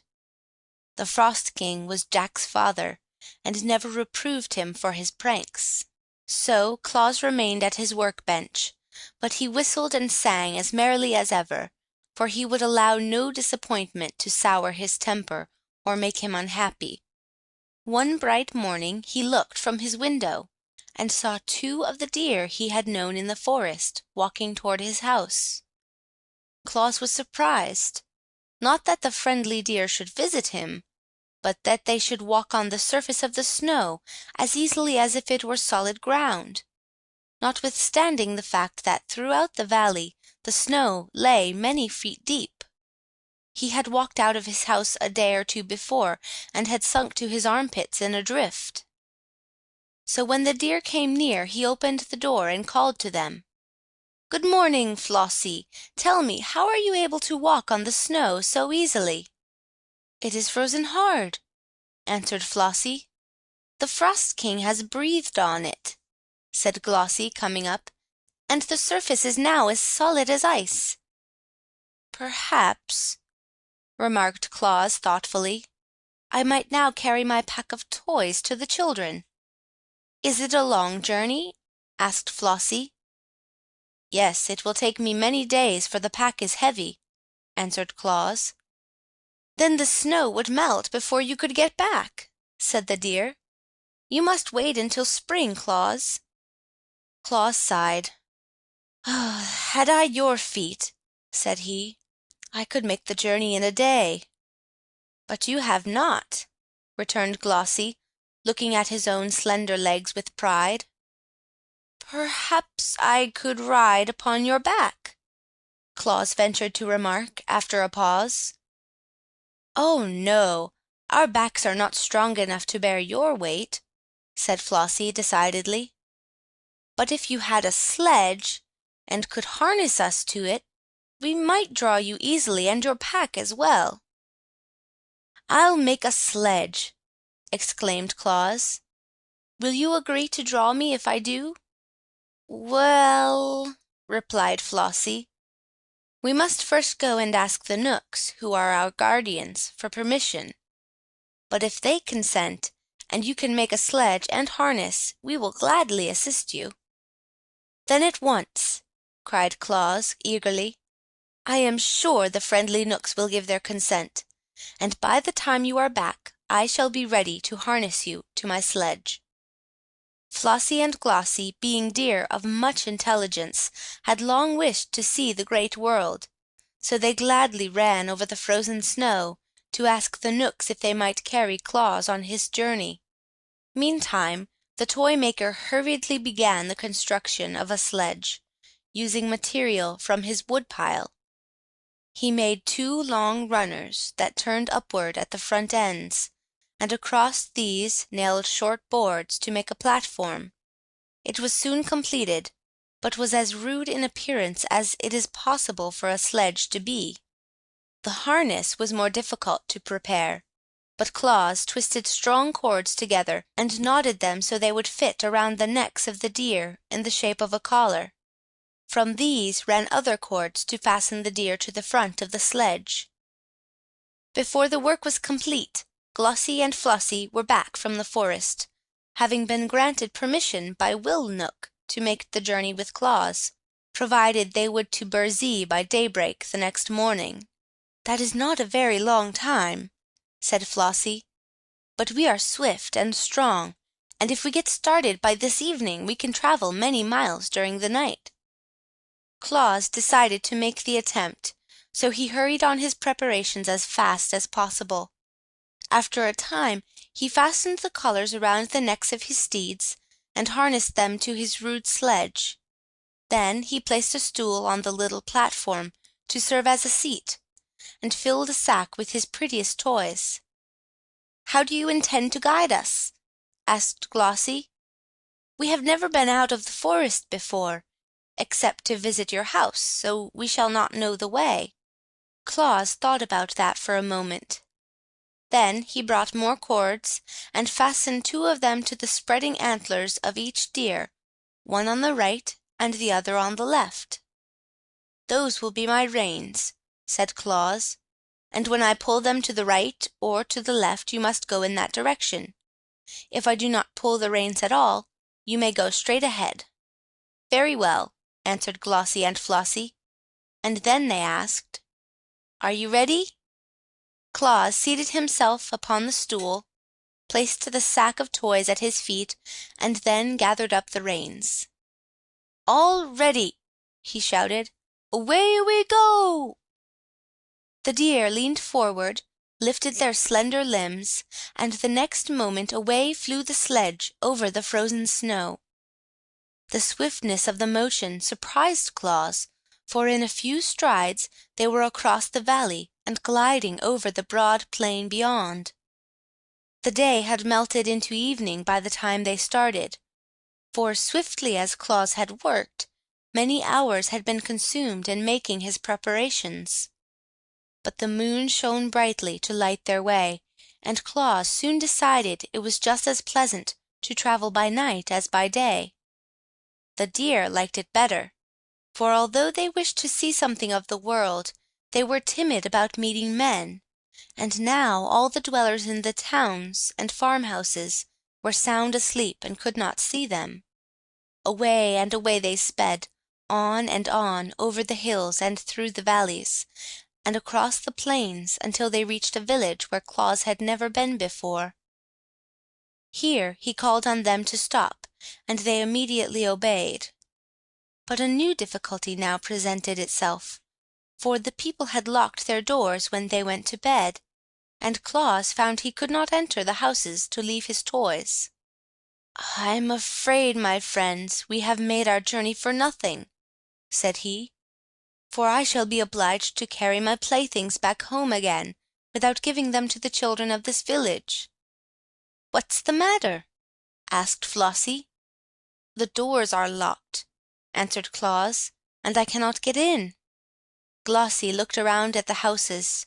The Frost King was Jack's father, and never reproved him for his pranks. So Claus remained at his workbench, but he whistled and sang as merrily as ever, for he would allow no disappointment to sour his temper or make him unhappy. One bright morning he looked from his window, and saw 2 of the deer he had known in the forest walking toward his house. Claus was surprised, not that the friendly deer should visit him, but that they should walk on the surface of the snow as easily as if it were solid ground, notwithstanding the fact that throughout the valley the snow lay many feet deep. He had walked out of his house a day or 2 before, and had sunk to his armpits in a drift. So when the deer came near he opened the door and called to them. "Good morning, Flossie. Tell me, how are you able to walk on the snow so easily?" "It is frozen hard," answered Flossie. "The Frost King has breathed on it," said Glossie, coming up, "and the surface is now as solid as ice." "Perhaps," remarked Claus thoughtfully, "I might now carry my pack of toys to the children." "Is it a long journey?" asked Flossie. "Yes, it will take me many days, for the pack is heavy," answered Claus. "Then the snow would melt before you could get back," said the deer. "You must wait until spring, Claus." Claus sighed. "Had I your feet," said he, "I could make the journey in a day." "But you have not," returned Glossie, looking at his own slender legs with pride. "Perhaps I could ride upon your back," Claus ventured to remark, after a pause. "Oh, no, our backs are not strong enough to bear your weight," said Flossie decidedly. "But if you had a sledge, and could harness us to it, we might draw you easily and your pack as well." "I'll make a sledge," exclaimed Claus. "Will you agree to draw me if I do?" "Well," replied Flossie, "we must first go and ask the Knooks, who are our guardians, for permission. But if they consent, and you can make a sledge and harness, we will gladly assist you." "Then at once," cried Claus eagerly. "I am sure the friendly Knooks will give their consent, and by the time you are back I shall be ready to harness you to my sledge." Flossie and Glossie, being deer of much intelligence, had long wished to see the great world, so they gladly ran over the frozen snow to ask the Knooks if they might carry Claus on his journey. Meantime, the toy maker hurriedly began the construction of a sledge, using material from his woodpile. He made 2 long runners that turned upward at the front ends, and across these nailed short boards to make a platform. It was soon completed, but was as rude in appearance as it is possible for a sledge to be. The harness was more difficult to prepare, but Claus twisted strong cords together and knotted them so they would fit around the necks of the deer in the shape of a collar. From these ran other cords to fasten the deer to the front of the sledge. Before the work was complete, Glossie and Flossie were back from the forest, having been granted permission by Will Nook to make the journey with Claus, provided they would to Burzee by daybreak the next morning. "That is not a very long time," said Flossie, "but we are swift and strong, and if we get started by this evening we can travel many miles during the night." Claus decided to make the attempt, so he hurried on his preparations as fast as possible. After a time he fastened the collars around the necks of his steeds and harnessed them to his rude sledge. Then he placed a stool on the little platform to serve as a seat, and filled a sack with his prettiest toys. "How do you intend to guide us?" asked Glossie. "We have never been out of the forest before, except to visit your house, so we shall not know the way." Claus thought about that for a moment. Then he brought more cords and fastened two of them to the spreading antlers of each deer, one on the right and the other on the left. "Those will be my reins," said Claus, "and when I pull them to the right or to the left you must go in that direction. If I do not pull the reins at all, you may go straight ahead." "Very well," answered Glossie and Flossie, and then they asked, "Are you ready?" Claus seated himself upon the stool, placed the sack of toys at his feet, and then gathered up the reins. "All ready!" he shouted. "Away we go!" The deer leaned forward, lifted their slender limbs, and the next moment away flew the sledge over the frozen snow. The swiftness of the motion surprised Claus, for in a few strides they were across the valley and gliding over the broad plain beyond. The day had melted into evening by the time they started, for swiftly as Claus had worked, many hours had been consumed in making his preparations. But the moon shone brightly to light their way, and Claus soon decided it was just as pleasant to travel by night as by day. The deer liked it better, for although they wished to see something of the world, they were timid about meeting men, and now all the dwellers in the towns and farmhouses were sound asleep and could not see them. Away and away they sped, on and on, over the hills and through the valleys, and across the plains until they reached a village where Claus had never been before. Here he called on them to stop, and they immediately obeyed. But a new difficulty now presented itself, for the people had locked their doors when they went to bed, and Claus found he could not enter the houses to leave his toys. "I'm afraid, my friends, we have made our journey for nothing," said he, "for I shall be obliged to carry my playthings back home again without giving them to the children of this village." "What's the matter?" asked Flossie. "The doors are locked," answered Claus, "and I cannot get in." Glossie looked around at the houses.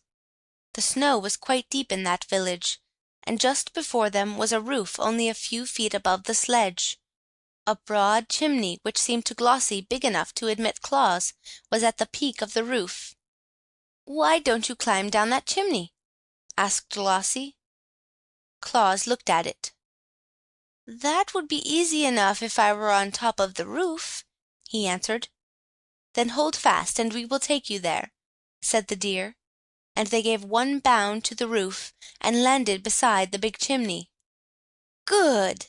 The snow was quite deep in that village, and just before them was a roof only a few feet above the sledge. A broad chimney, which seemed to Glossie big enough to admit Claus, was at the peak of the roof. "Why don't you climb down that chimney?" asked Glossie. Claus looked at it. "That would be easy enough if I were on top of the roof," he answered. "Then hold fast and we will take you there," said the deer, and they gave one bound to the roof and landed beside the big chimney. "Good!"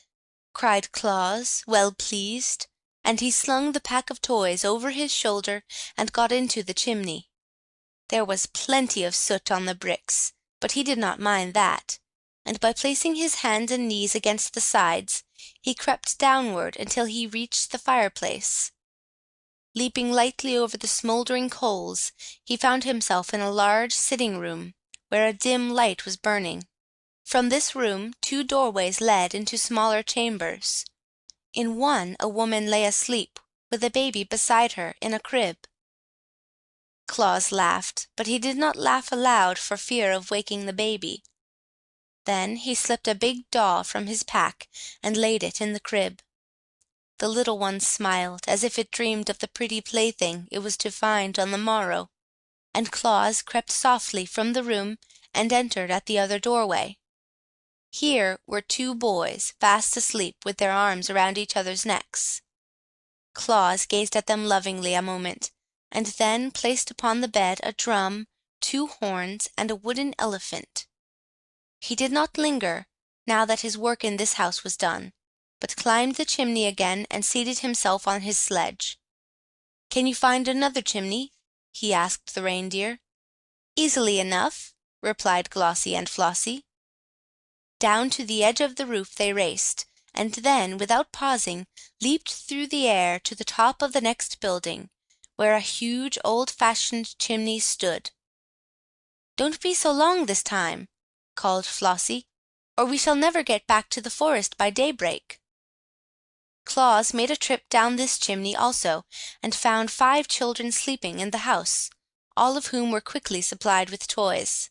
cried Claus, well pleased, and he slung the pack of toys over his shoulder and got into the chimney. There was plenty of soot on the bricks, but he did not mind that, and by placing his hands and knees against the sides, he crept downward until he reached the fireplace. Leaping lightly over the smoldering coals, he found himself in a large sitting-room, where a dim light was burning. From this room 2 doorways led into smaller chambers. In one a woman lay asleep, with a baby beside her in a crib. Claus laughed, but he did not laugh aloud for fear of waking the baby. Then he slipped a big doll from his pack and laid it in the crib. The little one smiled, as if it dreamed of the pretty plaything it was to find on the morrow, and Claus crept softly from the room and entered at the other doorway. Here were two boys fast asleep with their arms around each other's necks. Claus gazed at them lovingly a moment, and then placed upon the bed a drum, 2 horns, and a wooden elephant. He did not linger, now that his work in this house was done, but climbed the chimney again and seated himself on his sledge. "Can you find another chimney?" he asked the reindeer. "Easily enough," replied Glossie and Flossie. Down to the edge of the roof they raced, and then, without pausing, leaped through the air to the top of the next building, where a huge old-fashioned chimney stood. "Don't be so long this time," called Flossie, "or we shall never get back to the forest by daybreak." Claus made a trip down this chimney also, and found 5 children sleeping in the house, all of whom were quickly supplied with toys.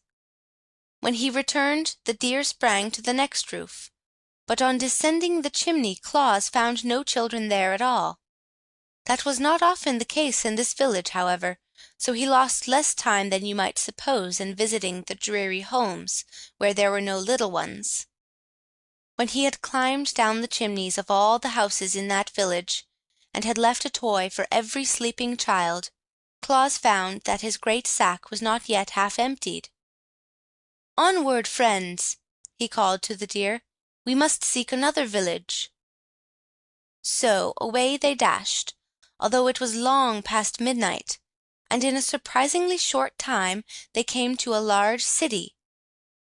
When he returned, the deer sprang to the next roof, but on descending the chimney Claus found no children there at all. That was not often the case in this village, however, so he lost less time than you might suppose in visiting the dreary homes where there were no little ones. When he had climbed down the chimneys of all the houses in that village, and had left a toy for every sleeping child, Claus found that his great sack was not yet half emptied. "Onward, friends!" he called to the deer. "We must seek another village." So away they dashed, although it was long past midnight, and in a surprisingly short time they came to a large city,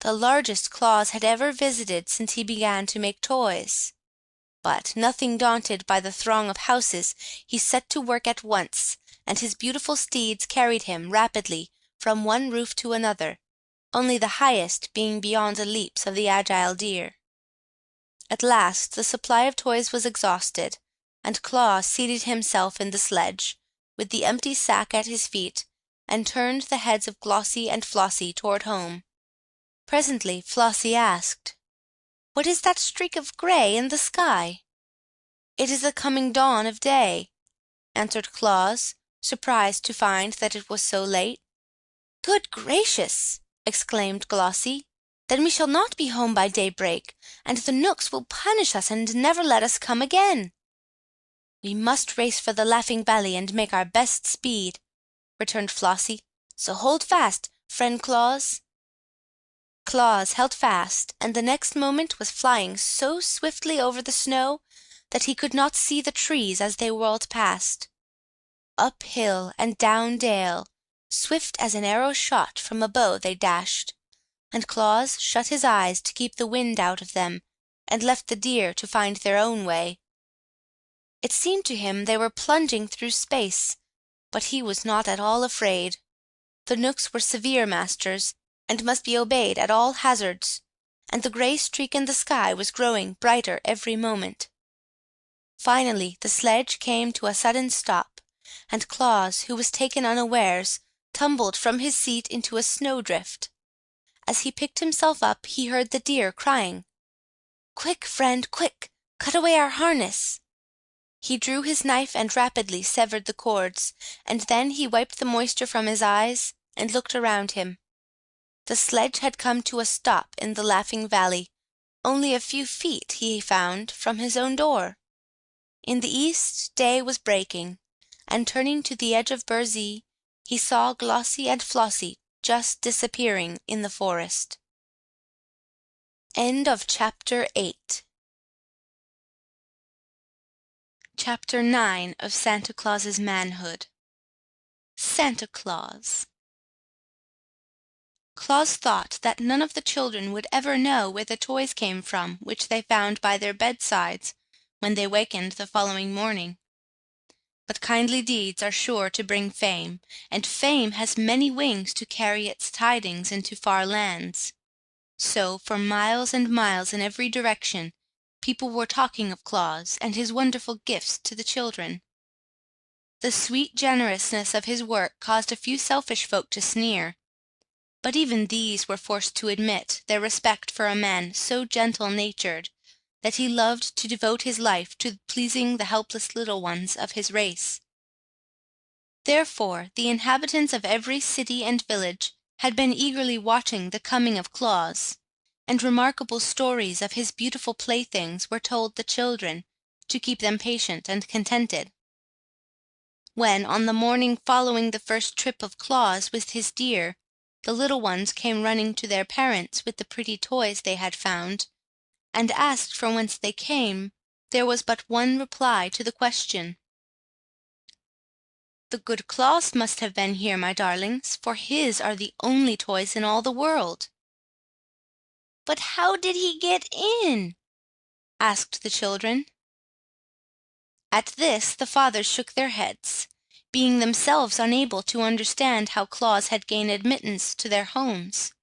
the largest Claus had ever visited since he began to make toys. But, nothing daunted by the throng of houses, he set to work at once, and his beautiful steeds carried him rapidly from one roof to another, only the highest being beyond the leaps of the agile deer. At last the supply of toys was exhausted, and Claus seated himself in the sledge, with the empty sack at his feet, and turned the heads of Glossie and Flossie toward home. Presently Flossie asked, "What is that streak of gray in the sky?" "It is the coming dawn of day," answered Claus, surprised to find that it was so late. "Good gracious!" exclaimed Glossie. "Then we shall not be home by daybreak, and the Knooks will punish us and never let us come again." "We must race for the Laughing Valley and make our best speed," returned Flossie. "So hold fast, friend Claus." Claus held fast, and the next moment was flying so swiftly over the snow that he could not see the trees as they whirled past. Up hill and down dale, swift as an arrow shot from a bow they dashed, and Claus shut his eyes to keep the wind out of them, and left the deer to find their own way. It seemed to him they were plunging through space, but he was not at all afraid. The Knooks were severe masters, and must be obeyed at all hazards, and the gray streak in the sky was growing brighter every moment. Finally the sledge came to a sudden stop, and Claus, who was taken unawares, tumbled from his seat into a snowdrift. As he picked himself up he heard the deer crying, "Quick, friend, quick! Cut away our harness!" He drew his knife and rapidly severed the cords, and then he wiped the moisture from his eyes and looked around him. The sledge had come to a stop in the Laughing Valley, only a few feet, he found, from his own door. In the east day was breaking, and turning to the edge of Burzee, he saw Glossie and Flossie just disappearing in the forest. End of Chapter 8. Chapter 9 of Santa Claus's Manhood. Santa Claus. Claus thought that none of the children would ever know where the toys came from which they found by their bedsides when they wakened the following morning. But kindly deeds are sure to bring fame, and fame has many wings to carry its tidings into far lands. So for miles and miles in every direction people were talking of Claus and his wonderful gifts to the children. The sweet generousness of his work caused a few selfish folk to sneer, but even these were forced to admit their respect for a man so gentle-natured that he loved to devote his life to pleasing the helpless little ones of his race. Therefore, the inhabitants of every city and village had been eagerly watching the coming of Claus, and remarkable stories of his beautiful playthings were told the children to keep them patient and contented. When, on the morning following the first trip of Claus with his deer, the little ones came running to their parents with the pretty toys they had found, and asked from whence they came, there was but one reply to the question. "The good Claus must have been here, my darlings, for his are the only toys in all the world." "But how did he get in?" asked the children. At this the fathers shook their heads, being themselves unable to understand how Claus had gained admittance to their homes.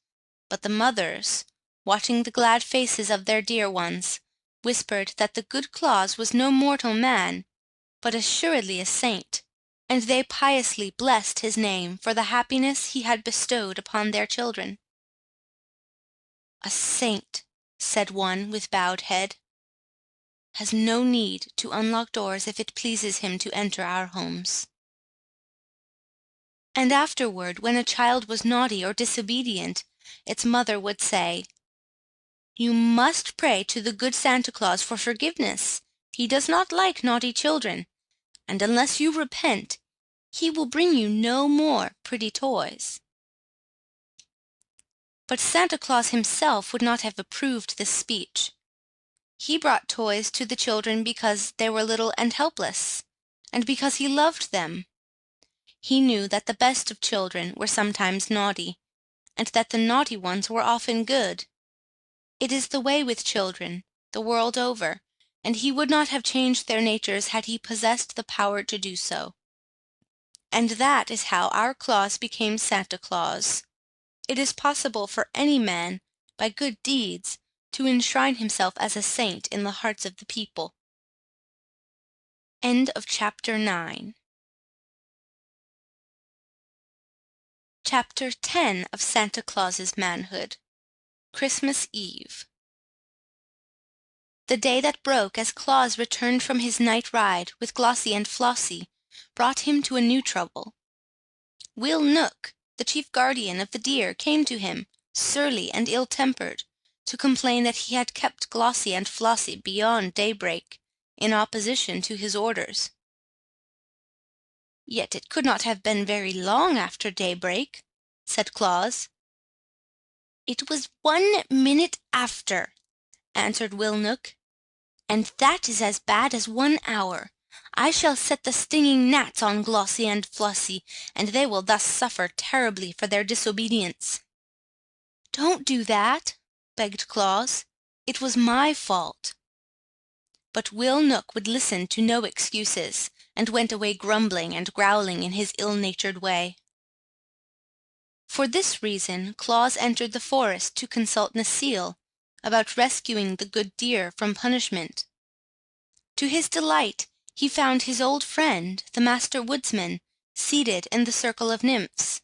But the mothers, watching the glad faces of their dear ones, whispered that the good Claus was no mortal man, but assuredly a saint, and they piously blessed his name for the happiness he had bestowed upon their children. "A saint," said one with bowed head, "has no need to unlock doors if it pleases him to enter our homes." And afterward, when a child was naughty or disobedient, its mother would say, "You must pray to the good Santa Claus for forgiveness. He does not like naughty children, and unless you repent, he will bring you no more pretty toys." But Santa Claus himself would not have approved this speech. He brought toys to the children because they were little and helpless, and because he loved them. He knew that the best of children were sometimes naughty, and that the naughty ones were often good. It is the way with children, the world over, and he would not have changed their natures had he possessed the power to do so. And that is how our Claus became Santa Claus. It is possible for any man, by good deeds, to enshrine himself as a saint in the hearts of the people. End of Chapter 9. Chapter 10 of Santa Claus's Manhood. Christmas Eve. The day that broke as Claus returned from his night ride with Glossie and Flossie brought him to a new trouble. Will Knook, the chief guardian of the deer, came to him, surly and ill-tempered, to complain that he had kept Glossie and Flossie beyond daybreak, in opposition to his orders. "Yet it could not have been very long after daybreak," said Claus. "It was 1 minute after," answered Will Knook, "and that is as bad as 1 hour. I shall set the stinging gnats on Glossie and Flossie, and they will thus suffer terribly for their disobedience." "Don't do that," begged Claus. "It was my fault." But Will Knook would listen to no excuses, and went away grumbling and growling in his ill-natured way. For this reason Claus entered the forest to consult Necile about rescuing the good deer from punishment. To his delight, he found his old friend, the Master Woodsman, seated in the circle of nymphs.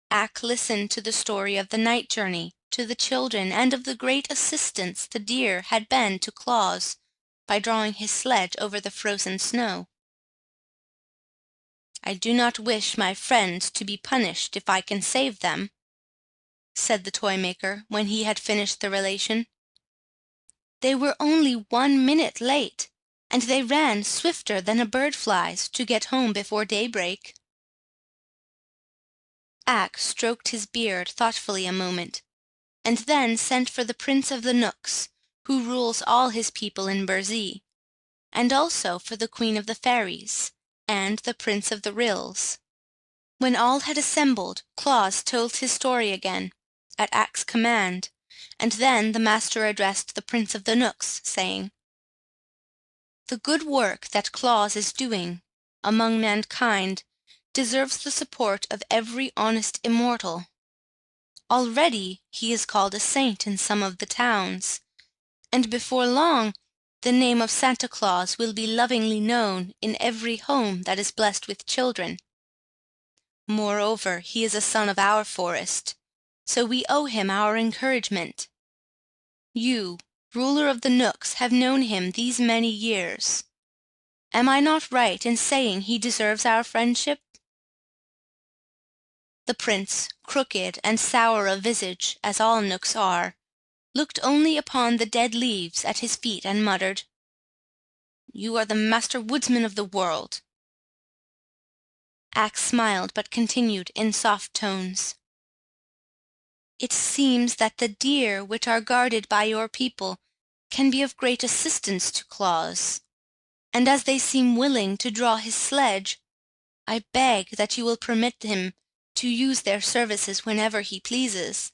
Ak listened to the story of the night journey, to the children, and of the great assistance the deer had been to Claus by drawing his sledge over the frozen snow. "I do not wish my friends to be punished if I can save them," said the toy-maker when he had finished the relation. "They were only 1 minute late, and they ran swifter than a bird flies to get home before daybreak." Ak stroked his beard thoughtfully a moment, and then sent for the Prince of the Knooks, who rules all his people in Burzee, and also for the Queen of the Fairies, and the Prince of the Rills. When all had assembled, Claus told his story again, at Ak's command, and then the master addressed the Prince of the Knooks, saying, "The good work that Claus is doing among mankind deserves the support of every honest immortal. Already he is called a saint in some of the towns, and before long the name of Santa Claus will be lovingly known in every home that is blessed with children. Moreover, he is a son of our forest, so we owe him our encouragement. You, ruler of the Knooks, have known him these many years. Am I not right in saying he deserves our friendship?" The prince, crooked and sour of visage, as all Knooks are, looked only upon the dead leaves at his feet and muttered, "You are the master woodsman of the world." Ak smiled, but continued in soft tones, "It seems that the deer which are guarded by your people can be of great assistance to Claus, and as they seem willing to draw his sledge, I beg that you will permit him to use their services whenever he pleases."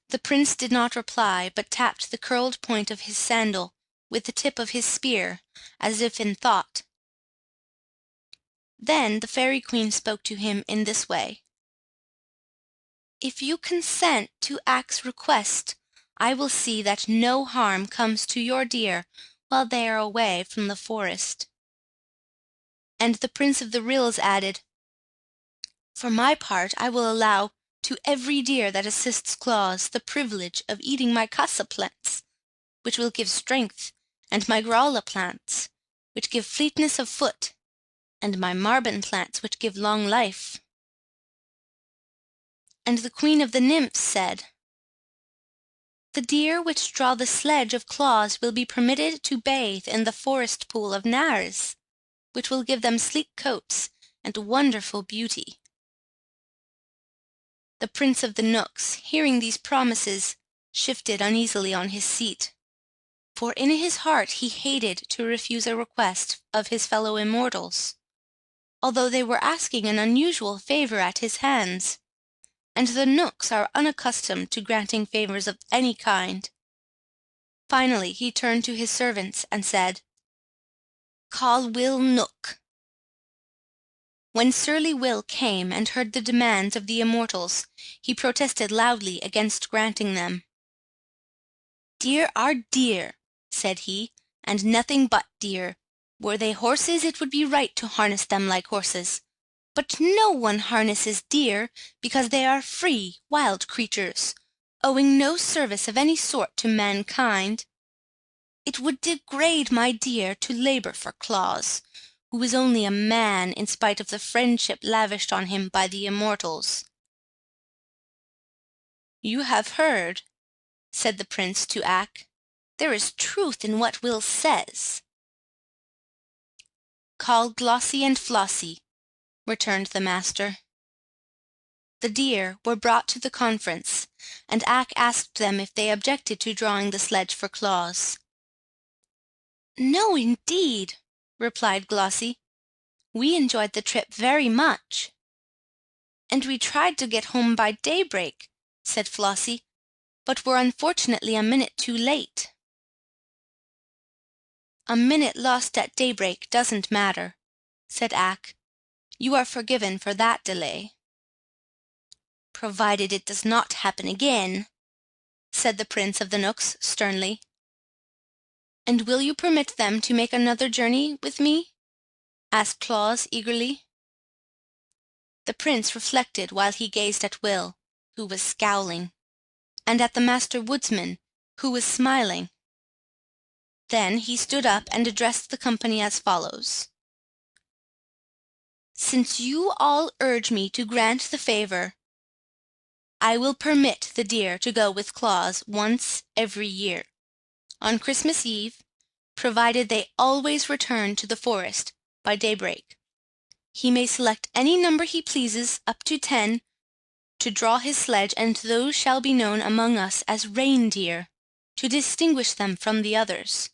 The prince did not reply, but tapped the curled point of his sandal with the tip of his spear, as if in thought. Then the Fairy Queen spoke to him in this way: "If you consent to Ak's request, I will see that no harm comes to your deer while they are away from the forest." And the Prince of the Ryls added, "For my part, I will allow to every deer that assists Claus the privilege of eating my casa plants, which will give strength, and my gralla plants, which give fleetness of foot, and my marben plants, which give long life." And the Queen of the Nymphs said, "The deer which draw the sledge of Claus will be permitted to bathe in the forest pool of Nares, which will give them sleek coats and wonderful beauty." The Prince of the Knooks, hearing these promises, shifted uneasily on his seat, for in his heart he hated to refuse a request of his fellow immortals, although they were asking an unusual favor at his hands, and the Knooks are unaccustomed to granting favors of any kind. Finally he turned to his servants and said, "Call Will Knook." When surly Will came and heard the demands of the immortals, he protested loudly against granting them. "Deer are deer," said he, "and nothing but deer. Were they horses, it would be right to harness them like horses. But no one harnesses deer, because they are free, wild creatures, owing no service of any sort to mankind. It would degrade my deer to labor for Claus, who is only a man in spite of the friendship lavished on him by the immortals." "You have heard," said the prince to Ak. "There is truth in what Will says." "Call Glossy and Flossy," returned the master. The deer were brought to the conference, and Ak asked them if they objected to drawing the sledge for Claus. "No, indeed," replied Glossy. "We enjoyed the trip very much." "And we tried to get home by daybreak," said Flossy, "but were unfortunately a minute too late." "A minute lost at daybreak doesn't matter," said Ak. "You are forgiven for that delay." "Provided it does not happen again," said the Prince of the Knooks sternly. "And will you permit them to make another journey with me?" asked Claus eagerly. The prince reflected while he gazed at Will, who was scowling, and at the Master Woodsman, who was smiling. Then he stood up and addressed the company as follows: "Since you all urge me to grant the favor, I will permit the deer to go with Claus once every year, on Christmas Eve, provided they always return to the forest by daybreak. He may select any number he pleases, up to 10, to draw his sledge, and those shall be known among us as reindeer, to distinguish them from the others.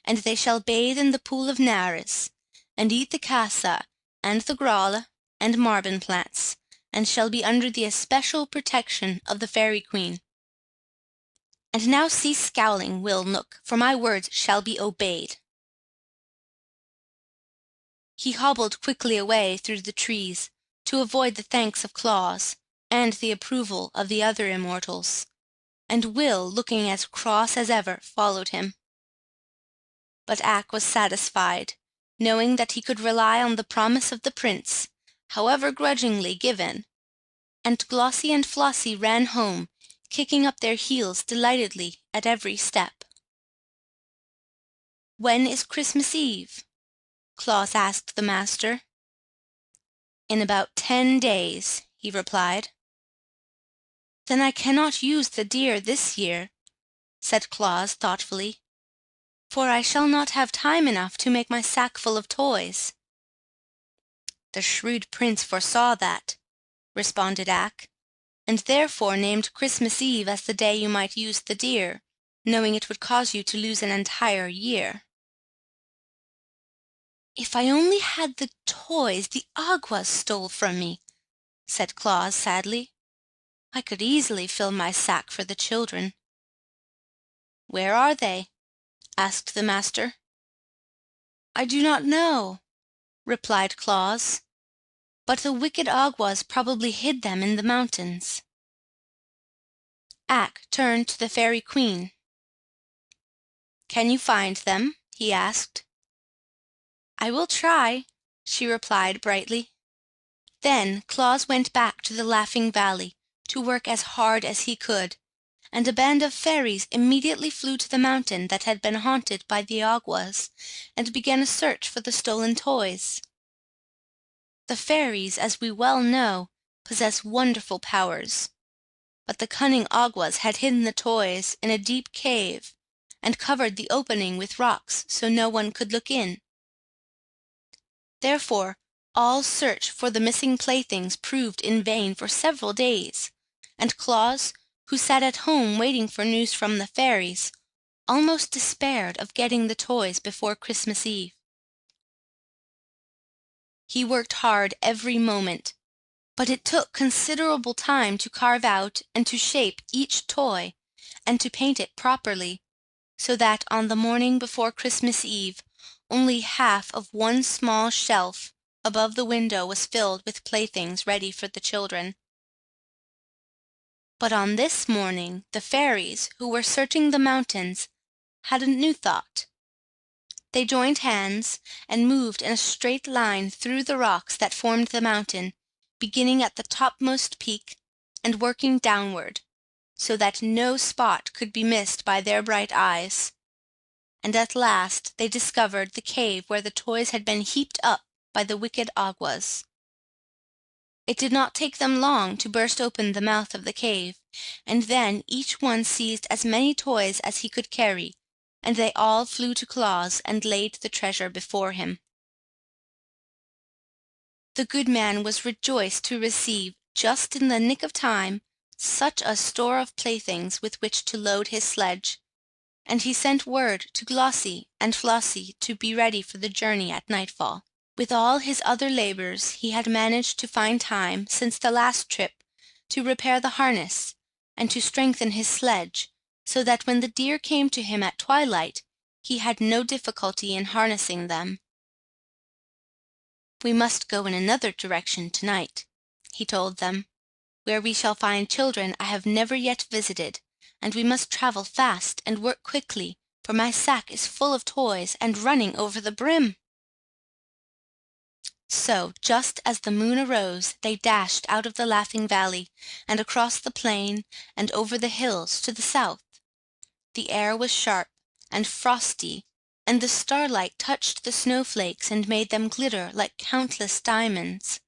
And they shall bathe in the pool of Nares, and eat the casa, and the gralla, and marben plants, and shall be under the especial protection of the Fairy Queen. And now cease scowling, Will Knook, for my words shall be obeyed." He hobbled quickly away through the trees, to avoid the thanks of Claus, and the approval of the other immortals, and Will, looking as cross as ever, followed him. But Ak was satisfied, knowing that he could rely on the promise of the prince, however grudgingly given, and Glossie and Flossie ran home, kicking up their heels delightedly at every step. "When is Christmas Eve?" Claus asked the master. "In about 10 days," he replied. "Then I cannot use the deer this year," said Claus thoughtfully, "for I shall not have time enough to make my sack full of toys." "The shrewd prince foresaw that," responded Ak, "and therefore named Christmas Eve as the day you might use the deer, knowing it would cause you to lose an entire year." "If I only had the toys the Awgwas stole from me," said Claus sadly, "I could easily fill my sack for the children." "Where are they?" asked the master. "I do not know," replied Claus, "but the wicked Awgwas probably hid them in the mountains." Ak turned to the Fairy Queen. "Can you find them?" he asked. "I will try," she replied brightly. Then Claus went back to the Laughing Valley to work as hard as he could, and a band of fairies immediately flew to the mountain that had been haunted by the Awgwas, and began a search for the stolen toys. The fairies, as we well know, possess wonderful powers, but the cunning Awgwas had hidden the toys in a deep cave, and covered the opening with rocks so no one could look in. Therefore all search for the missing playthings proved in vain for several days, and Claus, who sat at home waiting for news from the fairies, almost despaired of getting the toys before Christmas Eve. He worked hard every moment, but it took considerable time to carve out and to shape each toy, and to paint it properly, so that on the morning before Christmas Eve only half of one small shelf above the window was filled with playthings ready for the children. But on this morning the fairies, who were searching the mountains, had a new thought. They joined hands and moved in a straight line through the rocks that formed the mountain, beginning at the topmost peak and working downward, so that no spot could be missed by their bright eyes. And at last they discovered the cave where the toys had been heaped up by the wicked Awgwas. It did not take them long to burst open the mouth of the cave, and then each one seized as many toys as he could carry, and they all flew to Claus and laid the treasure before him. The good man was rejoiced to receive, just in the nick of time, such a store of playthings with which to load his sledge, and he sent word to Glossie and Flossie to be ready for the journey at nightfall. With all his other labors he had managed to find time, since the last trip, to repair the harness, and to strengthen his sledge, so that when the deer came to him at twilight he had no difficulty in harnessing them. "We must go in another direction tonight," he told them, "where we shall find children I have never yet visited, and we must travel fast and work quickly, for my sack is full of toys and running over the brim." So, just as the moon arose, they dashed out of the Laughing Valley, and across the plain, and over the hills to the south. The air was sharp and frosty, and the starlight touched the snowflakes and made them glitter like countless diamonds.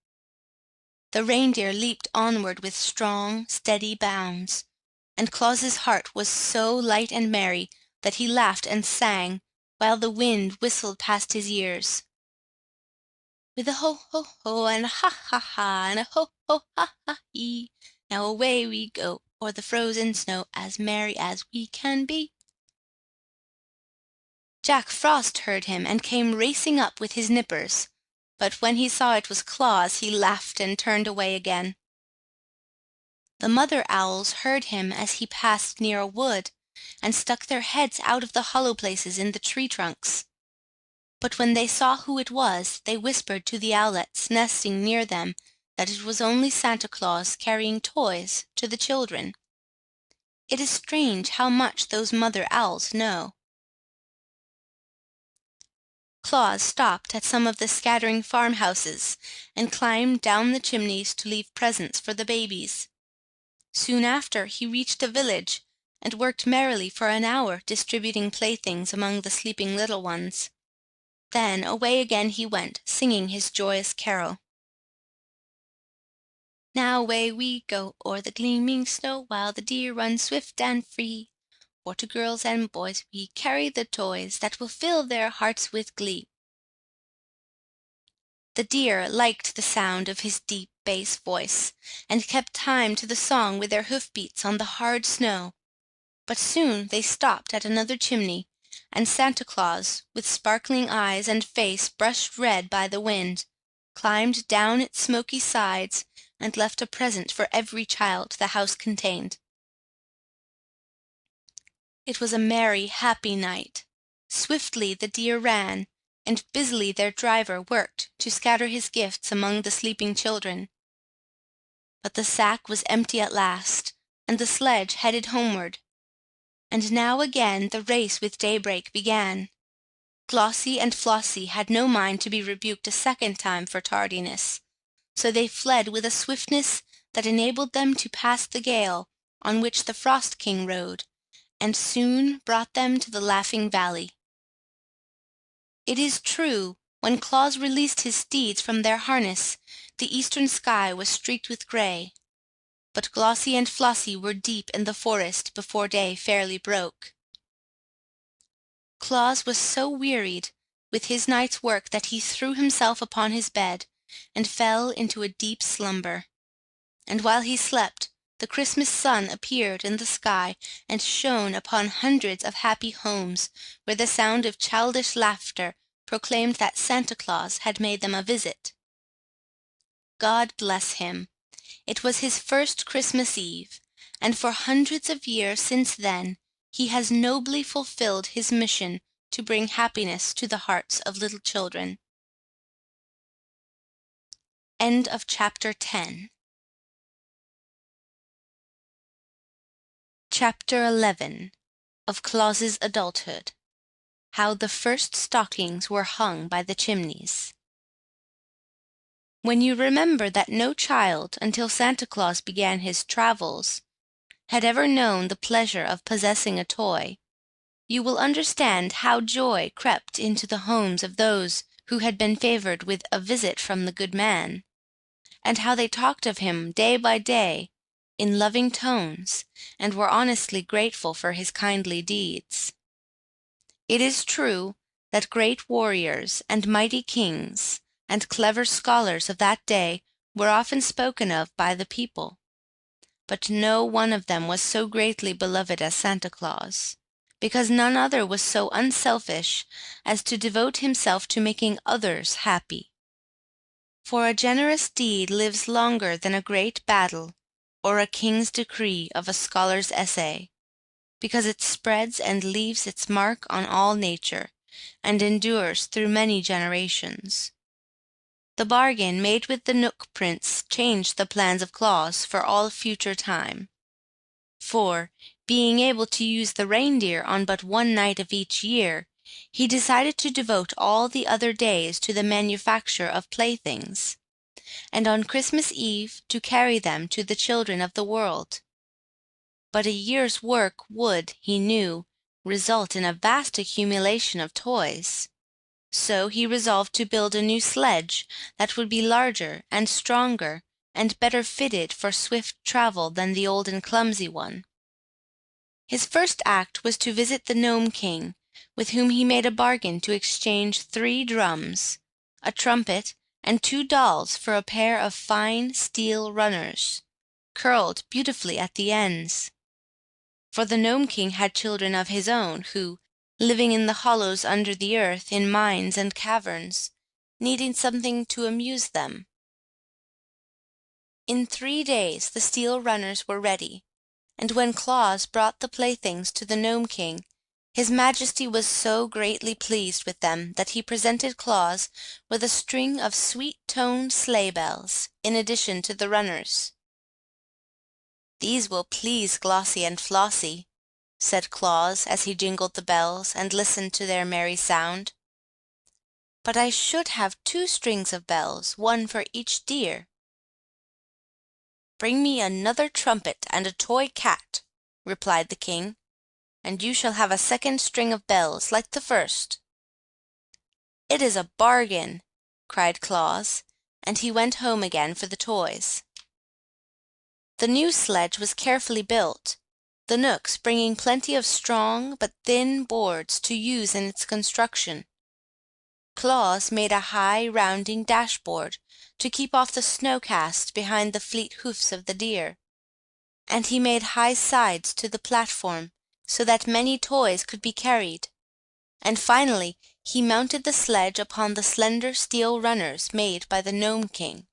The reindeer leaped onward with strong, steady bounds, and Claus's heart was so light and merry that he laughed and sang, while the wind whistled past his ears. With a ho ho ho and a ha ha ha and a ho ho ha ha hee, now away we go o'er the frozen snow, as merry as we can be. Jack Frost heard him and came racing up with his nippers, but when he saw it was Claus he laughed and turned away again. The mother owls heard him as he passed near a wood, and stuck their heads out of the hollow places in the tree trunks. But when they saw who it was, they whispered to the owlets nesting near them that it was only Santa Claus carrying toys to the children. It is strange how much those mother owls know. Claus stopped at some of the scattering farmhouses and climbed down the chimneys to leave presents for the babies. Soon after he reached a village and worked merrily for an hour distributing playthings among the sleeping little ones. Then away again he went, singing his joyous carol. Now away we go o'er the gleaming snow, while the deer run swift and free. For to girls and boys we carry the toys that will fill their hearts with glee. The deer liked the sound of his deep bass voice, and kept time to the song with their hoof-beats on the hard snow. But soon they stopped at another chimney, and Santa Claus, with sparkling eyes and face brushed red by the wind, climbed down its smoky sides and left a present for every child the house contained. It was a merry, happy night. Swiftly the deer ran, and busily their driver worked to scatter his gifts among the sleeping children. But the sack was empty at last, and the sledge headed homeward. And now again the race with daybreak began. Glossie and Flossie had no mind to be rebuked a second time for tardiness, so they fled with a swiftness that enabled them to pass the gale on which the Frost King rode, and soon brought them to the Laughing Valley. It is true, when Claus released his steeds from their harness, the eastern sky was streaked with gray, but Glossie and Flossie were deep in the forest before day fairly broke. Claus was so wearied with his night's work that he threw himself upon his bed and fell into a deep slumber. And while he slept, the Christmas sun appeared in the sky and shone upon hundreds of happy homes, where the sound of childish laughter proclaimed that Santa Claus had made them a visit. God bless him! It was his first Christmas Eve, and for hundreds of years since then he has nobly fulfilled his mission to bring happiness to the hearts of little children. End of chapter 10. Chapter 11 of Claus's Adulthood. How the First Stockings Were Hung by the Chimneys. When you remember that no child, until Santa Claus began his travels, had ever known the pleasure of possessing a toy, you will understand how joy crept into the homes of those who had been favored with a visit from the good man, and how they talked of him day by day in loving tones, and were honestly grateful for his kindly deeds. It is true that great warriors and mighty kings and clever scholars of that day were often spoken of by the people, but no one of them was so greatly beloved as Santa Claus, because none other was so unselfish as to devote himself to making others happy. For a generous deed lives longer than a great battle or a king's decree of a scholar's essay, because it spreads and leaves its mark on all nature, and endures through many generations. The bargain made with the Knook Prince changed the plans of Claus for all future time. For, being able to use the reindeer on but one night of each year, he decided to devote all the other days to the manufacture of playthings, and on Christmas Eve to carry them to the children of the world. But a year's work would, he knew, result in a vast accumulation of toys. So he resolved to build a new sledge that would be larger and stronger and better fitted for swift travel than the old and clumsy one. His first act was to visit the Gnome King, with whom he made a bargain to exchange 3 drums, a trumpet, and 2 dolls for a pair of fine steel runners, curled beautifully at the ends. For the Gnome King had children of his own who, living in the hollows under the earth in mines and caverns, needing something to amuse them. In 3 days the steel runners were ready, and when Claus brought the playthings to the Gnome King, His Majesty was so greatly pleased with them that he presented Claus with a string of sweet-toned sleigh bells, in addition to the runners. "These will please Glossie and Flossie," said Claus as he jingled the bells and listened to their merry sound. but I should have 2 strings of bells, one for each deer." "Bring me another trumpet and a toy cat," replied the king, "and you shall have a second string of bells like the first." "It is a bargain," cried Claus, and he went home again for the toys. The new sledge was carefully built, the Knooks bringing plenty of strong but thin boards to use in its construction. Claus made a high rounding dashboard to keep off the snow cast behind the fleet hoofs of the deer, and he made high sides to the platform so that many toys could be carried, and finally he mounted the sledge upon the slender steel runners made by the Gnome King.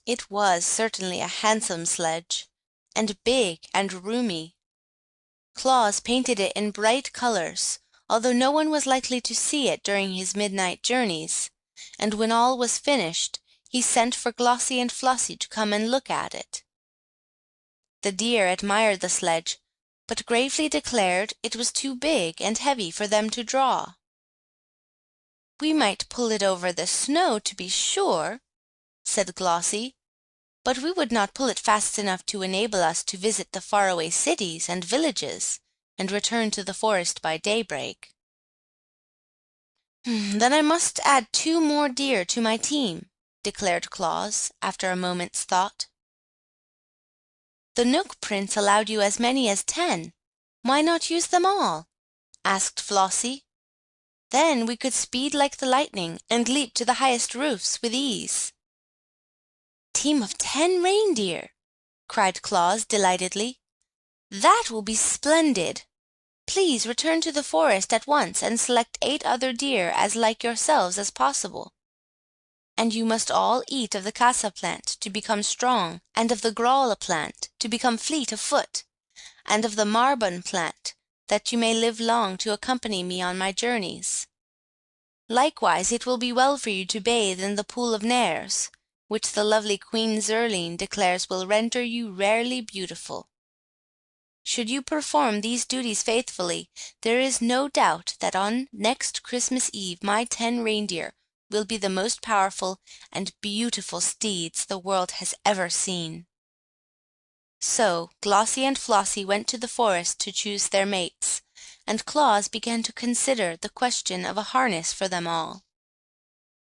It was certainly a handsome sledge, and big and roomy. Claus painted it in bright colors, although no one was likely to see it during his midnight journeys, and when all was finished he sent for Glossie and Flossie to come and look at it. The deer admired the sledge, but gravely declared it was too big and heavy for them to draw. "We might pull it over the snow, to be sure," said Glossie, "but we would not pull it fast enough to enable us to visit the faraway cities and villages, and return to the forest by daybreak." "Then I must add 2 more deer to my team," declared Claus, after a moment's thought. "The Knook Prince allowed you as many as 10. Why not use them all?" asked Flossie. "Then we could speed like the lightning and leap to the highest roofs with ease." "Team of 10 reindeer!" cried Claus delightedly. "That will be splendid! Please return to the forest at once and select 8 other deer as like yourselves as possible. And you must all eat of the casa plant to become strong, and of the gralla plant to become fleet of foot, and of the marbon plant that you may live long to accompany me on my journeys. Likewise it will be well for you to bathe in the pool of Nares, which the lovely Queen Zurline declares will render you rarely beautiful. Should you perform these duties faithfully, there is no doubt that on next Christmas Eve my 10 reindeer will be the most powerful and beautiful steeds the world has ever seen." So Glossie and Flossie went to the forest to choose their mates, and Claus began to consider the question of a harness for them all.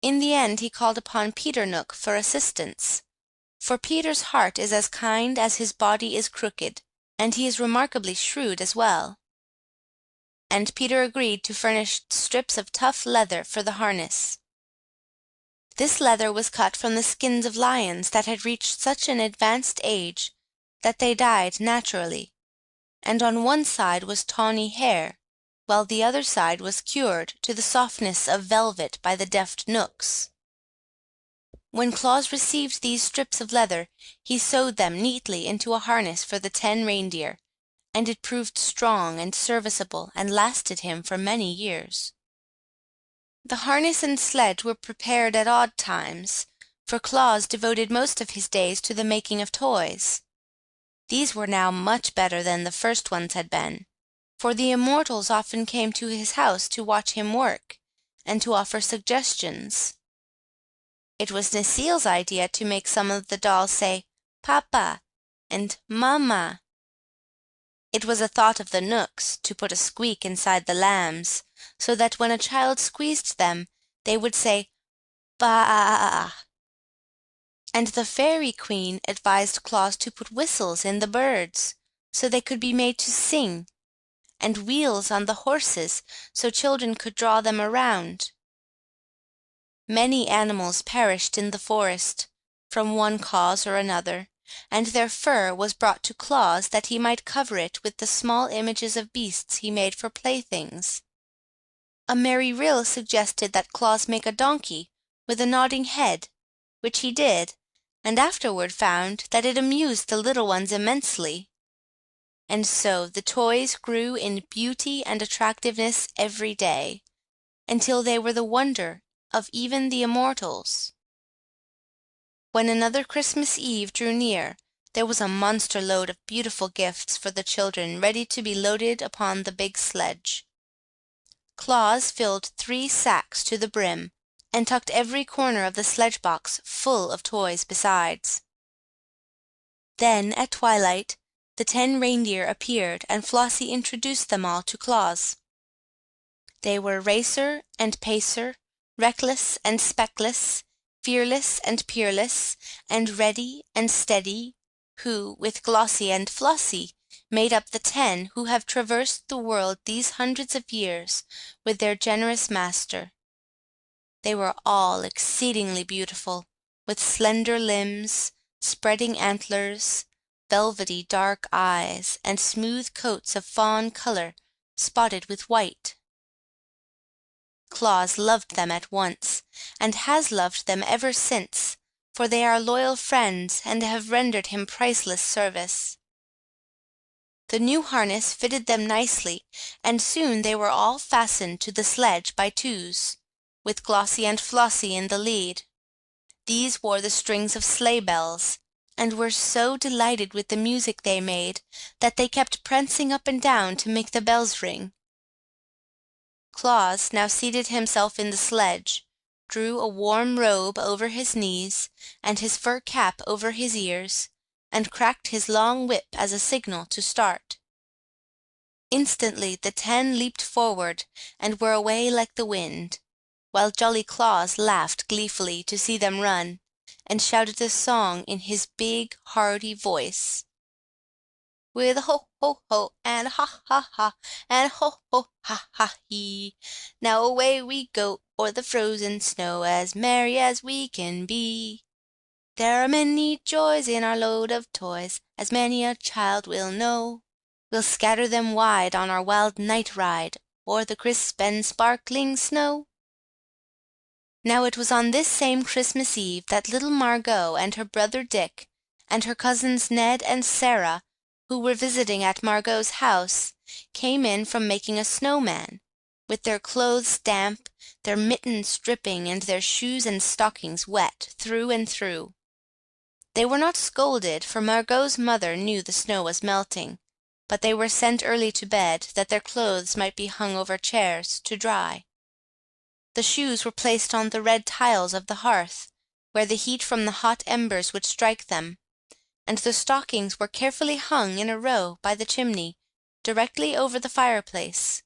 In the end he called upon Peter Knook for assistance, for Peter's heart is as kind as his body is crooked, and he is remarkably shrewd as well. And Peter agreed to furnish strips of tough leather for the harness. This leather was cut from the skins of lions that had reached such an advanced age that they died naturally, and on one side was tawny hair, while the other side was cured to the softness of velvet by the deft Knooks. When Claus received these strips of leather, he sewed them neatly into a harness for the 10 reindeer, and it proved strong and serviceable and lasted him for many years. The harness and sledge were prepared at odd times, for Claus devoted most of his days to the making of toys. These were now much better than the first ones had been, for the immortals often came to his house to watch him work, and to offer suggestions. It was Necile's idea to make some of the dolls say "Papa" and "Mama." It was a thought of the Knooks to put a squeak inside the lambs, so that when a child squeezed them they would say "Ba." And the Fairy Queen advised Claus to put whistles in the birds, so they could be made to sing, and wheels on the horses, so children could draw them around. Many animals perished in the forest, from one cause or another, and their fur was brought to Claus that he might cover it with the small images of beasts he made for playthings. A merry rill suggested that Claus make a donkey with a nodding head, which he did, and afterward found that it amused the little ones immensely. And so the toys grew in beauty and attractiveness every day, until they were the wonder of even the immortals. When another Christmas Eve drew near, there was a monster load of beautiful gifts for the children ready to be loaded upon the big sledge. Claus filled 3 sacks to the brim, and tucked every corner of the sledge-box full of toys besides. Then, at twilight, the 10 reindeer appeared, and Flossie introduced them all to Claus. They were Racer and Pacer, Reckless and Speckless, Fearless and Peerless, and Ready and Steady, who, with Glossie and Flossie, made up the 10 who have traversed the world these hundreds of years with their generous master. They were all exceedingly beautiful, with slender limbs, spreading antlers, velvety dark eyes, and smooth coats of fawn color spotted with white. Claus loved them at once, and has loved them ever since, for they are loyal friends and have rendered him priceless service. The new harness fitted them nicely, and soon they were all fastened to the sledge by 2s, with Glossie and Flossie in the lead. These wore the strings of sleigh bells, and were so delighted with the music they made that they kept prancing up and down to make the bells ring. Claus now seated himself in the sledge, drew a warm robe over his knees, and his fur cap over his ears, and cracked his long whip as a signal to start. Instantly the 10 leaped forward, and were away like the wind, while jolly Claus laughed gleefully to see them run, and shouted a song in his big, hearty voice. With a ho, ho, ho, and a ha, ha, ha, and a ho, ho, ha, ha, hee. Now away we go o'er the frozen snow, as merry as we can be. There are many joys in our load of toys, as many a child will know. We'll scatter them wide on our wild night ride, o'er the crisp and sparkling snow. Now it was on this same Christmas Eve that little Margot and her brother Dick, and her cousins Ned and Sarah, who were visiting at Margot's house, came in from making a snowman, with their clothes damp, their mittens dripping, and their shoes and stockings wet through and through. They were not scolded, for Margot's mother knew the snow was melting, but they were sent early to bed, that their clothes might be hung over chairs to dry. The shoes were placed on the red tiles of the hearth, where the heat from the hot embers would strike them, and the stockings were carefully hung in a row by the chimney, directly over the fireplace.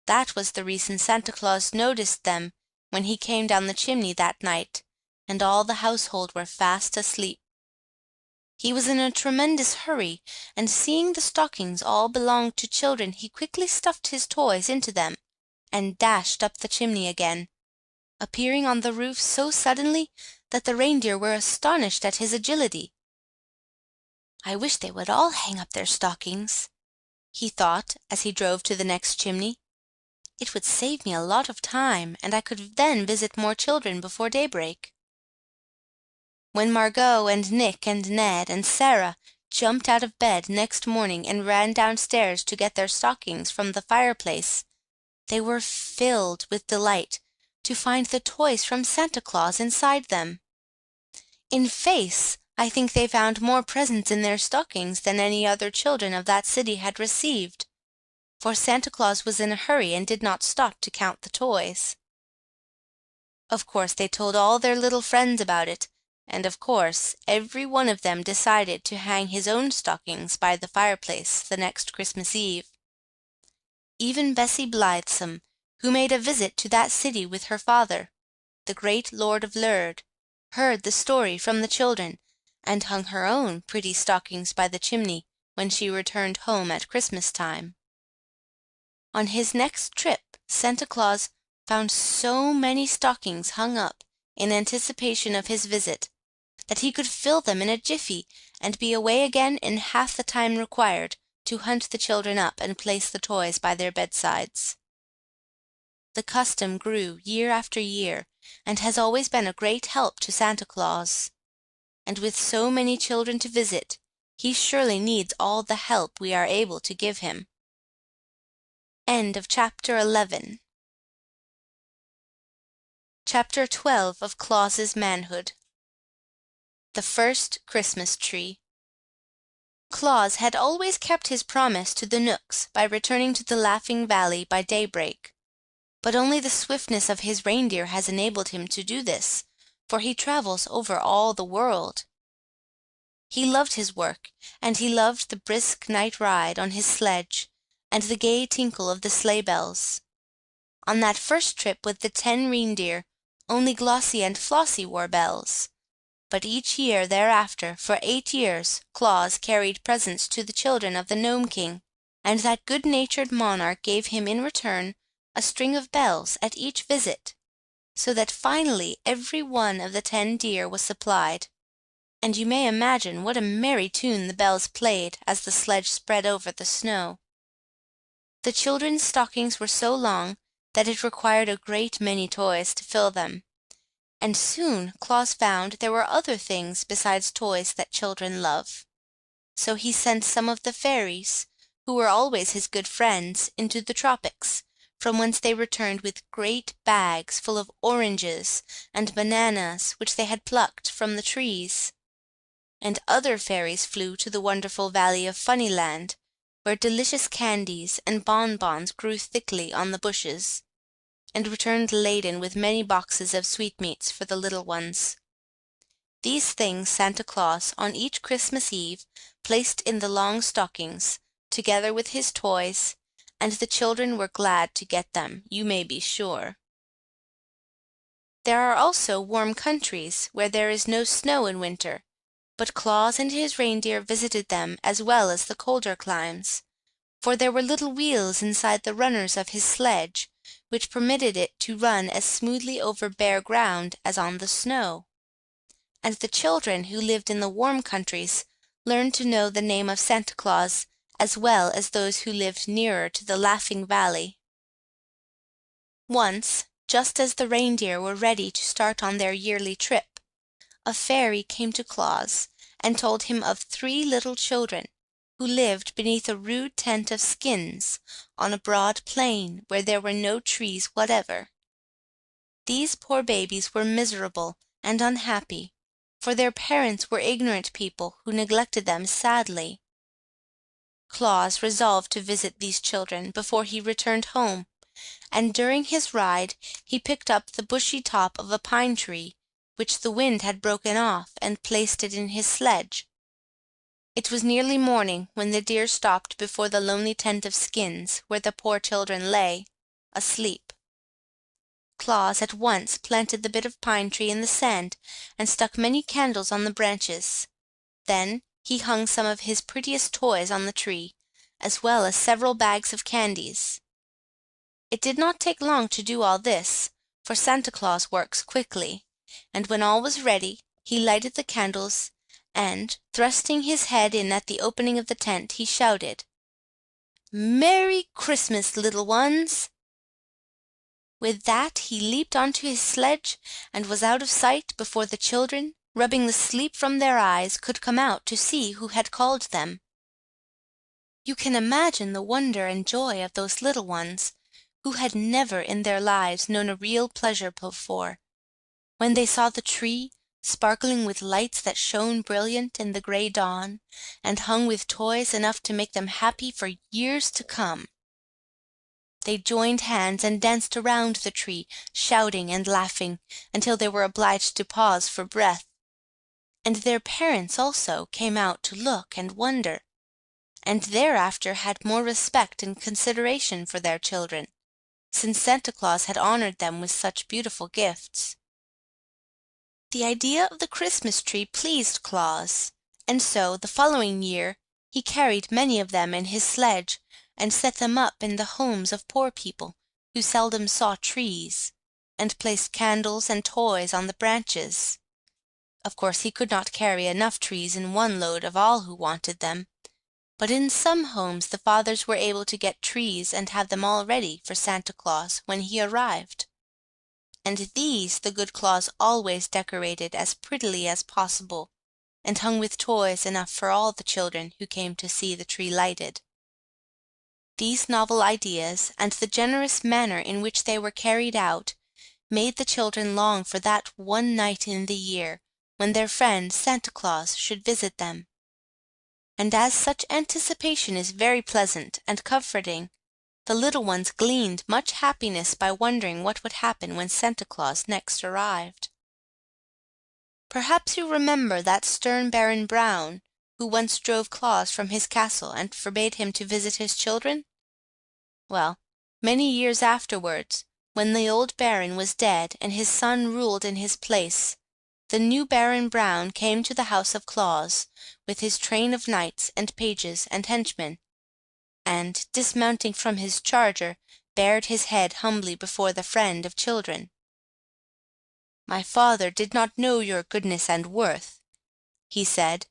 That was the reason Santa Claus noticed them when he came down the chimney that night, and all the household were fast asleep. He was in a tremendous hurry, and seeing the stockings all belonged to children, he quickly stuffed his toys into them, and dashed up the chimney again, appearing on the roof so suddenly that the reindeer were astonished at his agility. "I wish they would all hang up their stockings," he thought as he drove to the next chimney. "It would save me a lot of time, and I could then visit more children before daybreak." When Margot and Nick and Ned and Sarah jumped out of bed next morning and ran downstairs to get their stockings from the fireplace, they were filled with delight to find the toys from Santa Claus inside them. In face, I think they found more presents in their stockings than any other children of that city had received, for Santa Claus was in a hurry and did not stop to count the toys. Of course they told all their little friends about it, and of course every one of them decided to hang his own stockings by the fireplace the next Christmas Eve. Even Bessie Blithesome, who made a visit to that city with her father, the great Lord of Lurd, heard the story from the children, and hung her own pretty stockings by the chimney when she returned home at Christmas time. On his next trip Santa Claus found so many stockings hung up in anticipation of his visit that he could fill them in a jiffy and be away again in half the time required to hunt the children up and place the toys by their bedsides. The custom grew year after year, and has always been a great help to Santa Claus. And with so many children to visit, he surely needs all the help we are able to give him. End of Chapter 11. Chapter 12 of Claus's Manhood. The First Christmas Tree. Claus had always kept his promise to the Knooks by returning to the Laughing Valley by daybreak, But only the swiftness of his reindeer has enabled him to do this, for he travels over all the world. He loved his work, and he loved the brisk night ride on his sledge, and the gay tinkle of the sleigh bells. On that first trip with the 10 reindeer, only Glossie and Flossie wore bells. But each year thereafter, for 8 years, Claus carried presents to the children of the Gnome King, and that good-natured monarch gave him in return a string of bells at each visit, so that finally every one of the 10 deer was supplied. And you may imagine what a merry tune the bells played as the sledge spread over the snow. The children's stockings were so long that it required a great many toys to fill them, and soon Claus found there were other things besides toys that children love. So he sent some of the fairies, who were always his good friends, into the tropics, from whence they returned with great bags full of oranges and bananas which they had plucked from the trees. And other fairies flew to the wonderful valley of Funnyland, where delicious candies and bonbons grew thickly on the bushes, and returned laden with many boxes of sweetmeats for the little ones. These things Santa Claus, on each Christmas Eve, placed in the long stockings, together with his toys, and the children were glad to get them, you may be sure. There are also warm countries where there is no snow in winter, but Claus and his reindeer visited them as well as the colder climes, for there were little wheels inside the runners of his sledge, which permitted it to run as smoothly over bare ground as on the snow. And the children who lived in the warm countries learned to know the name of Santa Claus as well as those who lived nearer to the Laughing Valley. Once, just as the reindeer were ready to start on their yearly trip, a fairy came to Claus and told him of 3 little children who lived beneath a rude tent of skins on a broad plain where there were no trees whatever. These poor babies were miserable and unhappy, for their parents were ignorant people who neglected them sadly. Claus resolved to visit these children before he returned home, and during his ride he picked up the bushy top of a pine tree, which the wind had broken off, and placed it in his sledge. It was nearly morning when the deer stopped before the lonely tent of skins where the poor children lay, asleep. Claus at once planted the bit of pine tree in the sand and stuck many candles on the branches. Then he hung some of his prettiest toys on the tree, as well as several bags of candies. It did not take long to do all this, for Santa Claus works quickly, and when all was ready he lighted the candles, and, thrusting his head in at the opening of the tent, he shouted, "Merry Christmas, little ones!" With that he leaped onto his sledge and was out of sight before the children, rubbing the sleep from their eyes, could come out to see who had called them. You can imagine the wonder and joy of those little ones, who had never in their lives known a real pleasure before, when they saw the tree sparkling with lights that shone brilliant in the gray dawn, and hung with toys enough to make them happy for years to come. They joined hands and danced around the tree, shouting and laughing, until they were obliged to pause for breath. And their parents also came out to look and wonder, and thereafter had more respect and consideration for their children, since Santa Claus had honored them with such beautiful gifts. The idea of the Christmas tree pleased Claus, and so the following year he carried many of them in his sledge and set them up in the homes of poor people who seldom saw trees, and placed candles and toys on the branches. Of course he could not carry enough trees in one load of all who wanted them, but in some homes the fathers were able to get trees and have them all ready for Santa Claus when he arrived. And these the good Claus always decorated as prettily as possible, and hung with toys enough for all the children who came to see the tree lighted. These novel ideas, and the generous manner in which they were carried out, made the children long for that one night in the year when their friend Santa Claus should visit them. And as such anticipation is very pleasant and comforting, the little ones gleaned much happiness by wondering what would happen when Santa Claus next arrived. Perhaps you remember that stern Baron Brown, who once drove Claus from his castle and forbade him to visit his children? Well, many years afterwards, when the old Baron was dead and his son ruled in his place, the new Baron Brown came to the house of Claus with his train of knights and pages and henchmen, and, dismounting from his charger, bared his head humbly before the friend of children. "My father did not know your goodness and worth," he said,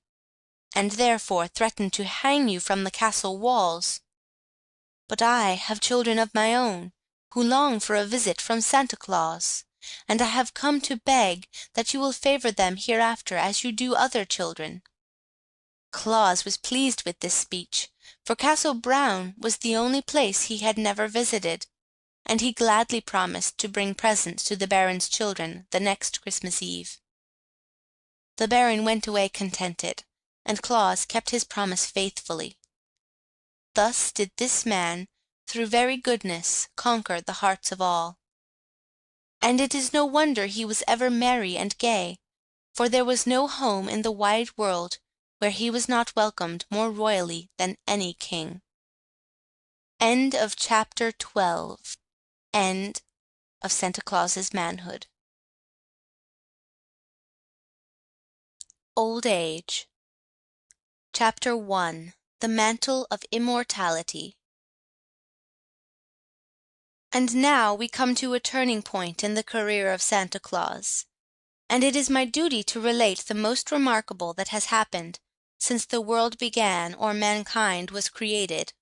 "and therefore threatened to hang you from the castle walls. But I have children of my own, who long for a visit from Santa Claus, and I have come to beg that you will favor them hereafter as you do other children." Claus was pleased with this speech, for Castle Brown was the only place he had never visited, and he gladly promised to bring presents to the Baron's children the next Christmas Eve. The Baron went away contented, and Claus kept his promise faithfully. Thus did this man, through very goodness, conquer the hearts of all. And it is no wonder he was ever merry and gay, for there was no home in the wide world where he was not welcomed more royally than any king. End of chapter 12. End of Santa Claus's manhood. Old Age. Chapter 1. The Mantle of Immortality. And now we come to a turning point in the career of Santa Claus, and it is my duty to relate the most remarkable that has happened since the world began or mankind was created.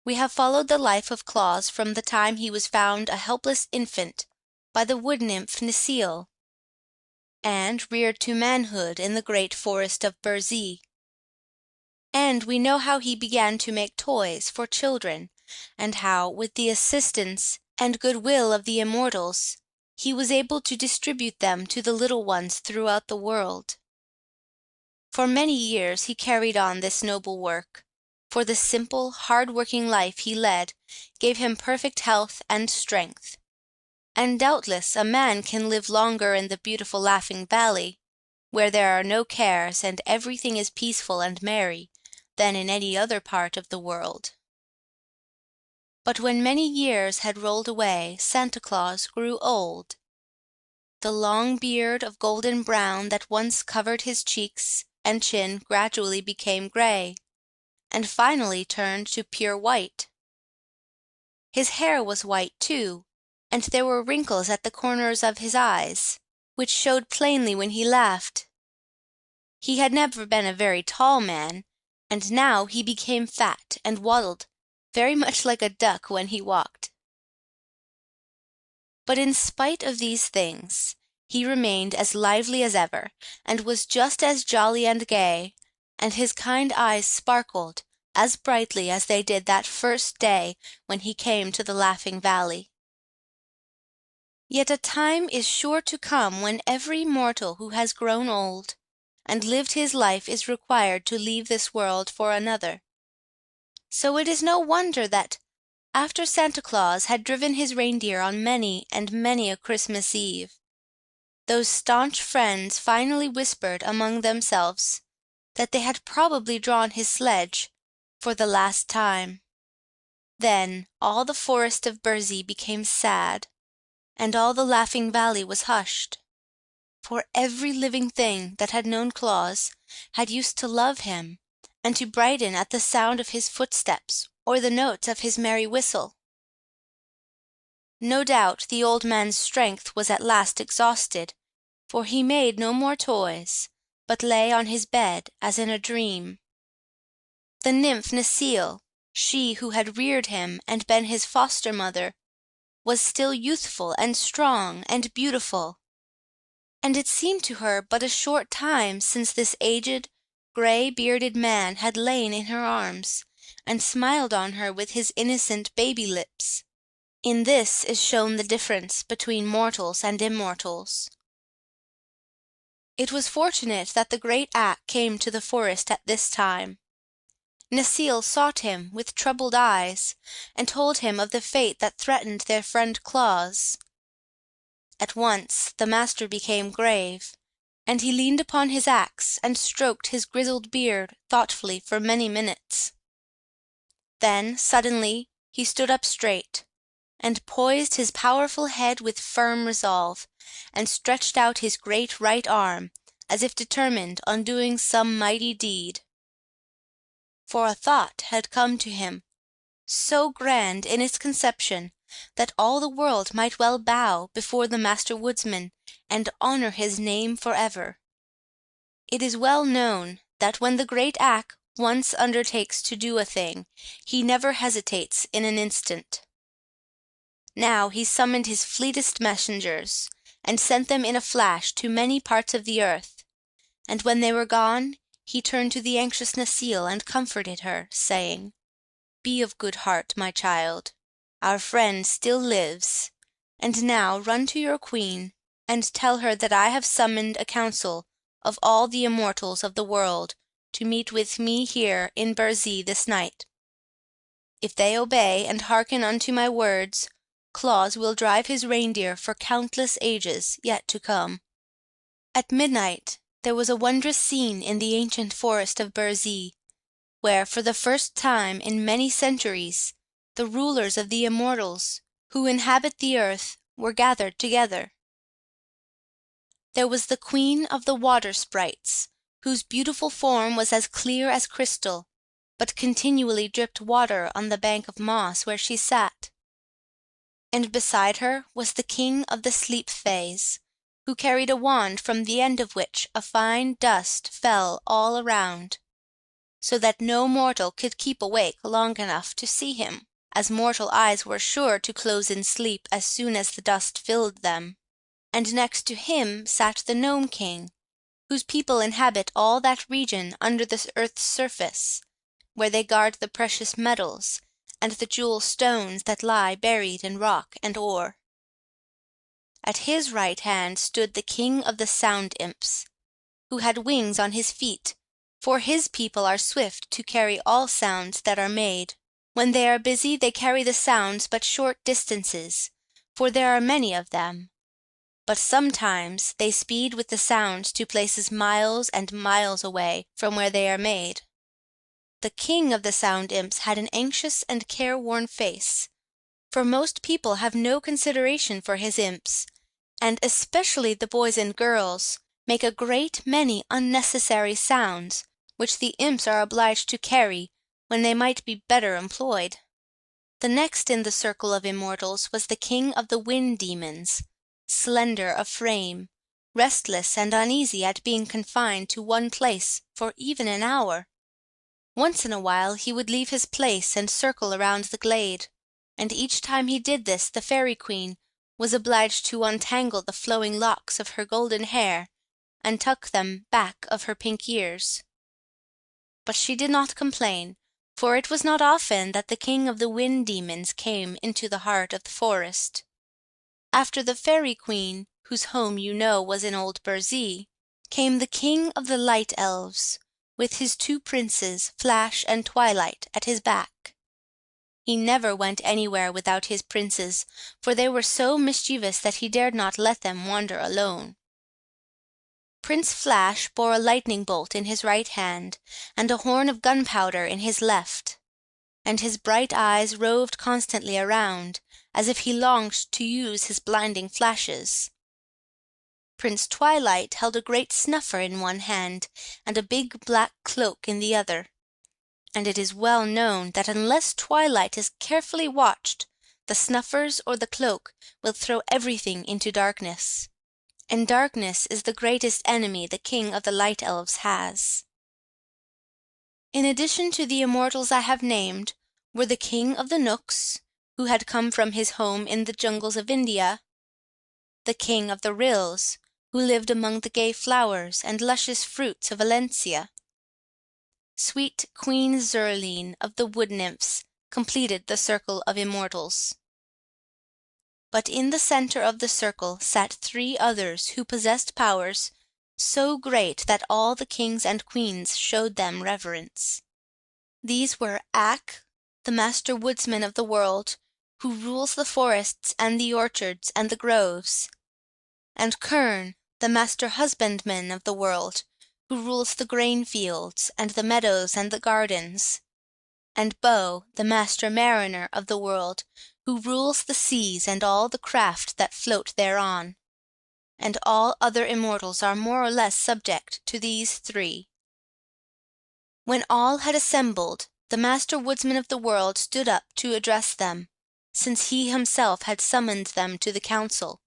We have followed the life of Claus from the time he was found a helpless infant by the wood nymph Necile, and reared to manhood in the great forest of Berzy. And we know how he began to make toys for children, and how, with the assistance and goodwill of the immortals, he was able to distribute them to the little ones throughout the world. For many years he carried on this noble work, for the simple, hard-working life he led gave him perfect health and strength. And doubtless a man can live longer in the beautiful Laughing Valley, where there are no cares and everything is peaceful and merry, than in any other part of the world. But when many years had rolled away, Santa Claus grew old. The long beard of golden brown that once covered his cheeks and chin gradually became gray, and finally turned to pure white. His hair was white too, and there were wrinkles at the corners of his eyes, which showed plainly when he laughed. He had never been a very tall man, and now he became fat and waddled very much like a duck when he walked. But in spite of these things, he remained as lively as ever, and was just as jolly and gay, and his kind eyes sparkled as brightly as they did that first day when he came to the Laughing Valley. Yet a time is sure to come when every mortal who has grown old and lived his life is required to leave this world for another. So it is no wonder that, after Santa Claus had driven his reindeer on many and many a Christmas Eve, those staunch friends finally whispered among themselves that they had probably drawn his sledge for the last time. Then all the forest of Berzy became sad, and all the Laughing Valley was hushed, for every living thing that had known Claus had used to love him, and to brighten at the sound of his footsteps or the notes of his merry whistle. No doubt the old man's strength was at last exhausted, for he made no more toys, but lay on his bed as in a dream. The nymph Necile, she who had reared him and been his foster mother, was still youthful and strong and beautiful, and it seemed to her but a short time since this aged, gray-bearded man had lain in her arms, and smiled on her with his innocent baby lips. In this is shown the difference between mortals and immortals. It was fortunate that the great Ak came to the forest at this time. Necile sought him with troubled eyes, and told him of the fate that threatened their friend Claus. At once the master became grave, and he leaned upon his axe and stroked his grizzled beard thoughtfully for many minutes. Then suddenly he stood up straight, and poised his powerful head with firm resolve, and stretched out his great right arm, as if determined on doing some mighty deed. For a thought had come to him, so grand in its conception, that all the world might well bow before the Master Woodsman, and honor his name forever. It is well known that when the great Ak once undertakes to do a thing, he never hesitates in an instant. Now he summoned his fleetest messengers, and sent them in a flash to many parts of the earth, and when they were gone, he turned to the anxious Necile and comforted her, saying, "Be of good heart, my child. Our friend still lives. And now run to your queen, and tell her that I have summoned a council of all the immortals of the world to meet with me here in Burzee this night. If they obey and hearken unto my words, Claus will drive his reindeer for countless ages yet to come." At midnight there was a wondrous scene in the ancient forest of Burzee, where for the first time in many centuries the rulers of the immortals who inhabit the earth were gathered together. There was the queen of the water sprites, whose beautiful form was as clear as crystal, but continually dripped water on the bank of moss where she sat. And beside her was the king of the sleep fays, who carried a wand from the end of which a fine dust fell all around, so that no mortal could keep awake long enough to see him, as mortal eyes were sure to close in sleep as soon as the dust filled them. And next to him sat the Gnome King, whose people inhabit all that region under the earth's surface, where they guard the precious metals and the jewel stones that lie buried in rock and ore. At his right hand stood the king of the Sound Imps, who had wings on his feet, for his people are swift to carry all sounds that are made. When they are busy they carry the sounds but short distances, for there are many of them. But sometimes they speed with the sounds to places miles and miles away from where they are made. The king of the Sound Imps had an anxious and careworn face, for most people have no consideration for his imps, and especially the boys and girls make a great many unnecessary sounds, which the imps are obliged to carry when they might be better employed. The next in the circle of immortals was the king of the Wind Demons, slender of frame, restless and uneasy at being confined to one place for even an hour. Once in a while he would leave his place and circle around the glade, and each time he did this the Fairy Queen was obliged to untangle the flowing locks of her golden hair and tuck them back of her pink ears. But she did not complain, for it was not often that the king of the Wind Demons came into the heart of the forest. After the Fairy Queen, whose home you know was in old Burzee, came the king of the Light Elves, with his two princes, Flash and Twilight, at his back. He never went anywhere without his princes, for they were so mischievous that he dared not let them wander alone. Prince Flash bore a lightning bolt in his right hand, and a horn of gunpowder in his left, and his bright eyes roved constantly around, as if he longed to use his blinding flashes. Prince Twilight held a great snuffer in one hand, and a big black cloak in the other, and it is well known that unless Twilight is carefully watched, the snuffers or the cloak will throw everything into darkness. And darkness is the greatest enemy the king of the Light Elves has. In addition to the immortals I have named, were the king of the Knooks, who had come from his home in the jungles of India, the king of the Ryls, who lived among the gay flowers and luscious fruits of Valencia. Sweet Queen Zurline of the wood nymphs completed the circle of immortals. But in the center of the circle sat three others who possessed powers so great that all the kings and queens showed them reverence. These were Ak, the master woodsman of the world, who rules the forests and the orchards and the groves, and Kern, the master husbandman of the world, who rules the grain fields and the meadows and the gardens, and Bo, the master mariner of the world, who rules the seas and all the craft that float thereon, and all other immortals are more or less subject to these three. When all had assembled, the master woodsman of the world stood up to address them, since he himself had summoned them to the council.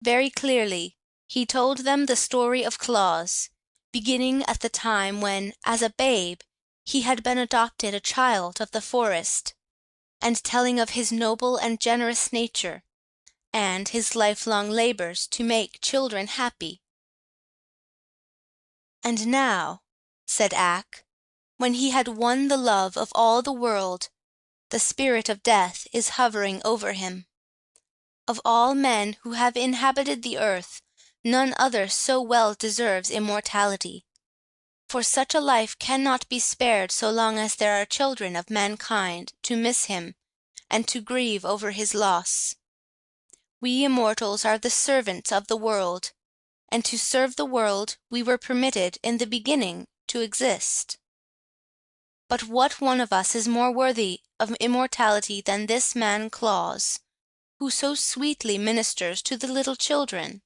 Very clearly he told them the story of Claus, beginning at the time when, as a babe, he had been adopted a child of the forest, and telling of his noble and generous nature, and his lifelong labors to make children happy. "And now," said Ak, when he had won the love of all the world, "the spirit of death is hovering over him. Of all men who have inhabited the earth, none other so well deserves immortality. For such a life cannot be spared so long as there are children of mankind to miss him, and to grieve over his loss. We immortals are the servants of the world, and to serve the world we were permitted in the beginning to exist. But what one of us is more worthy of immortality than this man Claus, who so sweetly ministers to the little children?"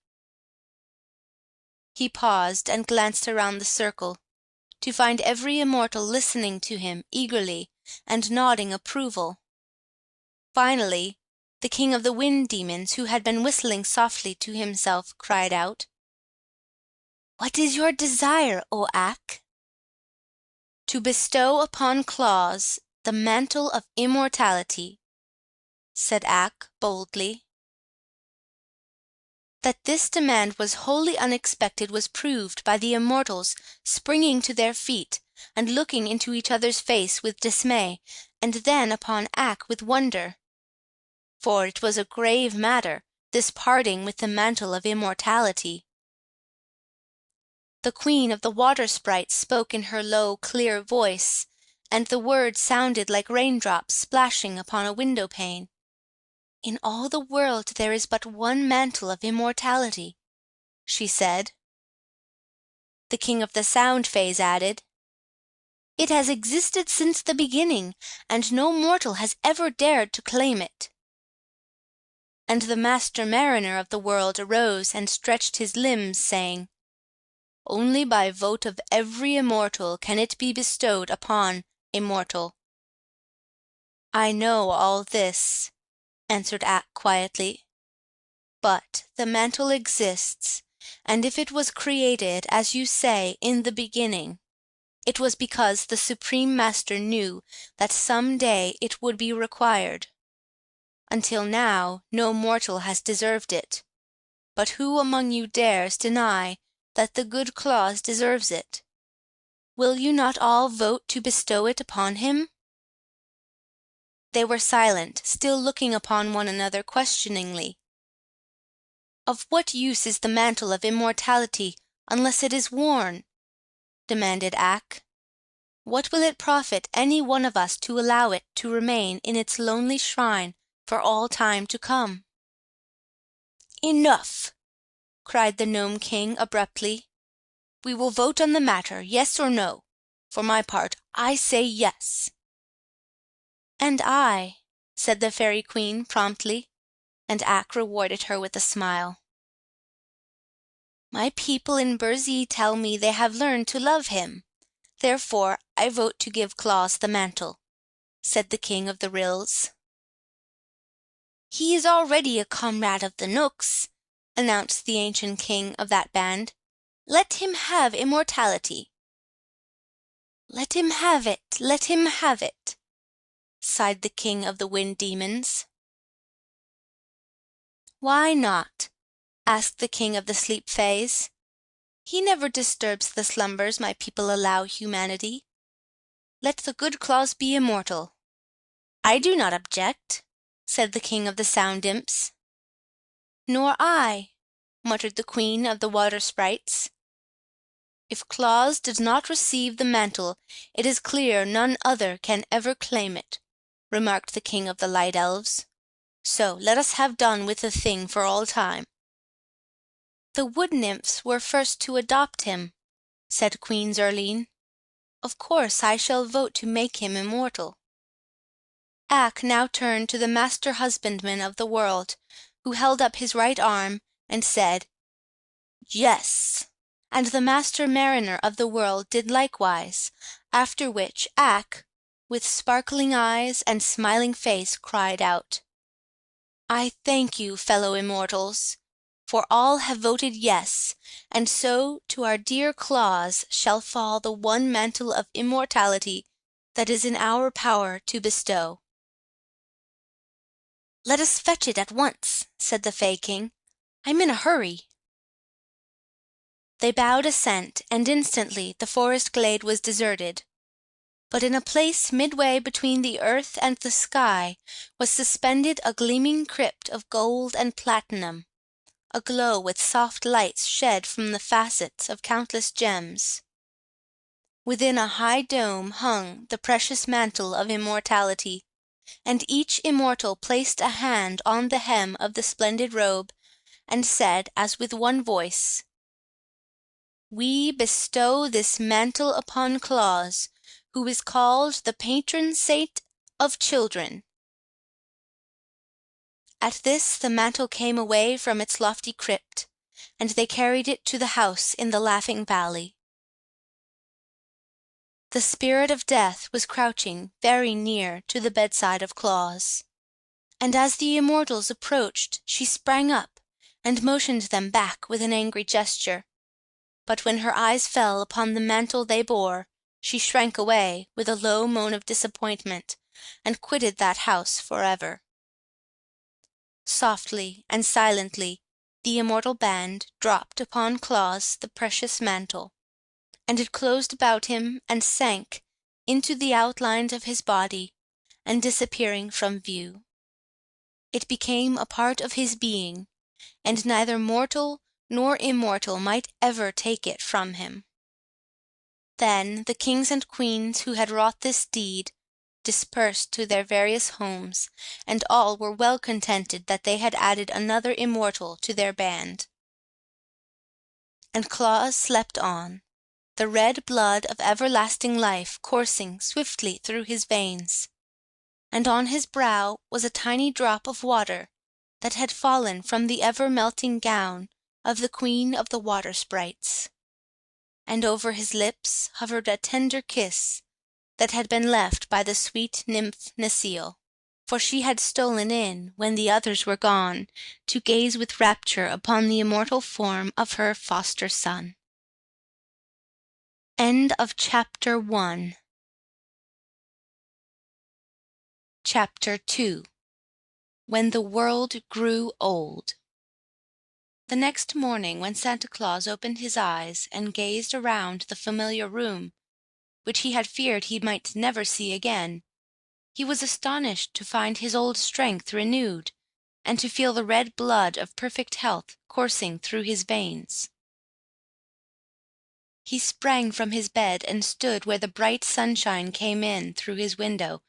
He paused and glanced around the circle, to find every immortal listening to him eagerly and nodding approval. Finally, the king of the wind demons, who had been whistling softly to himself, cried out, "What is your desire, O Ak?" "To bestow upon Claus the mantle of immortality," said Ak boldly. That this demand was wholly unexpected was proved by the immortals springing to their feet and looking into each other's face with dismay, and then upon Ak with wonder. For it was a grave matter, this parting with the mantle of immortality. The queen of the water sprites spoke in her low, clear voice, and the words sounded like raindrops splashing upon a window pane. "In all the world there is but one mantle of immortality," she said. The king of the sound phase added, "It has existed since the beginning, and no mortal has ever dared to claim it." And the master mariner of the world arose and stretched his limbs, saying, "Only by vote of every immortal can it be bestowed upon a mortal." "I know all this," answered Ak quietly, "but the mantle exists, and if it was created, as you say, in the beginning, it was because the Supreme Master knew that some day it would be required. Until now, no mortal has deserved it, but who among you dares deny that the good Claus deserves it? Will you not all vote to bestow it upon him?" They were silent, still looking upon one another questioningly. "Of what use is the mantle of immortality unless it is worn?" demanded Ak. "What will it profit any one of us to allow it to remain in its lonely shrine for all time to come?" "Enough!" cried the Gnome King abruptly. "We will vote on the matter, yes or no. For my part, I say yes." "And I," said the Fairy Queen promptly, and Ak rewarded her with a smile. "My people in Burzee tell me they have learned to love him. Therefore I vote to give Claus the mantle," said the King of the Ryls. "He is already a comrade of the Knooks," announced the ancient king of that band. "Let him have immortality." "Let him have it, let him have it," sighed the king of the wind demons. "Why not?" asked the king of the sleep fays. "He never disturbs the slumbers my people allow humanity. Let the good Claus be immortal." "I do not object," said the king of the sound imps. "Nor I," muttered the queen of the water sprites. If Claus did not receive the mantle, it is clear none other can ever claim it," remarked the King of the Light Elves. "So let us have done with the thing for all time." "The wood nymphs were first to adopt him," said Queen Zurline. "Of course I shall vote to make him immortal." Ak now turned to the master husbandman of the world, who held up his right arm, and said, "Yes." And the master mariner of the world did likewise, after which Ak, with sparkling eyes and smiling face, cried out, "I thank you, fellow immortals, for all have voted yes, and so to our dear Claus shall fall the one mantle of immortality that is in our power to bestow." "Let us fetch it at once," said the Fay King. "I'm in a hurry." They bowed assent, and instantly the forest glade was deserted. But in a place midway between the earth and the sky was suspended a gleaming crypt of gold and platinum, aglow with soft lights shed from the facets of countless gems. Within a high dome hung the precious mantle of immortality, and each immortal placed a hand on the hem of the splendid robe, and said, as with one voice, "We bestow this mantle upon Claus, who is called the patron saint of children." At this the mantle came away from its lofty crypt, and they carried it to the house in the Laughing Valley. The spirit of death was crouching very near to the bedside of Claus, and as the immortals approached she sprang up and motioned them back with an angry gesture. But when her eyes fell upon the mantle they bore, she shrank away with a low moan of disappointment, and quitted that house forever. Softly and silently the immortal band dropped upon Claus the precious mantle, and it closed about him and sank into the outlines of his body, and disappearing from view. It became a part of his being, and neither mortal nor immortal might ever take it from him. Then the kings and queens who had wrought this deed dispersed to their various homes, and all were well contented that they had added another immortal to their band. And Claus slept on, the red blood of everlasting life coursing swiftly through his veins, and on his brow was a tiny drop of water that had fallen from the ever-melting gown of the Queen of the Water Sprites, and over his lips hovered a tender kiss that had been left by the sweet nymph Necile, for she had stolen in, when the others were gone, to gaze with rapture upon the immortal form of her foster son. End of Chapter 1. Chapter 2. When the World Grew Old. The next morning, when Santa Claus opened his eyes and gazed around the familiar room, which he had feared he might never see again, he was astonished to find his old strength renewed, and to feel the red blood of perfect health coursing through his veins. He sprang from his bed and stood where the bright sunshine came in through his window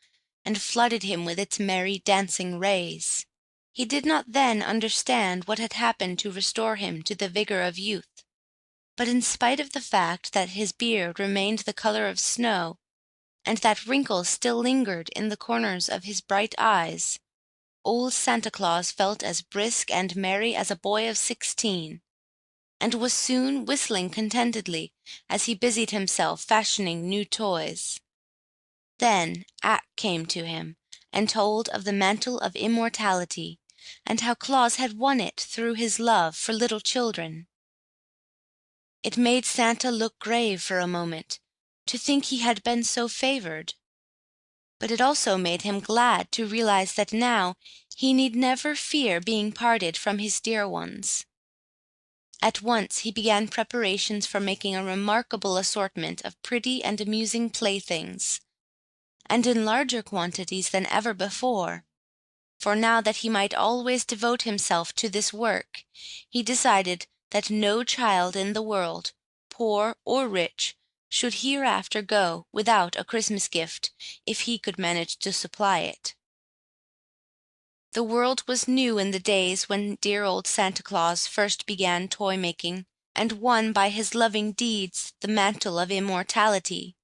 and flooded him with its merry dancing rays. He did not then understand what had happened to restore him to the vigor of youth, but in spite of the fact that his beard remained the color of snow, and that wrinkles still lingered in the corners of his bright eyes, old Santa Claus felt as brisk and merry as a boy of 16, and was soon whistling contentedly as he busied himself fashioning new toys. Then Ak came to him and told of the mantle of immortality, and how Claus had won it through his love for little children. It made Santa look grave for a moment, to think he had been so favored, but it also made him glad to realize that now he need never fear being parted from his dear ones. At once he began preparations for making a remarkable assortment of pretty and amusing playthings, and in larger quantities than ever before, for now that he might always devote himself to this work, he decided that no child in the world, poor or rich, should hereafter go without a Christmas gift, if he could manage to supply it. The world was new in the days when dear old Santa Claus first began toy-making, and won by his loving deeds the mantle of immortality.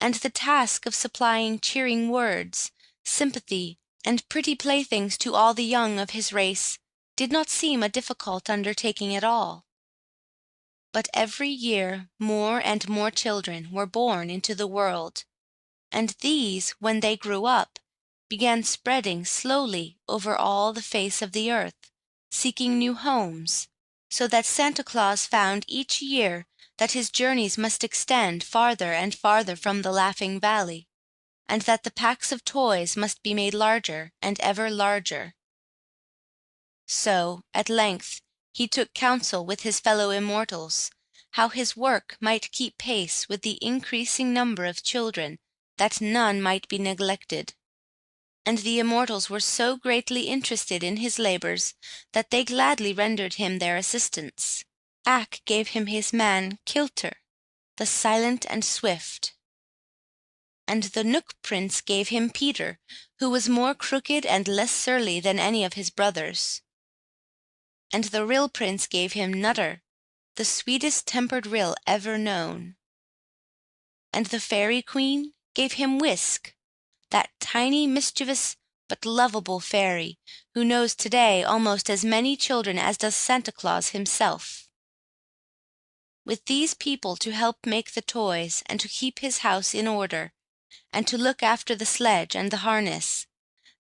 And the task of supplying cheering words, sympathy, and pretty playthings to all the young of his race did not seem a difficult undertaking at all. But every year more and more children were born into the world, and these, when they grew up, began spreading slowly over all the face of the earth, seeking new homes, so that Santa Claus found each year that his journeys must extend farther and farther from the Laughing Valley, and that the packs of toys must be made larger and ever larger. So, at length, he took counsel with his fellow immortals, how his work might keep pace with the increasing number of children, that none might be neglected. And the immortals were so greatly interested in his labors that they gladly rendered him their assistance. Ak gave him his man Kilter, the silent and swift, and the Nook Prince gave him Peter, who was more crooked and less surly than any of his brothers. And the Rill Prince gave him Nutter, the sweetest tempered rill ever known. And the Fairy Queen gave him Whisk, that tiny, mischievous, but lovable fairy, who knows today almost as many children as does Santa Claus himself. With these people to help make the toys, and to keep his house in order, and to look after the sledge and the harness,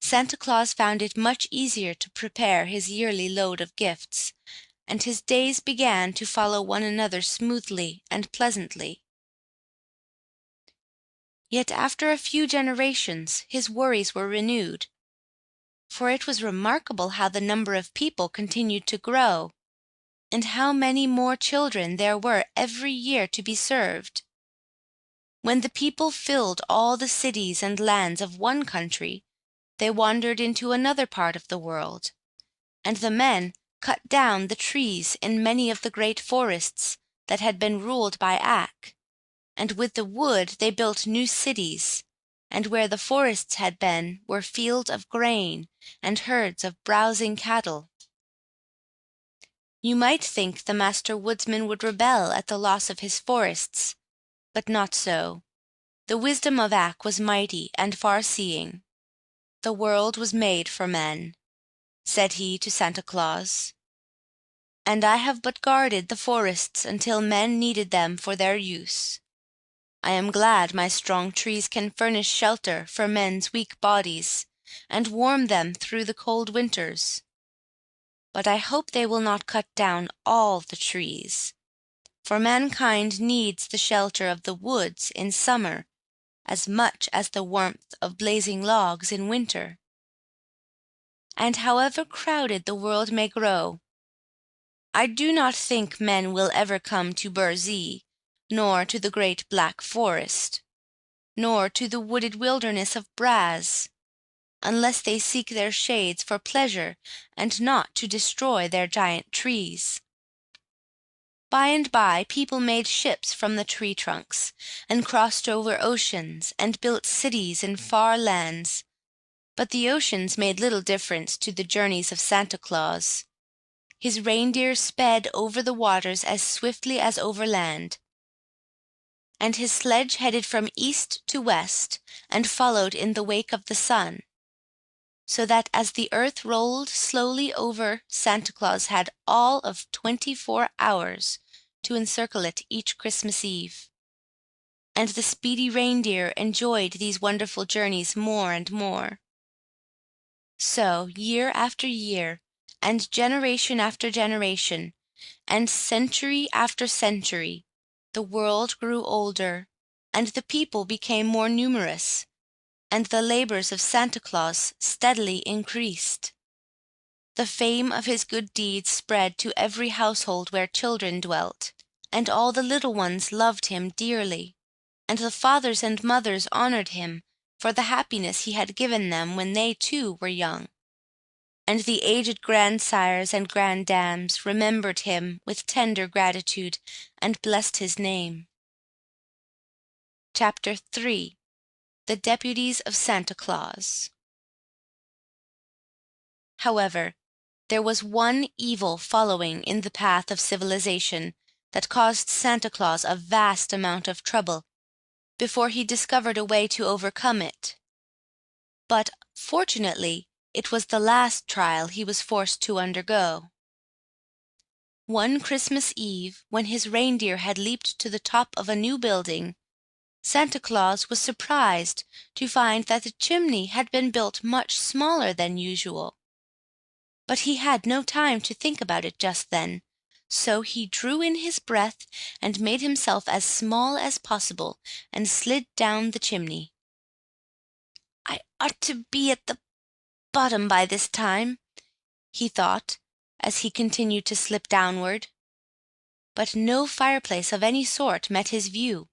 Santa Claus found it much easier to prepare his yearly load of gifts, and his days began to follow one another smoothly and pleasantly. Yet after a few generations his worries were renewed, for it was remarkable how the number of people continued to grow, and how many more children there were every year to be served. When the people filled all the cities and lands of one country, they wandered into another part of the world, and the men cut down the trees in many of the great forests that had been ruled by Ak, and with the wood they built new cities, and where the forests had been were fields of grain and herds of browsing cattle. You might think the master woodsman would rebel at the loss of his forests, but not so. The wisdom of Ak was mighty and far-seeing. The world was made for men, said he to Santa Claus, and I have but guarded the forests until men needed them for their use. I am glad my strong trees can furnish shelter for men's weak bodies, and warm them through the cold winters. But I hope they will not cut down all the trees, for mankind needs the shelter of the woods in summer as much as the warmth of blazing logs in winter. And however crowded the world may grow, I do not think men will ever come to Burzee, nor to the great Black Forest, nor to the wooded wilderness of Braz, unless they seek their shades for pleasure and not to destroy their giant trees. By and by people made ships from the tree trunks, and crossed over oceans, and built cities in far lands, but the oceans made little difference to the journeys of Santa Claus. His reindeer sped over the waters as swiftly as over land, and his sledge headed from east to west and followed in the wake of the sun, so that as the earth rolled slowly over, Santa Claus had all of 24 hours to encircle it each Christmas Eve. And the speedy reindeer enjoyed these wonderful journeys more and more. So, year after year, and generation after generation, and century after century, the world grew older, and the people became more numerous, and the labors of Santa Claus steadily increased. The fame of his good deeds spread to every household where children dwelt, and all the little ones loved him dearly, and the fathers and mothers honored him for the happiness he had given them when they too were young. and the aged grandsires and granddames remembered him with tender gratitude and blessed his name. Chapter 3. The Deputies of Santa Claus. However, there was one evil following in the path of civilization that caused Santa Claus a vast amount of trouble before he discovered a way to overcome it. But, fortunately, it was the last trial he was forced to undergo. One Christmas Eve, when his reindeer had leaped to the top of a new building, Santa Claus was surprised to find that the chimney had been built much smaller than usual. But he had no time to think about it just then, so he drew in his breath and made himself as small as possible and slid down the chimney. "I ought to be at the bottom by this time," he thought, as he continued to slip downward. But no fireplace of any sort met his view,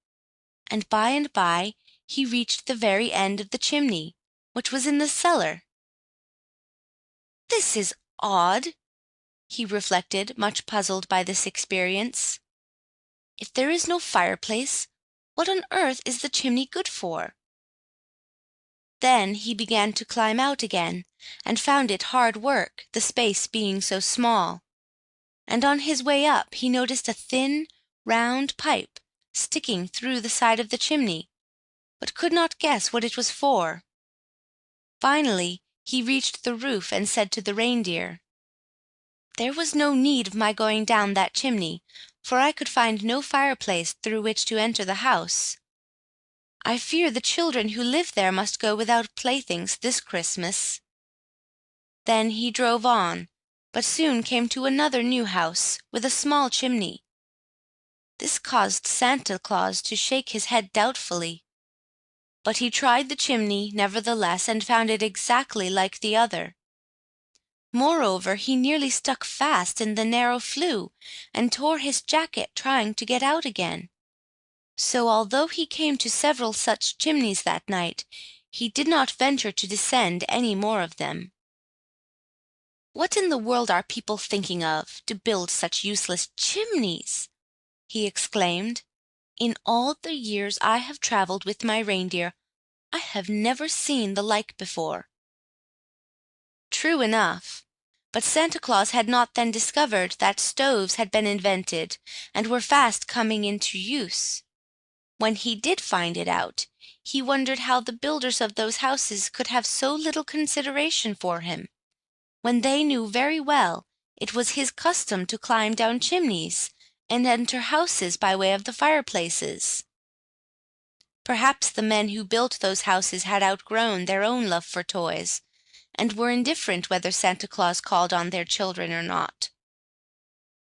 and by he reached the very end of the chimney, which was in the cellar. "This is odd," he reflected, much puzzled by this experience. "If there is no fireplace, what on earth is the chimney good for?" Then he began to climb out again, and found it hard work, the space being so small. And on his way up he noticed a thin, round pipe sticking through the side of the chimney, but could not guess what it was for. Finally he reached the roof and said to the reindeer, "There was no need of my going down that chimney, for I could find no fireplace through which to enter the house. I fear the children who live there must go without playthings this Christmas." Then he drove on, but soon came to another new house with a small chimney. This caused Santa Claus to shake his head doubtfully. But he tried the chimney nevertheless and found it exactly like the other. Moreover, he nearly stuck fast in the narrow flue and tore his jacket trying to get out again. So although he came to several such chimneys that night, he did not venture to descend any more of them. "What in the world are people thinking of, to build such useless chimneys?" he exclaimed. "In all the years I have traveled with my reindeer, I have never seen the like before." True enough, but Santa Claus had not then discovered that stoves had been invented and were fast coming into use. When he did find it out, he wondered how the builders of those houses could have so little consideration for him, when they knew very well it was his custom to climb down chimneys and enter houses by way of the fireplaces. Perhaps the men who built those houses had outgrown their own love for toys, and were indifferent whether Santa Claus called on their children or not.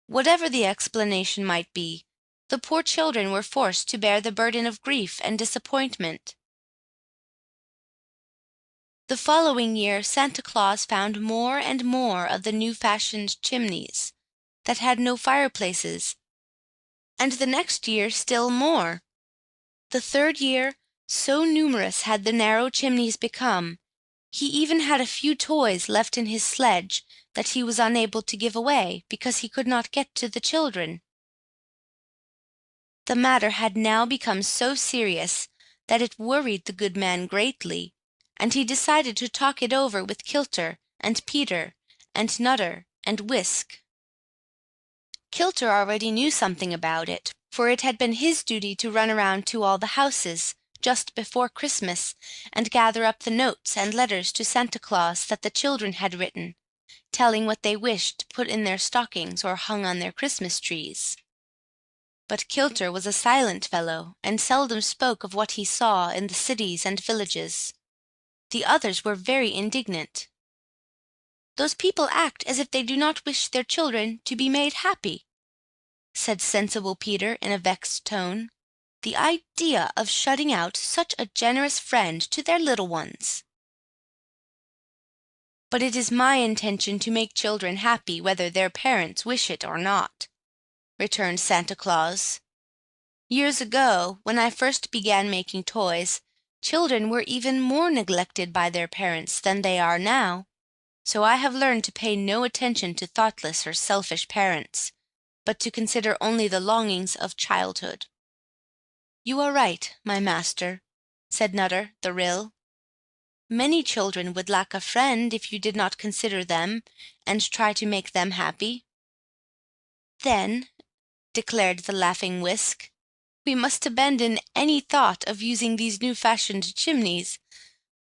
Whatever the explanation might be, the poor children were forced to bear the burden of grief and disappointment. The following year Santa Claus found more and more of the new-fashioned chimneys that had no fireplaces, and the next year still more. The third year, so numerous had the narrow chimneys become, he even had a few toys left in his sledge that he was unable to give away because he could not get to the children. The matter had now become so serious that it worried the good man greatly, and he decided to talk it over with Kilter and Peter and Nutter and Whisk. Kilter already knew something about it, for it had been his duty to run around to all the houses just before Christmas and gather up the notes and letters to Santa Claus that the children had written, telling what they wished put in their stockings or hung on their Christmas trees. But Kilter was a silent fellow, and seldom spoke of what he saw in the cities and villages. The others were very indignant. "Those people act as if they do not wish their children to be made happy," said sensible Peter in a vexed tone. "The idea of shutting out such a generous friend to their little ones!" "But it is my intention to make children happy whether their parents wish it or not," returned Santa Claus. "Years ago, when I first began making toys, children were even more neglected by their parents than they are now. So I have learned to pay no attention to thoughtless or selfish parents, but to consider only the longings of childhood." "You are right, my master," said Nutter the Ryl. "Many children would lack a friend if you did not consider them and try to make them happy." "Then," declared the laughing Whisk, "we must abandon any thought of using these new-fashioned chimneys,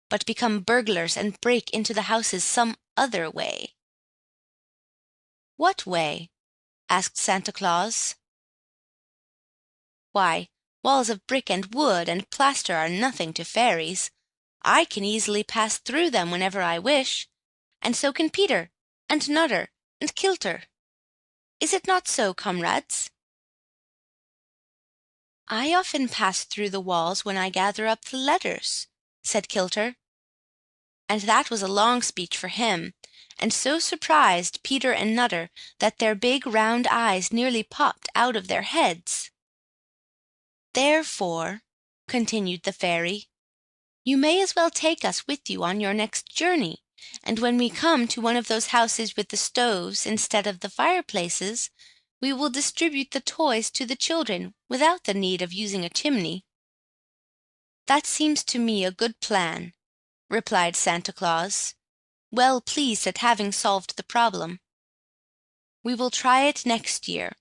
but become burglars and break into the houses some other way." "What way?" asked Santa Claus. "Why, walls of brick and wood and plaster are nothing to fairies. I can easily pass through them whenever I wish, and so can Peter, and Nutter, and Kilter. Is it not so, comrades?" "I often pass through the walls when I gather up the letters," said Kilter. And that was a long speech for him, and so surprised Peter and Nutter that their big round eyes nearly popped out of their heads. "Therefore," continued the fairy, "you may as well take us with you on your next journey, and when we come to one of those houses with the stoves instead of the fireplaces, we will distribute the toys to the children without the need of using a chimney." "That seems to me a good plan," replied Santa Claus, well pleased at having solved the problem. "We will try it next year."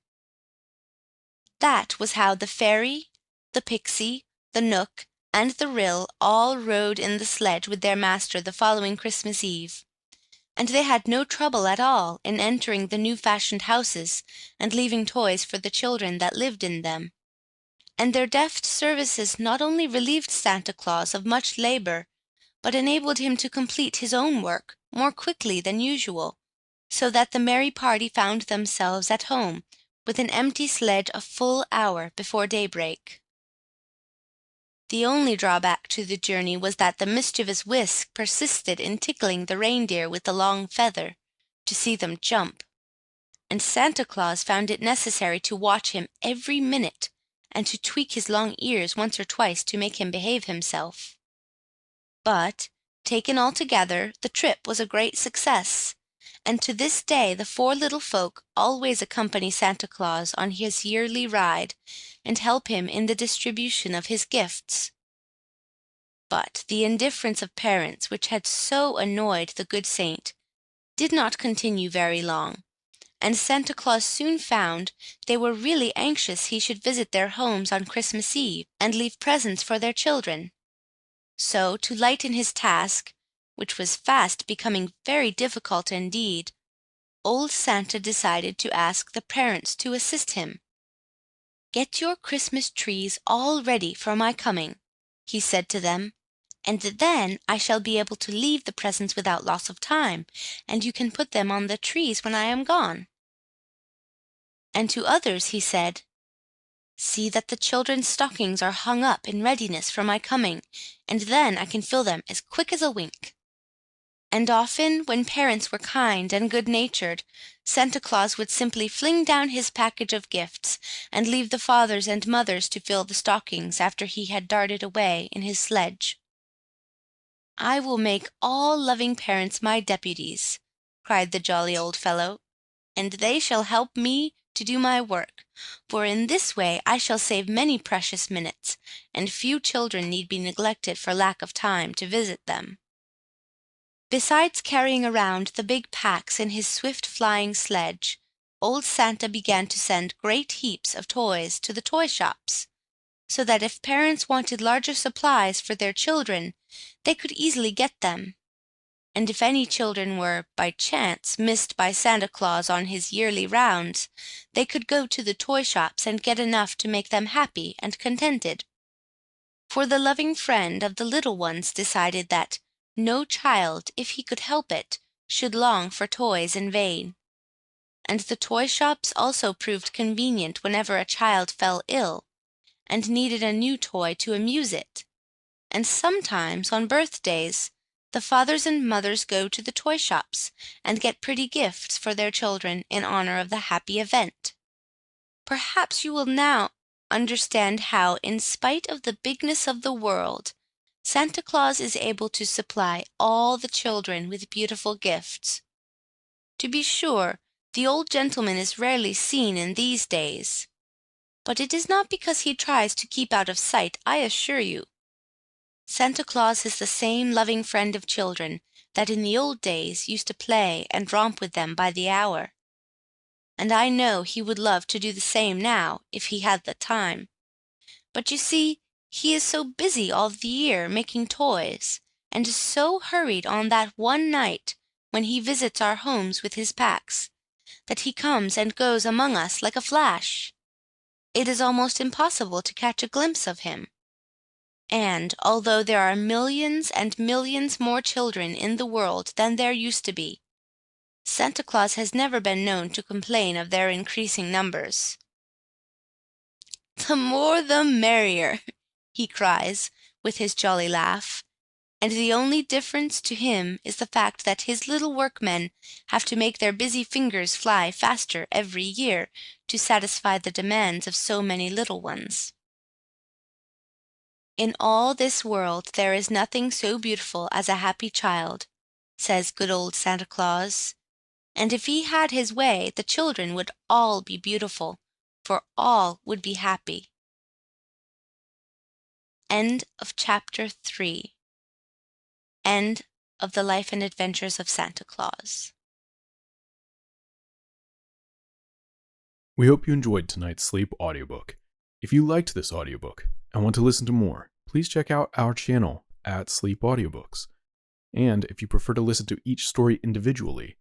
That was how the fairy, the pixie, the knook, and the ryl all rode in the sledge with their master the following Christmas Eve, and they had no trouble at all in entering the new-fashioned houses and leaving toys for the children that lived in them. And their deft services not only relieved Santa Claus of much labor, but enabled him to complete his own work more quickly than usual, so that the merry party found themselves at home with an empty sledge a full hour before daybreak. The only drawback to the journey was that the mischievous Whisk persisted in tickling the reindeer with the long feather, to see them jump, and Santa Claus found it necessary to watch him every minute, and to tweak his long ears once or twice to make him behave himself. But, taken altogether, the trip was a great success, and to this day the four little folk always accompany Santa Claus on his yearly ride, and help him in the distribution of his gifts. But the indifference of parents, which had so annoyed the good saint, did not continue very long, and Santa Claus soon found they were really anxious he should visit their homes on Christmas Eve and leave presents for their children. So, to lighten his task, which was fast becoming very difficult indeed, old Santa decided to ask the parents to assist him. "Get your Christmas trees all ready for my coming," he said to them, "and then I shall be able to leave the presents without loss of time, and you can put them on the trees when I am gone." And to others he said, "See that the children's stockings are hung up in readiness for my coming, and then I can fill them as quick as a wink." And often, when parents were kind and good-natured, Santa Claus would simply fling down his package of gifts, and leave the fathers and mothers to fill the stockings after he had darted away in his sledge. "I will make all loving parents my deputies," cried the jolly old fellow, "and they shall help me to do my work, for in this way I shall save many precious minutes, and few children need be neglected for lack of time to visit them." Besides carrying around the big packs in his swift-flying sledge, old Santa began to send great heaps of toys to the toy shops, so that if parents wanted larger supplies for their children, they could easily get them. And if any children were, by chance, missed by Santa Claus on his yearly rounds, they could go to the toy shops and get enough to make them happy and contented. For the loving friend of the little ones decided that no child, if he could help it, should long for toys in vain. And the toy shops also proved convenient whenever a child fell ill, and needed a new toy to amuse it. And sometimes, on birthdays, the fathers and mothers go to the toy shops and get pretty gifts for their children in honor of the happy event. Perhaps you will now understand how, in spite of the bigness of the world, Santa Claus is able to supply all the children with beautiful gifts. To be sure, the old gentleman is rarely seen in these days, but it is not because he tries to keep out of sight, I assure you. Santa Claus is the same loving friend of children that in the old days used to play and romp with them by the hour. And I know he would love to do the same now, if he had the time. But you see, he is so busy all the year making toys, and is so hurried on that one night when he visits our homes with his packs, that he comes and goes among us like a flash. It is almost impossible to catch a glimpse of him. And although there are millions and millions more children in the world than there used to be, Santa Claus has never been known to complain of their increasing numbers. "The more the merrier," he cries, with his jolly laugh, and the only difference to him is the fact that his little workmen have to make their busy fingers fly faster every year to satisfy the demands of so many little ones. "In all this world there is nothing so beautiful as a happy child," says good old Santa Claus, and if he had his way the children would all be beautiful, for all would be happy. End of chapter 3. End of the life and adventures of Santa Claus. We hope you enjoyed tonight's sleep audiobook. If you liked this audiobook and want to listen to more, please check out our channel at Sleep Audiobooks. And if you prefer to listen to each story individually,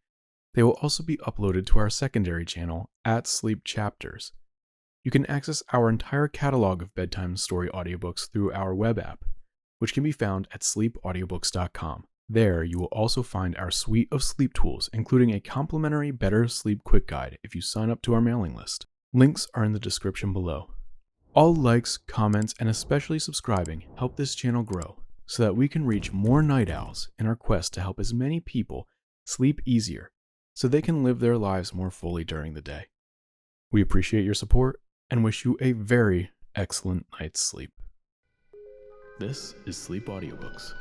they will also be uploaded to our secondary channel at Sleep Chapters. You can access our entire catalog of bedtime story audiobooks through our web app, which can be found at sleepaudiobooks.com. There, you will also find our suite of sleep tools, including a complimentary Better Sleep Quick Guide if you sign up to our mailing list. Links are in the description below. All likes, comments, and especially subscribing help this channel grow so that we can reach more night owls in our quest to help as many people sleep easier so they can live their lives more fully during the day. We appreciate your support and wish you a very excellent night's sleep. This is Sleep Audiobooks.